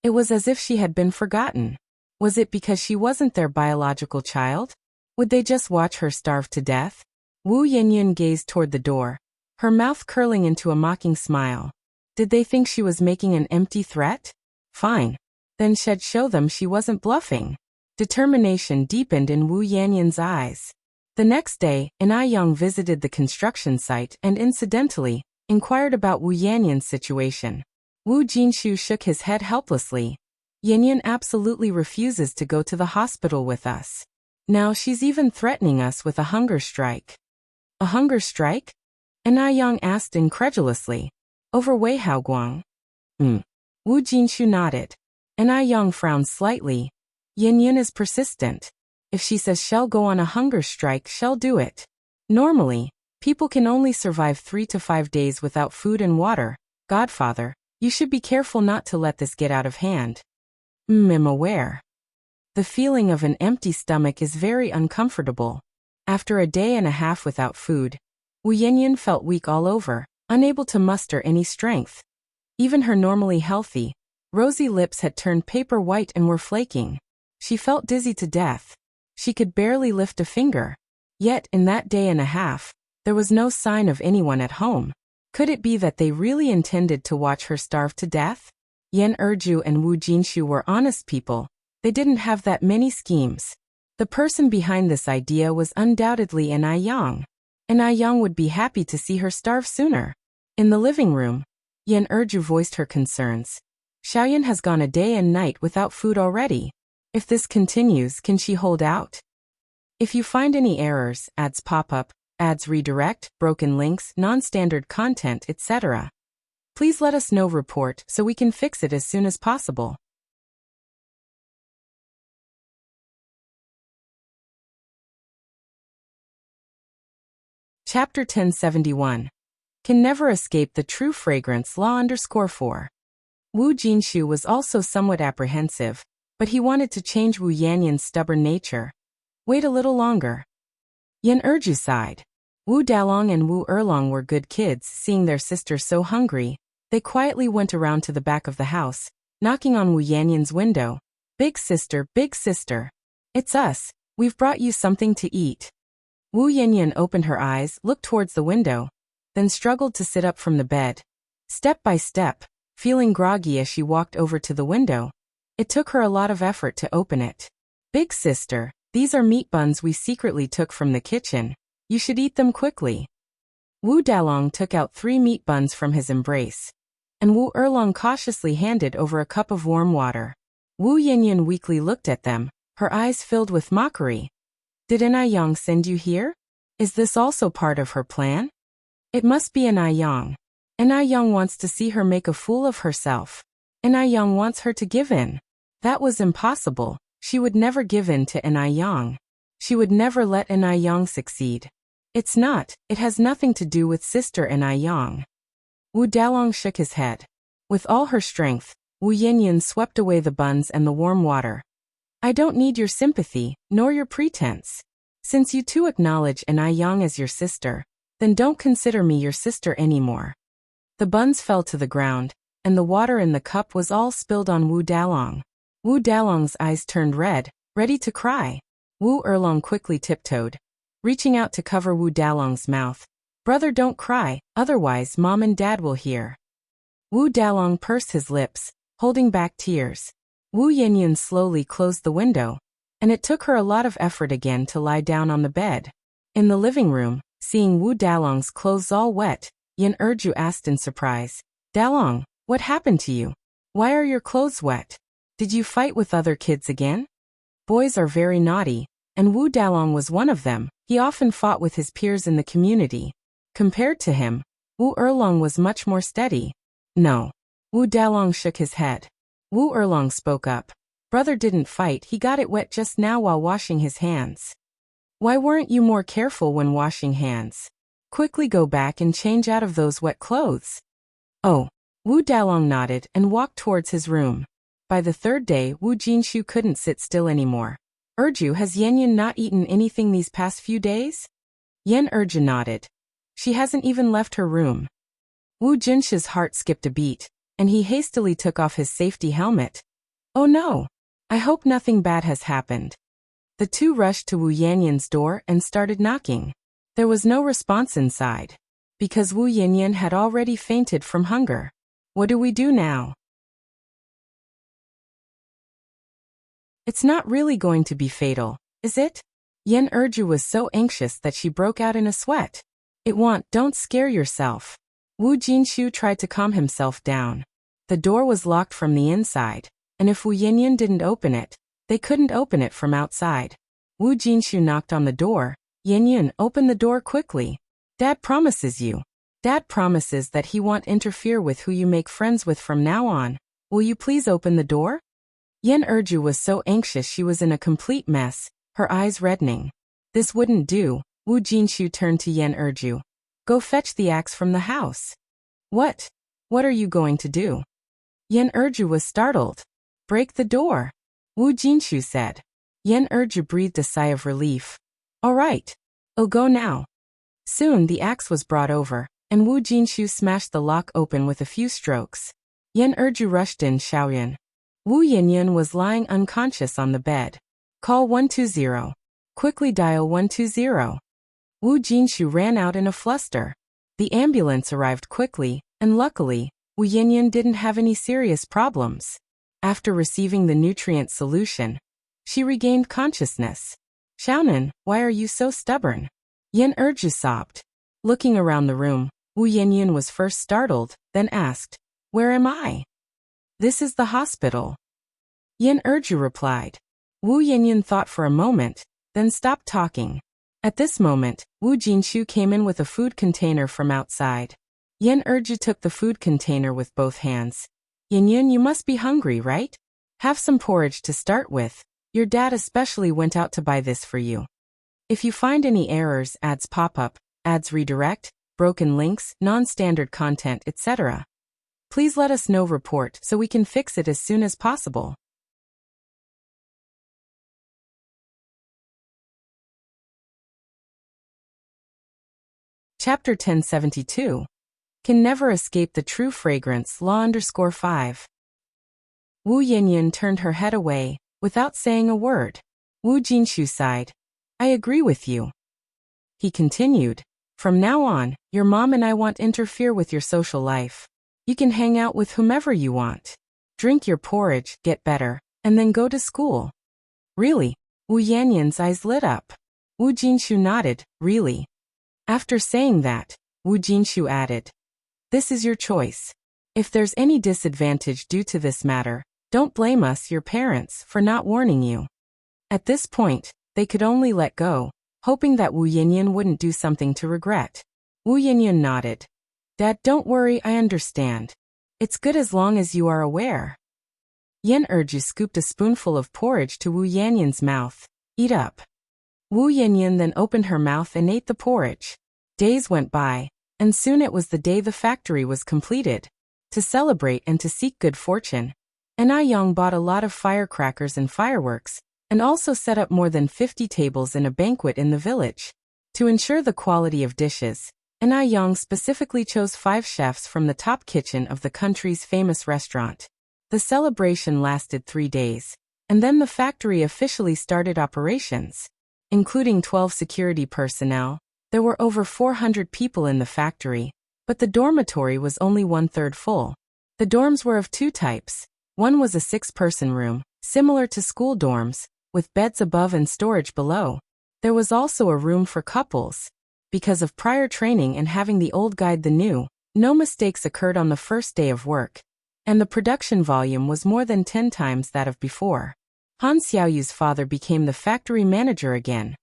It was as if she had been forgotten. Was it because she wasn't their biological child? Would they just watch her starve to death? Wu Yanyan gazed toward the door, her mouth curling into a mocking smile. Did they think she was making an empty threat? Fine. Then she'd show them she wasn't bluffing. Determination deepened in Wu Yanyan's eyes. The next day, Anai Yang visited the construction site and incidentally, inquired about Wu Yanyan's situation. Wu Jinshu shook his head helplessly. Yanyan absolutely refuses to go to the hospital with us. Now she's even threatening us with a hunger strike. A hunger strike? Anai Yang asked incredulously. Over Wei Haoguang? Wu Jinshu nodded. Anai Yang frowned slightly. Yanyan is persistent. If she says she'll go on a hunger strike, she'll do it. Normally, people can only survive 3 to 5 days without food and water. Godfather, You should be careful not to let this get out of hand. I'm aware. The feeling of an empty stomach is very uncomfortable. After a day and a half without food, Wu Yanyan felt weak all over, unable to muster any strength. Even her normally healthy, rosy lips had turned paper white and were flaking. She felt dizzy to death. She could barely lift a finger. Yet, in that day and a half, there was no sign of anyone at home. Could it be that they really intended to watch her starve to death? Yan Erju and Wu Jinshu were honest people. They didn't have that many schemes. The person behind this idea was undoubtedly an Yang. An Yang would be happy to see her starve sooner. In the living room, Yan Erju voiced her concerns. Xiaoyan has gone a day and night without food already. If this continues, can she hold out? If you find any errors, ads pop up, ads redirect, broken links, non-standard content, etc., please let us know. Report so we can fix it as soon as possible. Chapter 1071. Can never escape the true fragrance law _4. Wu Jinshu was also somewhat apprehensive, but he wanted to change Wu Yanyan's stubborn nature. Wait a little longer. Yan Erju sighed. Wu Dalong and Wu Erlong were good kids. Seeing their sister so hungry, they quietly went around to the back of the house, knocking on Wu Yanyan's window. Big sister, it's us. We've brought you something to eat. Wu Yanyan opened her eyes, looked towards the window, then struggled to sit up from the bed. Step by step, feeling groggy as she walked over to the window. It took her a lot of effort to open it. Big sister, these are meat buns we secretly took from the kitchen. You should eat them quickly. Wu Dalong took out 3 meat buns from his embrace, and Wu Erlong cautiously handed over a cup of warm water. Wu Yanyan weakly looked at them, her eyes filled with mockery. Did an Yang send you here? Is this also part of her plan? It must be an Yang. An Yang wants to see her make a fool of herself. An Yang wants her to give in. That was impossible. She would never give in to an Yang. She would never let an Yang succeed. It has nothing to do with sister an Yang. Wu Dalong shook his head. With all her strength, Wu Yanyan swept away the buns and the warm water. I don't need your sympathy, nor your pretense. Since you too acknowledge an Yang as your sister, then don't consider me your sister anymore. The buns fell to the ground, and the water in the cup was all spilled on Wu Dalong. Wu Dalong's eyes turned red, ready to cry. Wu Erlong quickly tiptoed, reaching out to cover Wu Dalong's mouth. Brother, don't cry, otherwise Mom and Dad will hear. Wu Dalong pursed his lips, holding back tears. Wu Yanyan slowly closed the window, and it took her a lot of effort again to lie down on the bed. In the living room, seeing Wu Dalong's clothes all wet, Yan Erju asked in surprise, Dalong, what happened to you? Why are your clothes wet? Did you fight with other kids again? Boys are very naughty, and Wu Dalong was one of them. He often fought with his peers in the community. Compared to him, Wu Erlong was much more steady. No. Wu Dalong shook his head. Wu Erlong spoke up. Brother didn't fight, he got it wet just now while washing his hands. Why weren't you more careful when washing hands? Quickly go back and change out of those wet clothes. Oh. Wu Dalong nodded and walked towards his room. By the 3rd day, Wu Jinshu couldn't sit still anymore. Erju, has Yanyan not eaten anything these past few days? Yan Erju nodded. She hasn't even left her room. Wu Jinshu's heart skipped a beat, and he hastily took off his safety helmet. Oh no! I hope nothing bad has happened. The two rushed to Wu Yanyan's door and started knocking. There was no response inside, because Wu Yanyan had already fainted from hunger. What do we do now? It's not really going to be fatal, is it? Yan Erju was so anxious that she broke out in a sweat. It won't, don't scare yourself. Wu Jinshu tried to calm himself down. The door was locked from the inside, and if Wu Yanyan didn't open it, they couldn't open it from outside. Wu Jinshu knocked on the door. Yanyan, open the door quickly. Dad promises you. Dad promises that he won't interfere with who you make friends with from now on. Will you please open the door? Yan Erju was so anxious she was in a complete mess, her eyes reddening. This wouldn't do. Wu Jinshu turned to Yan Erju. Go fetch the axe from the house. What? What are you going to do? Yan Erju was startled. Break the door, Wu Jinshu said. Yan Erju breathed a sigh of relief. All right. I'll go now. Soon the axe was brought over, and Wu Jinshu smashed the lock open with a few strokes. Yan Erju rushed in, Xiaoyan. Wu Yinyun was lying unconscious on the bed. Call 120. Quickly dial 120. Wu Jinshu ran out in a fluster. The ambulance arrived quickly, and luckily, Wu Yinyun didn't have any serious problems. After receiving the nutrient solution, she regained consciousness. Xiaonan, why are you so stubborn? Yan Erju sobbed. Looking around the room, Wu Yinyun was first startled, then asked, Where am I? This is the hospital. Yan Erju replied. Wu Yinyun thought for a moment, then stopped talking. At this moment, Wu Jinshu came in with a food container from outside. Yan Erju took the food container with both hands. Yinyun, you must be hungry, right? Have some porridge to start with. Your dad especially went out to buy this for you. If you find any errors, ads pop up, ads redirect, broken links, non-standard content, etc., please let us know. Report so we can fix it as soon as possible. Chapter 1072. Can never escape the true fragrance. Law _5. Wu Yinyun turned her head away, without saying a word. Wu Jinshu sighed. I agree with you. He continued. From now on, your mom and I won't interfere with your social life. You can hang out with whomever you want. Drink your porridge, get better, and then go to school. Really? Wu Yinyun's eyes lit up. Wu Jinshu nodded. Really? After saying that, Wu Jinshu added, This is your choice. If there's any disadvantage due to this matter, don't blame us, your parents, for not warning you. At this point, they could only let go, hoping that Wu Yinyun wouldn't do something to regret. Wu Yinyun nodded. Dad, don't worry, I understand. It's good as long as you are aware. Yan Erju scooped a spoonful of porridge to Wu Yinyun's mouth. Eat up. Wu Yinyun then opened her mouth and ate the porridge. Days went by, and soon it was the day the factory was completed. To celebrate and to seek good fortune, Yang bought a lot of firecrackers and fireworks, and also set up more than 50 tables in a banquet in the village. To ensure the quality of dishes, Yang specifically chose 5 chefs from the top kitchen of the country's famous restaurant. The celebration lasted 3 days, and then the factory officially started operations. Including 12 security personnel, there were over 400 people in the factory, but the dormitory was only 1/3 full. The dorms were of 2 types. One was a 6-person room, similar to school dorms, with beds above and storage below. There was also a room for couples. Because of prior training and having the old guide the new, no mistakes occurred on the first day of work, and the production volume was more than 10 times that of before. Han Xiaoyu's father became the factory manager again.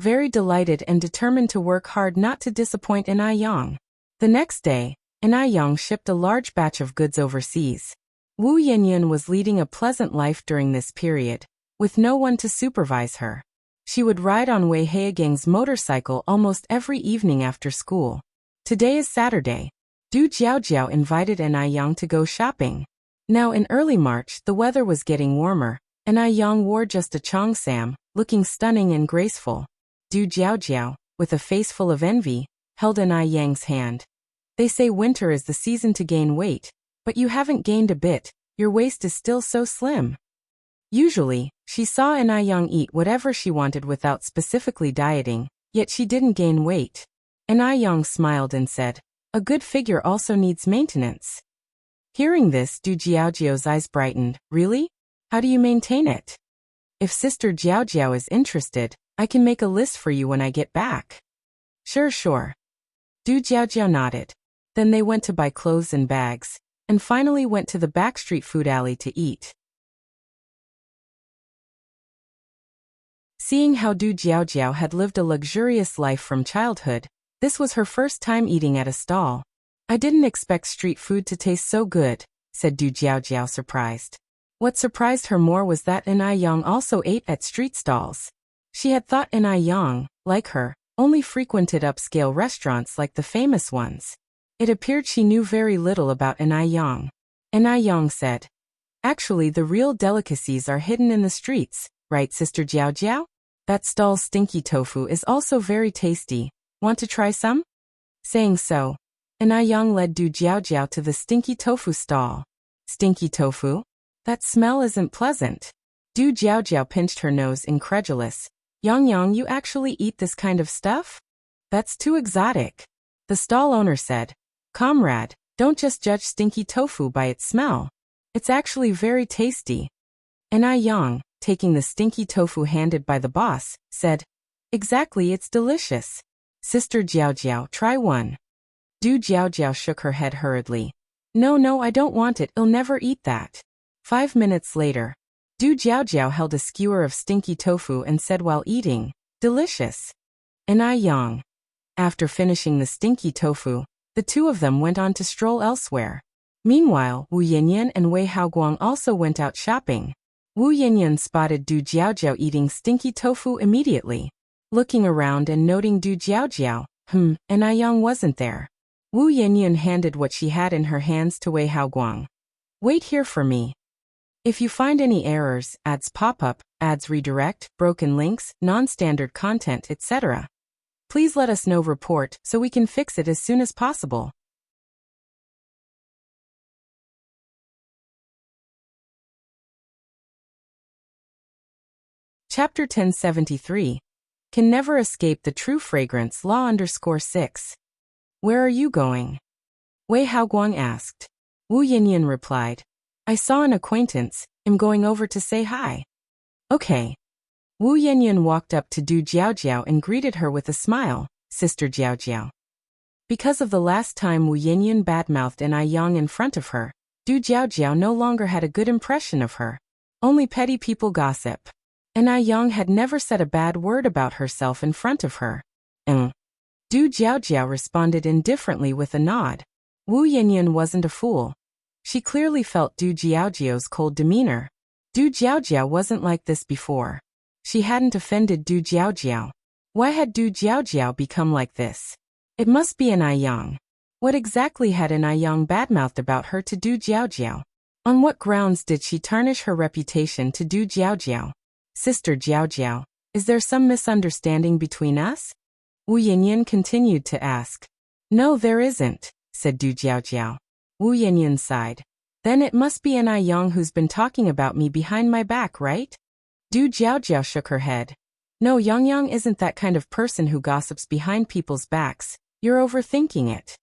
Very delighted and determined to work hard not to disappoint Yang. The next day, Yang shipped a large batch of goods overseas. Wu Yinyun was leading a pleasant life during this period, with no one to supervise her. She would ride on Wei Heigang's motorcycle almost every evening after school. Today is Saturday. Du Jiaojiao invited Yang to go shopping. Now in early March, the weather was getting warmer, Yang wore just a cheongsam, looking stunning and graceful. Du Jiaojiao, with a face full of envy, held Yang's hand. They say winter is the season to gain weight, but you haven't gained a bit, your waist is still so slim. Usually, she saw Yang eat whatever she wanted without specifically dieting, yet she didn't gain weight. Yang smiled and said, A good figure also needs maintenance. Hearing this, Du Jiaojiao's eyes brightened. Really? How do you maintain it? If Sister Jiaojiao is interested, I can make a list for you when I get back. Sure. Du Jiaojiao nodded. Then they went to buy clothes and bags, and finally went to the backstreet food alley to eat. Seeing how Du Jiaojiao had lived a luxurious life from childhood, this was her first time eating at a stall. I didn't expect street food to taste so good, said Du Jiaojiao, surprised. What surprised her more was that Yang also ate at street stalls. She had thought Yang, like her, only frequented upscale restaurants like the famous ones. It appeared she knew very little about Yang. And I Yang said, actually the real delicacies are hidden in the streets, right Sister Jiao Jiao? That stall's stinky tofu is also very tasty. Want to try some? Saying so, and I Yang led Du Jiao Jiao to the stinky tofu stall. Stinky tofu? That smell isn't pleasant. Du Jiao Jiao pinched her nose incredulous. Yang, you actually eat this kind of stuff? That's too exotic. The stall owner said, comrade, don't just judge stinky tofu by its smell. It's actually very tasty. And I Yang, taking the stinky tofu handed by the boss, said, exactly, it's delicious. Sister Jiao Jiao, try one. Du Jiao Jiao shook her head hurriedly. No, I don't want it, I'll never eat that. 5 minutes later, Du Jiao Jiao held a skewer of stinky tofu and said while eating, delicious. And I Yang. After finishing the stinky tofu, the two of them went on to stroll elsewhere. Meanwhile, Wu Yanyan and Wei Haoguang also went out shopping. Wu Yanyan spotted Du Jiao Jiao eating stinky tofu immediately. Looking around and noting Du Jiao Jiao, and I Yang wasn't there. Wu Yanyan handed what she had in her hands to Wei Haoguang. Wait here for me. If you find any errors, ads pop up, ads redirect, broken links, non-standard content, etc., please let us know report so we can fix it as soon as possible. Chapter 1073. Can never escape the true fragrance law _6. Where are you going? Wei Haoguang asked. Wu Yanyan replied, I saw an acquaintance, am going over to say hi. Okay. Wu Yanyan walked up to Du Jiao Jiao and greeted her with a smile, Sister Jiao Jiao. Because of the last time Wu Yanyan badmouthed an I Yang in front of her, Du Jiao Jiao no longer had a good impression of her. Only petty people gossip. And I Yang had never said a bad word about herself in front of her. Du Jiao Jiao responded indifferently with a nod. Wu Yanyan wasn't a fool. She clearly felt Du Jiao Jiao's cold demeanor. Du Jiao Jiao wasn't like this before. She hadn't offended Du Jiao Jiao. Why had Du Jiao Jiao become like this? It must be an I Yang. What exactly had an I Yang badmouthed about her to Du Jiao Jiao? On what grounds did she tarnish her reputation to Du Jiao Jiao? Sister Jiao Jiao, is there some misunderstanding between us? Wu Yanyan continued to ask. No, there isn't, said Du Jiao Jiao. Wu Yanyan sighed. Then it must be an I Yang who's been talking about me behind my back, right? Du Jiao Jiao shook her head. No, Yang isn't that kind of person who gossips behind people's backs. You're overthinking it.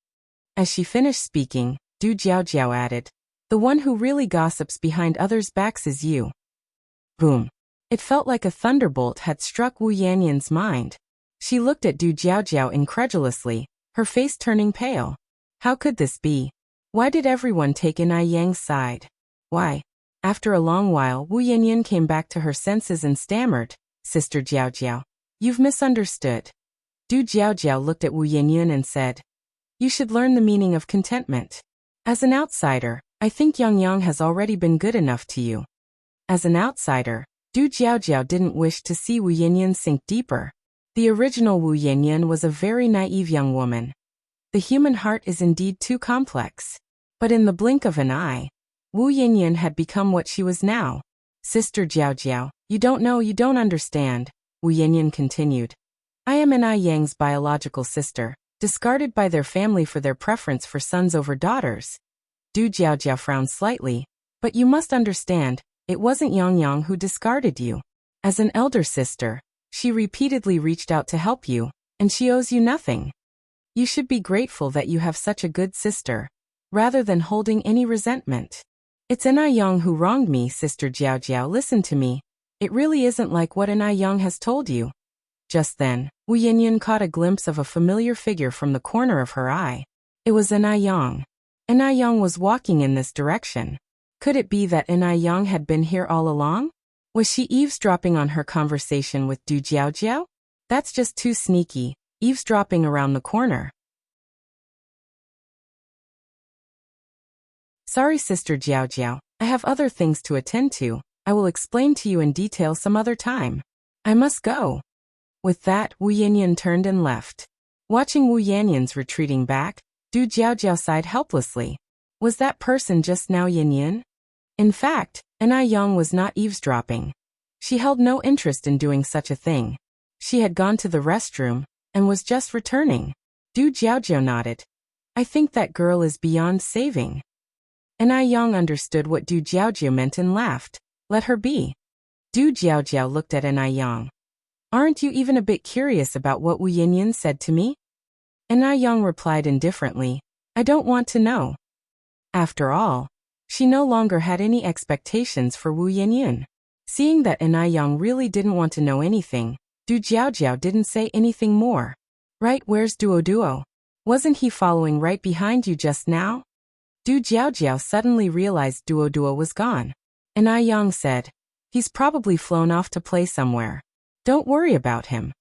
As she finished speaking, Du Jiao Jiao added, the one who really gossips behind others' backs is you. Boom. It felt like a thunderbolt had struck Wu Yanyan's mind. She looked at Du Jiao Jiao incredulously, her face turning pale. How could this be? Why did everyone take in I Yang's side? Why? After a long while, Wu Yanyan came back to her senses and stammered, Sister Jiao Jiao, you've misunderstood. Du Jiao Jiao looked at Wu Yanyan and said, you should learn the meaning of contentment. As an outsider, I think Yang has already been good enough to you. As an outsider, Du Jiao Jiao didn't wish to see Wu Yanyan sink deeper. The original Wu Yanyan was a very naive young woman. The human heart is indeed too complex. But in the blink of an eye, Wu Yanyan had become what she was now. Sister Jiao Jiao, you don't know, you don't understand, Wu Yanyan continued. I am an I Yang's biological sister, discarded by their family for their preference for sons over daughters. Du Jiao Jiao frowned slightly. But you must understand, it wasn't Yang who discarded you. As an elder sister, she repeatedly reached out to help you, and she owes you nothing. You should be grateful that you have such a good sister, rather than holding any resentment. It's an I Yang who wronged me, Sister Jiao Jiao, listen to me. It really isn't like what an I Yang has told you. Just then, Wu Yanyan caught a glimpse of a familiar figure from the corner of her eye. It was an I Yang. An I Yang was walking in this direction. Could it be that an I Yang had been here all along? Was she eavesdropping on her conversation with Du Jiao Jiao? That's just too sneaky, eavesdropping around the corner. Sorry, Sister Jiao Jiao, I have other things to attend to. I will explain to you in detail some other time. I must go. With that, Wu Yanyan turned and left. Watching Wu Yanyan's retreating back, Du Jiao Jiao sighed helplessly. Was that person just now Yin Yin? In fact, Anai Yang was not eavesdropping. She held no interest in doing such a thing. She had gone to the restroom and was just returning. Du Jiaojiao nodded. I think that girl is beyond saving. Anai Yang understood what Du Jiaojiao meant and laughed. Let her be. Du Jiaojiao looked at Anai Yang. Aren't you even a bit curious about what Wu Yinyan said to me? Anai Yang replied indifferently. I don't want to know. After all, she no longer had any expectations for Wu Yinyan. Seeing that Anai Yang really didn't want to know anything, Du Jiaojiao didn't say anything more. Right, where's Duo? Wasn't he following right behind you just now? Du Jiaojiao suddenly realized Duo was gone. Anai Yang said, he's probably flown off to play somewhere. Don't worry about him.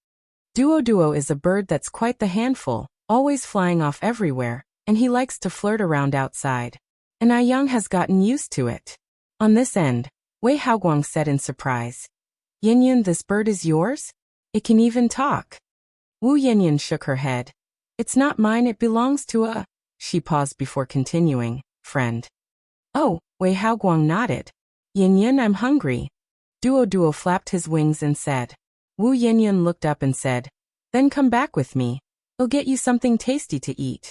Duo is a bird that's quite the handful, always flying off everywhere, and he likes to flirt around outside. Anai Yang has gotten used to it. On this end, Wei Haoguang said in surprise. Yinyan, this bird is yours? It can even talk. Wu Yinyan shook her head. It's not mine, it belongs to a... She paused before continuing, friend. Oh, Wei Haoguang nodded. Yinyan, I'm hungry. Duo flapped his wings and said. Wu Yinyan looked up and said, then come back with me. I'll get you something tasty to eat.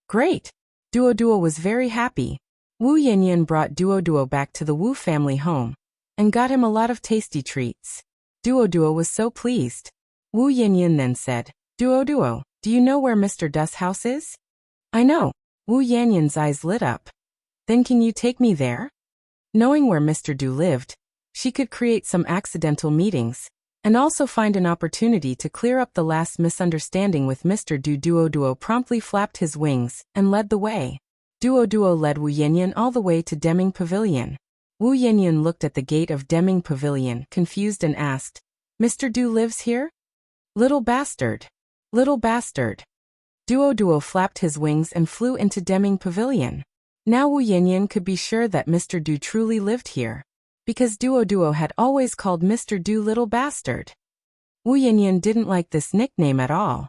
Great. Duo was very happy. Wu Yinyan brought Duo back to the Wu family home and got him a lot of tasty treats. Duo was so pleased. Wu Yinyan then said, Duo, do you know where Mr. Du's house is? I know. Wu Yanyan's eyes lit up. Then can you take me there? Knowing where Mr. Du lived, she could create some accidental meetings and also find an opportunity to clear up the last misunderstanding with Mr. Du. Duo promptly flapped his wings and led the way. Duo led Wu Yanyan all the way to Deming Pavilion. Wu Yanyan looked at the gate of Deming Pavilion, confused, and asked, Mr. Du lives here? Little bastard. Little bastard. Duo flapped his wings and flew into Deming Pavilion. Now Wu Yanyan could be sure that Mr. Du truly lived here, because Duo had always called Mr. Du little bastard. Wu Yanyan didn't like this nickname at all.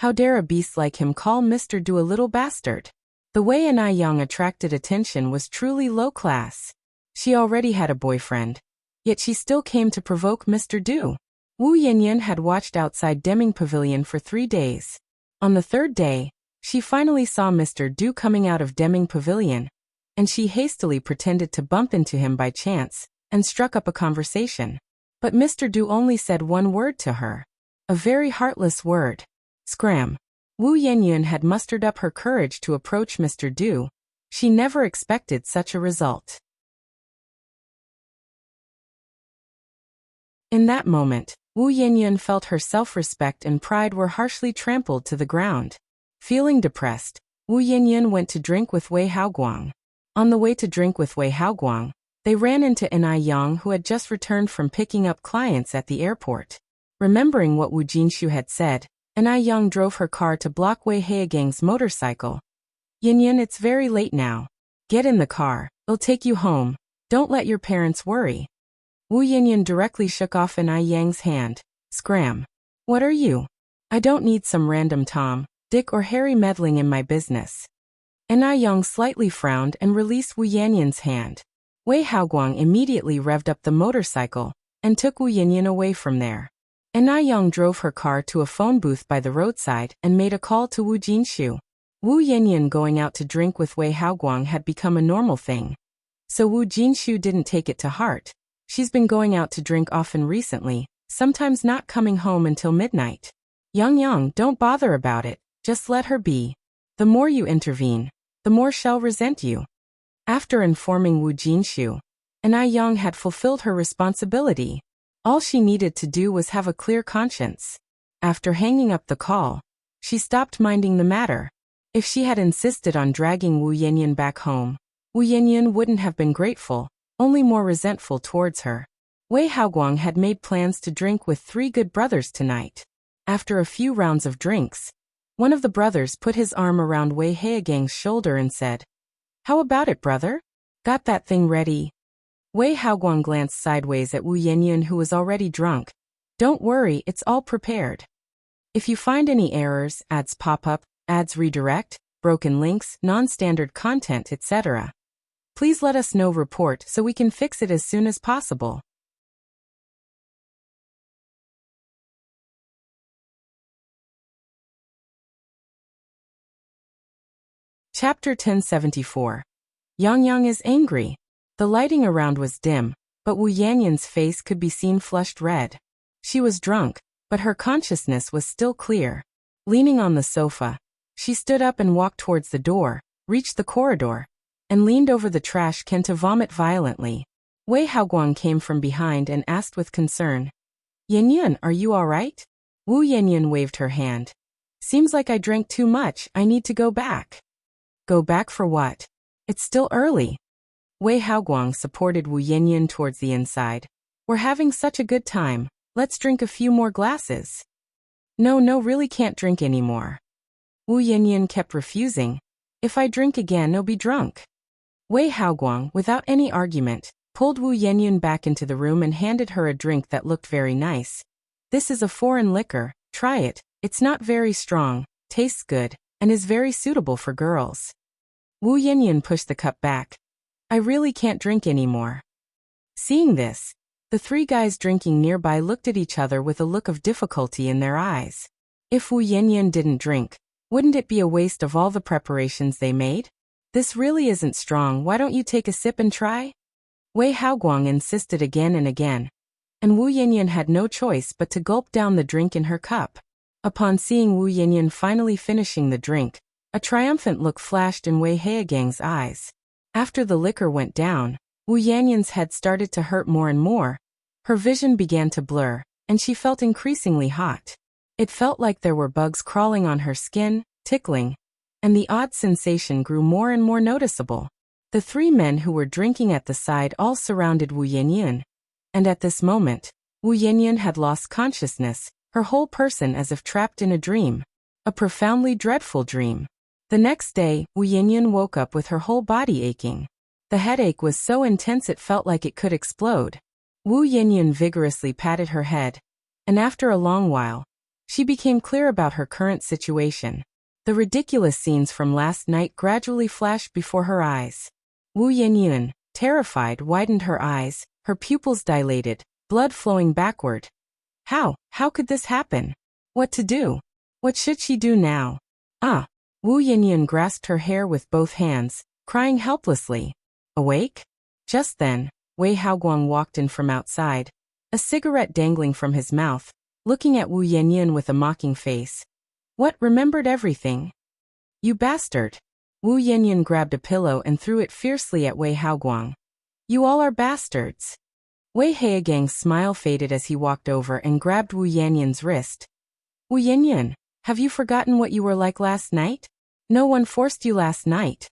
How dare a beast like him call Mr. Du a little bastard? The way Anai Yang attracted attention was truly low class. She already had a boyfriend, yet she still came to provoke Mr. Du. Wu Yanyan had watched outside Deming Pavilion for 3 days. On the 3rd day, she finally saw Mr. Du coming out of Deming Pavilion, and she hastily pretended to bump into him by chance and struck up a conversation. But Mr. Du only said one word to her. A very heartless word. Scram. Wu Yanyan had mustered up her courage to approach Mr. Du. She never expected such a result. In that moment, Wu Yanyan felt her self-respect and pride were harshly trampled to the ground. Feeling depressed, Wu Yanyan went to drink with Wei Haoguang. On the way to drink with Wei Haoguang, they ran into Anai Yang, who had just returned from picking up clients at the airport. Remembering what Wu Jinshu had said, Anai Yang drove her car to block Wei Haogang's motorcycle. Yanyan, it's very late now. Get in the car, it'll take you home. Don't let your parents worry. Wu Yanyan directly shook off Anai Yang's hand. Scram. What are you? I don't need some random Tom, Dick or Harry meddling in my business. Anai Yang slightly frowned and released Wu Yanyan's hand. Wei Haoguang immediately revved up the motorcycle and took Wu Yanyan away from there. Anai Yang drove her car to a phone booth by the roadside and made a call to Wu Jinshu. Wu Yanyan going out to drink with Wei Haoguang had become a normal thing, so Wu Jinshu didn't take it to heart. She's been going out to drink often recently, sometimes not coming home until midnight. Yang, don't bother about it, just let her be. The more you intervene, the more she'll resent you. After informing Wu Jinshu, Anai Yang had fulfilled her responsibility. All she needed to do was have a clear conscience. After hanging up the call, she stopped minding the matter. If she had insisted on dragging Wu Yanyan back home, Wu Yanyan wouldn't have been grateful, only more resentful towards her. Wei Haoguang had made plans to drink with 3 good brothers tonight. After a few rounds of drinks, one of the brothers put his arm around Wei Haogang's shoulder and said, How about it, brother? Got that thing ready? Wei Haoguang glanced sideways at Wu Yanyan, who was already drunk. Don't worry, it's all prepared. If you find any errors, ads pop up, ads redirect, broken links, non-standard content, etc. Please let us know report so we can fix it as soon as possible. Chapter 1074. Yang Yang is angry. The lighting around was dim, but Wu Yanyan's face could be seen flushed red. She was drunk, but her consciousness was still clear. Leaning on the sofa, she stood up and walked towards the door, reached the corridor, and leaned over the trash can to vomit violently. Wei Haoguang came from behind and asked with concern, "Yanyan, are you all right?" Wu Yanyan waved her hand. "Seems like I drank too much, I need to go back." "Go back for what? It's still early." Wei Haoguang supported Wu Yanyan towards the inside. "We're having such a good time, let's drink a few more glasses." No, really can't drink anymore." Wu Yanyan kept refusing. "If I drink again, I'll be drunk." Wei Haoguang, without any argument, pulled Wu Yanyan back into the room and handed her a drink that looked very nice. "This is a foreign liquor, try it, it's not very strong, tastes good, and is very suitable for girls." Wu Yanyan pushed the cup back. "I really can't drink anymore." Seeing this, the three guys drinking nearby looked at each other with a look of difficulty in their eyes. If Wu Yanyan didn't drink, wouldn't it be a waste of all the preparations they made? "This really isn't strong, why don't you take a sip and try?" Wei Haoguang insisted again and again, and Wu Yanyan had no choice but to gulp down the drink in her cup. Upon seeing Wu Yanyan finally finishing the drink, a triumphant look flashed in Wei Haogang's eyes. After the liquor went down, Wu Yanyan's head started to hurt more and more. Her vision began to blur, and she felt increasingly hot. It felt like there were bugs crawling on her skin, tickling, and the odd sensation grew more and more noticeable. The three men who were drinking at the side all surrounded Wu Yanyan, and at this moment, Wu Yanyan had lost consciousness, her whole person as if trapped in a dream. A profoundly dreadful dream. The next day, Wu Yanyan woke up with her whole body aching. The headache was so intense it felt like it could explode. Wu Yanyan vigorously patted her head, and after a long while, she became clear about her current situation. The ridiculous scenes from last night gradually flashed before her eyes. Wu Yanyan, terrified, widened her eyes, her pupils dilated, blood flowing backward. How could this happen? What to do? What should she do now? Wu Yanyan grasped her hair with both hands, crying helplessly. "Awake?" Just then, Wei Haoguang walked in from outside, a cigarette dangling from his mouth, looking at Wu Yanyan with a mocking face. "What, remembered everything? You bastard!" Wu Yanyan grabbed a pillow and threw it fiercely at Wei Haoguang. "You all are bastards." Wei Haogang's smile faded as he walked over and grabbed Wu Yanyan's wrist. "Wu Yanyan, have you forgotten what you were like last night? No one forced you last night."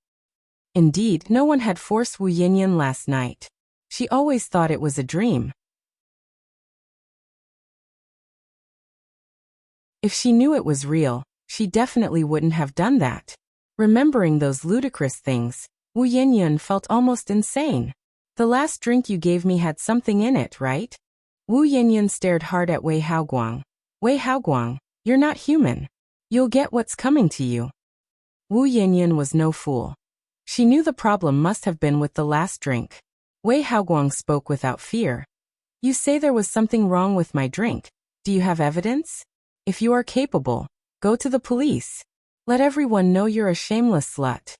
Indeed, no one had forced Wu Yanyan last night. She always thought it was a dream. If she knew it was real, she definitely wouldn't have done that. Remembering those ludicrous things, Wu Yanyan felt almost insane. "The last drink you gave me had something in it, right?" Wu Yanyan stared hard at Wei Haoguang. "Wei Haoguang, you're not human. You'll get what's coming to you." Wu Yanyan was no fool. She knew the problem must have been with the last drink. Wei Haoguang spoke without fear. "You say there was something wrong with my drink. Do you have evidence? If you are capable, go to the police. Let everyone know you're a shameless slut."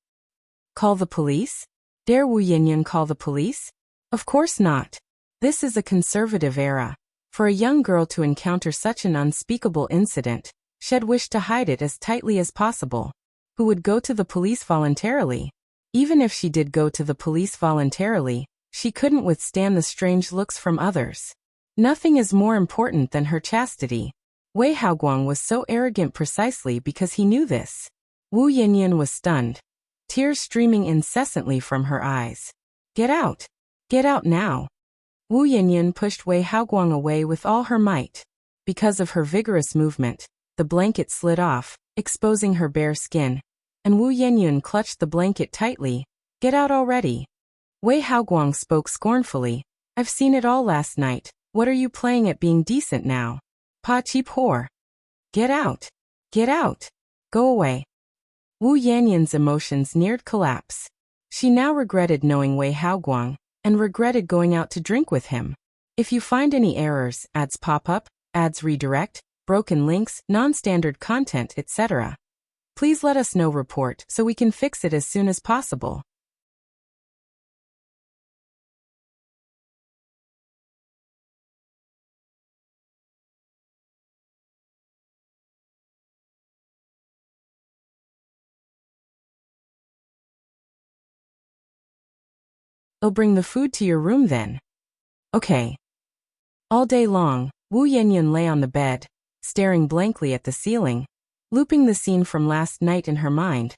"Call the police? Dare Wu Yanyan call the police? Of course not. This is a conservative era. For a young girl to encounter such an unspeakable incident, she'd wish to hide it as tightly as possible. Who would go to the police voluntarily? Even if she did go to the police voluntarily, she couldn't withstand the strange looks from others. Nothing is more important than her chastity." Wei Haoguang was so arrogant precisely because he knew this. Wu Yanyan was stunned, tears streaming incessantly from her eyes. Get out! Get out now!" Wu Yanyan pushed Wei Haoguang away with all her might. Because of her vigorous movement, the blanket slid off, exposing her bare skin, and Wu Yanyan clutched the blanket tightly. "Get out already!" Wei Haoguang spoke scornfully. "I've seen it all last night. What are you playing at being decent now? Pa cheap whore! Get out! Get out! Go away!" Wu Yanyan's emotions neared collapse. She now regretted knowing Wei Haoguang and regretted going out to drink with him. If you find any errors, ads pop up, ads redirect, broken links, non-standard content, etc., please let us know. Report so we can fix it as soon as possible. I'll bring the food to your room then. Okay. All day long, Wu Yanyan lay on the bed, staring blankly at the ceiling, looping the scene from last night in her mind,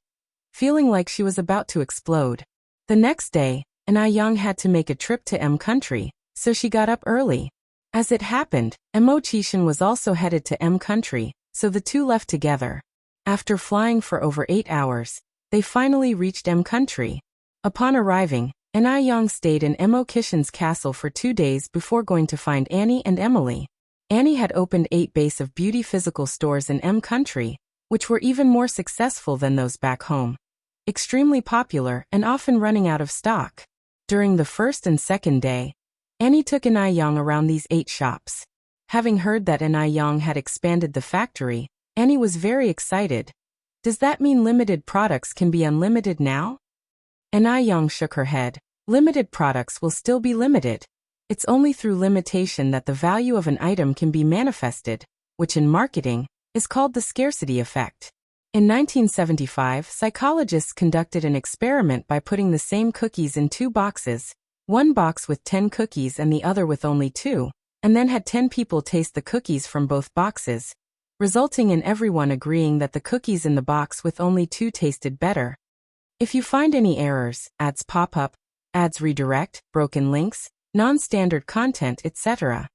feeling like she was about to explode. The next day, Yang had to make a trip to M Country, so she got up early. As it happened, Mo Qishan was also headed to M Country, so the two left together. After flying for over 8 hours, they finally reached M Country. Upon arriving, Yang stayed in Mo Qishan's castle for 2 days before going to find Annie and Emily. Annie had opened 8 base of beauty physical stores in M Country, which were even more successful than those back home. Extremely popular and often running out of stock. During the first and second day, Annie took Yang around these 8 shops. Having heard that Yang had expanded the factory, Annie was very excited. Does that mean limited products can be unlimited now? Yang shook her head. Limited products will still be limited. It's only through limitation that the value of an item can be manifested, which in marketing is called the scarcity effect. In 1975, psychologists conducted an experiment by putting the same cookies in 2 boxes, one box with 10 cookies and the other with only 2, and then had 10 people taste the cookies from both boxes, resulting in everyone agreeing that the cookies in the box with only 2 tasted better. If you find any errors, ads pop up, ads redirect, broken links, non-standard content, etc.,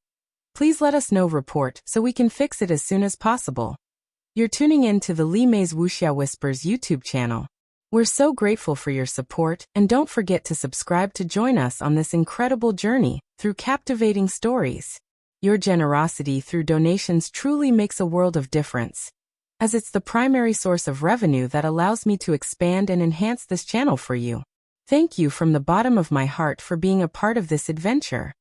please let us know. Report so we can fix it as soon as possible. You're tuning in to the Li Mei's Wuxia Whispers YouTube channel. We're so grateful for your support, and don't forget to subscribe to join us on this incredible journey through captivating stories. Your generosity through donations truly makes a world of difference, as it's the primary source of revenue that allows me to expand and enhance this channel for you. Thank you from the bottom of my heart for being a part of this adventure.